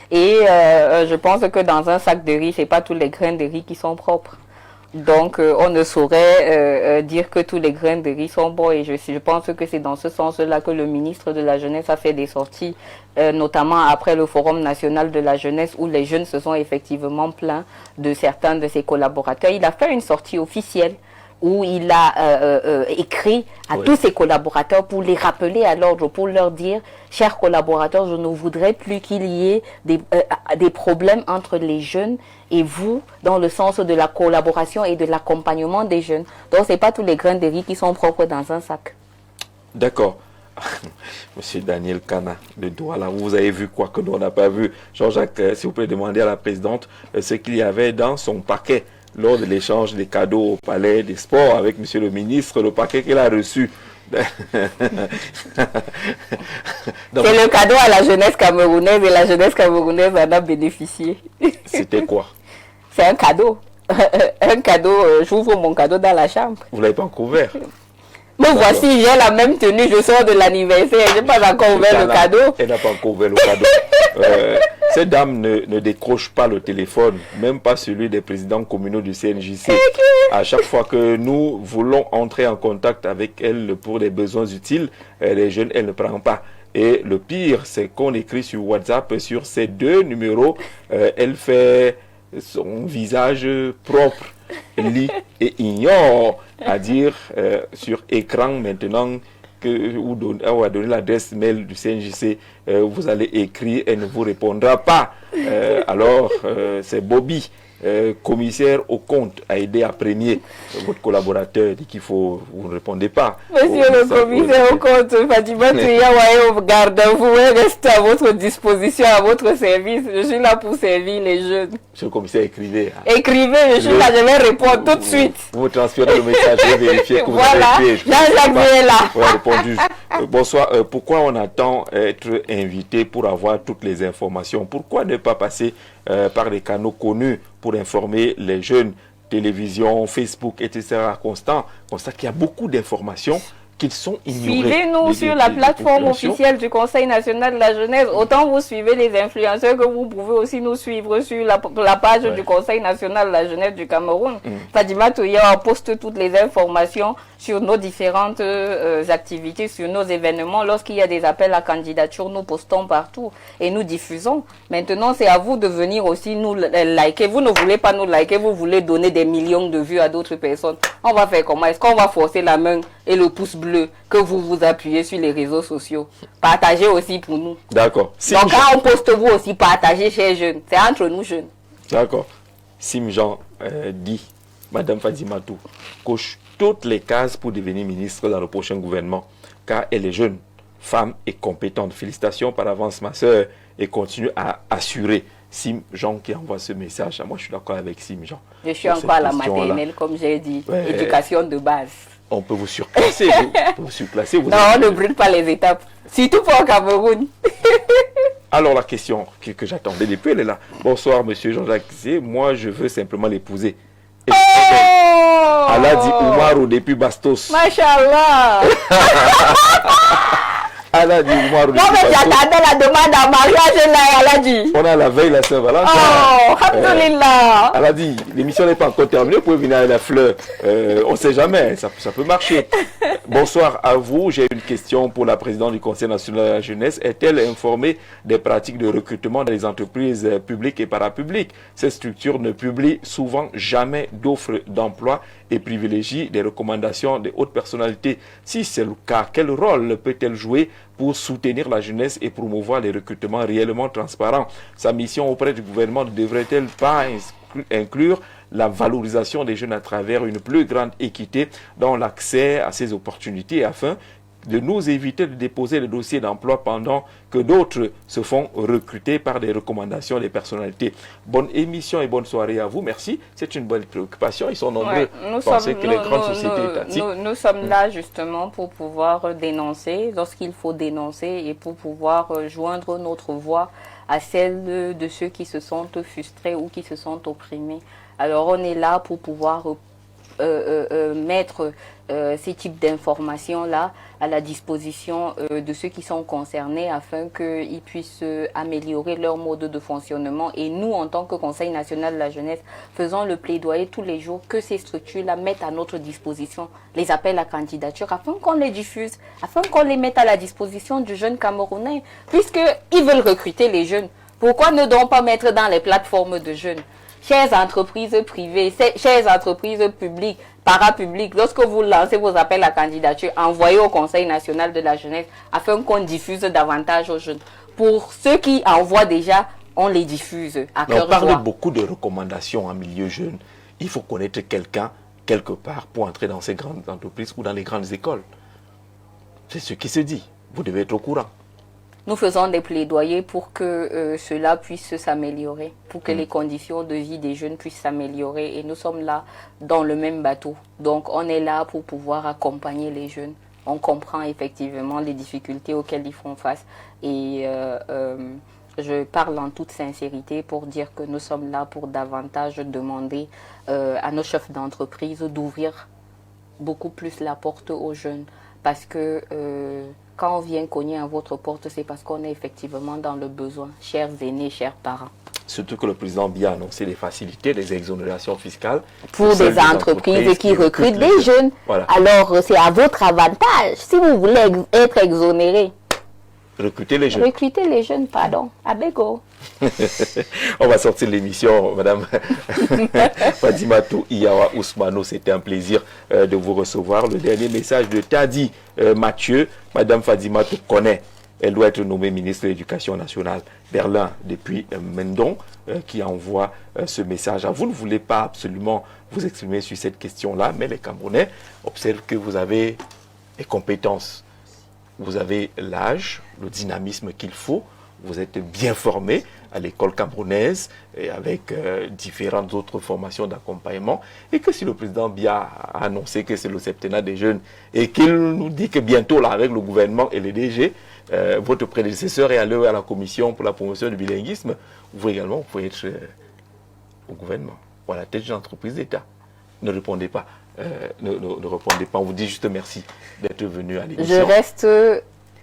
Et je pense que dans un sac de riz, ce n'est pas tous les grains de riz qui sont propres. Donc, on ne saurait dire que tous les grains de riz sont bons. Et je pense que c'est dans ce sens-là que le ministre de la Jeunesse a fait des sorties, notamment après le Forum national de la jeunesse, où les jeunes se sont effectivement plaints de certains de ses collaborateurs. Il a fait une sortie officielle où il a écrit à tous ses collaborateurs pour les rappeler à l'ordre, pour leur dire, chers collaborateurs, je ne voudrais plus qu'il y ait des problèmes entre les jeunes et vous, dans le sens de la collaboration et de l'accompagnement des jeunes. Donc, ce n'est pas tous les grains de riz qui sont propres dans un sac. D'accord. Monsieur Daniel Kana de Douala, vous avez vu quoi que nous on n'a pas vu? Jean-Jacques, si vous pouvez demander à la présidente ce qu'il y avait dans son paquet lors de l'échange des cadeaux au palais des sports avec monsieur le ministre, le paquet qu'il a reçu. C'est le cadeau à la jeunesse camerounaise et la jeunesse camerounaise en a bénéficié. C'était quoi? C'est un cadeau. Un cadeau, j'ouvre mon cadeau dans la chambre. Vous ne l'avez pas encore ouvert? Me voici, j'ai la même tenue, je sors de l'anniversaire, je n'ai pas encore ouvert le cadeau. Elle n'a pas encore ouvert le cadeau. Cette dame ne décroche pas le téléphone, même pas celui des présidents communaux du CNJC. À chaque fois que nous voulons entrer en contact avec elle pour des besoins utiles, les jeunes, elle ne prend pas. Et le pire, c'est qu'on écrit sur WhatsApp, sur ces 2 numéros, elle fait son visage propre, lit et ignore, à dire sur écran maintenant on va donner l'adresse mail du CNJC, vous allez écrire, elle ne vous répondra pas. Alors, c'est Bobby, commissaire au compte, a aidé à premier. Votre collaborateur dit qu'il faut, vous ne répondez pas. Monsieur le commissaire au compte, Fatima Touyawaye, gardez-vous, reste à votre disposition, à votre service. Je suis là pour servir les jeunes. Monsieur le commissaire, écrivez. Écrivez, je suis là, je vais répondre tout de suite. Vous transférez le message, je vais vérifier que vous voilà, avez écrit. Jean-Jacques est là. Vous avez répondu. Bonsoir, pourquoi on attend être invité pour avoir toutes les informations? Pourquoi ne pas passer par les canaux connus pour informer les jeunes, télévision, Facebook, etc. Constat qu'il y a beaucoup d'informations qui sont ignorées. Suivez-nous sur la plateforme officielle du Conseil national de la jeunesse. Autant vous suivez les influenceurs que vous pouvez aussi nous suivre sur la page du Conseil national de la jeunesse du Cameroun. Fadima Touya poste toutes les informations sur nos différentes activités, sur nos événements. Lorsqu'il y a des appels à candidature, nous postons partout et nous diffusons. Maintenant, c'est à vous de venir aussi nous liker. Vous ne voulez pas nous liker, vous voulez donner des millions de vues à d'autres personnes. On va faire comment? Est-ce qu'on va forcer la main et le pouce bleu que vous vous appuyez sur les réseaux sociaux? Partagez aussi pour nous. D'accord. Donc quand on poste, vous aussi partagez, chers jeunes. C'est entre nous jeunes. D'accord. Sim-Jean dit, Madame Fadimatou, coche toutes les cases pour devenir ministre dans le prochain gouvernement, car elle est jeune, femme et compétente. Félicitations par avance, ma soeur, et continue à assurer. Sim-Jean qui envoie ce message. Moi, je suis d'accord avec Sim-Jean. Je suis encore à la maternelle, comme j'ai dit. Ouais. Éducation de base. On peut vous surclasser. Non, on ne brûle pas les étapes. Surtout pas au Cameroun. Alors, la question que j'attendais depuis, elle est là. Bonsoir, monsieur Jean-Jacques. Moi, je veux simplement l'épouser. Oh! Elle a dit Oumarou depuis Bastos. Machallah. Elle a dit Oumarou depuis Moi, mais Bastos. j'attendais la demande en mariage là, elle a dit. On a la veille la Saint-Valentin. Oh, alhamdoulilah. Elle a dit, l'émission n'est pas encore terminée, vous pouvez venir avec la fleur. On ne sait jamais, ça peut marcher. Bonsoir à vous, j'ai une question pour la présidente du Conseil national de la jeunesse. Est-elle informée des pratiques de recrutement dans les entreprises publiques et parapubliques? Ces structures ne publient souvent jamais d'offres d'emploi et privilégient des recommandations de hautes personnalités. Si c'est le cas, quel rôle peut-elle jouer pour soutenir la jeunesse et promouvoir les recrutements réellement transparents? Sa mission auprès du gouvernement ne devrait-elle pas inclure la valorisation des jeunes à travers une plus grande équité dans l'accès à ces opportunités afin de nous éviter de déposer le dossier d'emploi pendant que d'autres se font recruter par des recommandations des personnalités? Bonne émission et bonne soirée à vous. Merci. C'est une bonne préoccupation. Ils sont nombreux à penser que les grandes sociétés étatiques... Nous sommes là justement pour pouvoir dénoncer lorsqu'il faut dénoncer et pour pouvoir joindre notre voix à celle de ceux qui se sentent frustrés ou qui se sentent opprimés. Alors on est là pour pouvoir mettre ces types d'informations-là à la disposition de ceux qui sont concernés afin qu'ils puissent améliorer leur mode de fonctionnement. Et nous, en tant que Conseil national de la jeunesse, faisons le plaidoyer tous les jours que ces structures-là mettent à notre disposition les appels à candidature afin qu'on les diffuse, afin qu'on les mette à la disposition du jeune Camerounais, puisqu'ils veulent recruter les jeunes. Pourquoi ne donc pas mettre dans les plateformes de jeunes? Chères entreprises privées, chères entreprises publiques, parapubliques, lorsque vous lancez vos appels à candidature, envoyez au Conseil national de la jeunesse afin qu'on diffuse davantage aux jeunes. Pour ceux qui envoient déjà, on les diffuse à cœur joie. On parle beaucoup de recommandations en milieu jeune. Il faut connaître quelqu'un, quelque part, pour entrer dans ces grandes entreprises ou dans les grandes écoles. C'est ce qui se dit. Vous devez être au courant. nous faisons des plaidoyers pour que cela puisse s'améliorer, pour que les conditions de vie des jeunes puissent s'améliorer. Et nous sommes là dans le même bateau. Donc on est là pour pouvoir accompagner les jeunes. On comprend effectivement les difficultés auxquelles ils font face. Et je parle en toute sincérité pour dire que nous sommes là pour davantage demander à nos chefs d'entreprise d'ouvrir beaucoup plus la porte aux jeunes. Parce que quand on vient cogner à votre porte, c'est parce qu'on est effectivement dans le besoin, chers aînés, chers parents. Surtout que le président Biya a annoncé les facilités, les exonérations fiscales. Pour des entreprises qui recrutent des jeunes. Voilà. Alors, c'est à votre avantage. Si vous voulez être exonéré. Recruter les jeunes. Recruter les jeunes, pardon. Abego. On va sortir l'émission, Madame Fadimatou Iyawa Ousmano. C'était un plaisir de vous recevoir. Le dernier message de Tadi Mathieu. Madame Fadimatou connaît. Elle doit être nommée ministre de l'Éducation nationale. Berlin, depuis Mendon, qui envoie ce message à vous. Ne voulez pas absolument vous exprimer sur cette question-là, mais les Camerounais observent que vous avez les compétences. Vous avez l'âge, le dynamisme qu'il faut. Vous êtes bien formé à l'école camerounaise et avec différentes autres formations d'accompagnement. Et que si le président Biya a annoncé que c'est le septennat des jeunes et qu'il nous dit que bientôt, là, avec le gouvernement et les DG, votre prédécesseur est allé à la commission pour la promotion du bilinguisme, vous également, vous pouvez être au gouvernement ou à la tête d'une entreprise d'État. Ne répondez pas. Ne répondez pas. On vous dit juste merci d'être venu à l'émission. Je reste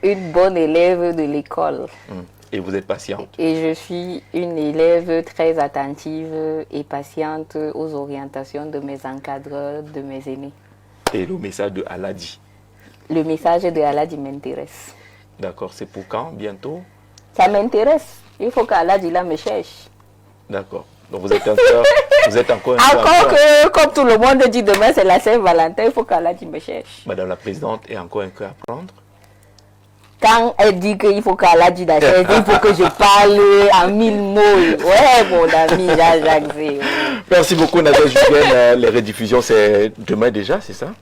une bonne élève de l'école. Et vous êtes patiente. Et je suis une élève très attentive et patiente aux orientations de mes encadreurs, de mes aînés. Et le message de Aladi? Le message de Aladi m'intéresse. D'accord. C'est pour quand? Bientôt? Ça m'intéresse. Il faut qu'Aladi là me cherche. D'accord. Donc vous êtes encore que, comme tout le monde dit demain, c'est la Saint-Valentin, il faut qu'Aladi me cherche. Madame la Présidente est encore un peu à prendre. Quand elle dit qu'il faut qu'Aladi la cherche, il faut que je parle en 1000 mots. Ouais, mon ami Jean-Jacques Zé. Merci beaucoup, Nadège Jugen. Les rediffusions, c'est demain déjà, c'est ça?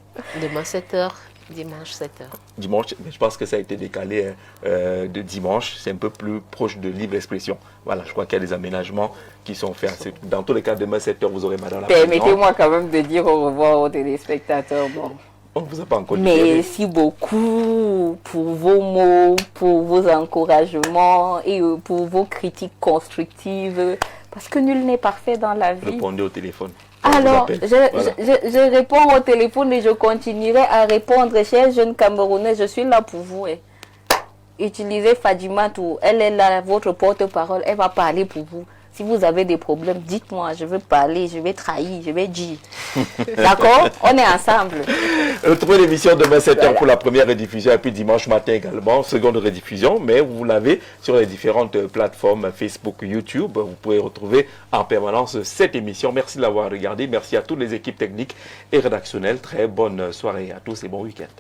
Demain 7h. Dimanche 7h. Dimanche, je pense que ça a été décalé de dimanche. C'est un peu plus proche de libre expression. Voilà, je crois qu'il y a des aménagements qui sont faits. Dans tous les cas, demain 7h, vous aurez Madame la Présidente. Permettez-moi quand même de dire au revoir aux téléspectateurs. Bon. On ne vous a pas encore dit. Merci beaucoup pour vos mots, pour vos encouragements et pour vos critiques constructives. Parce que nul n'est parfait dans la vie. Répondez au téléphone. Alors, je réponds au téléphone et je continuerai à répondre. Chers jeunes Camerounais, je suis là pour vous. Utilisez Fadimatou, elle est là, votre porte-parole, elle va parler pour vous. Si vous avez des problèmes, dites-moi, je veux parler, je vais trahir, je vais dire. D'accord? On est ensemble. Retrouvez l'émission demain 7h pour la première rediffusion et puis dimanche matin également, seconde rediffusion. Mais vous l'avez sur les différentes plateformes Facebook, YouTube. Vous pouvez retrouver en permanence cette émission. Merci de l'avoir regardé. Merci à toutes les équipes techniques et rédactionnelles. Très bonne soirée à tous et bon week-end.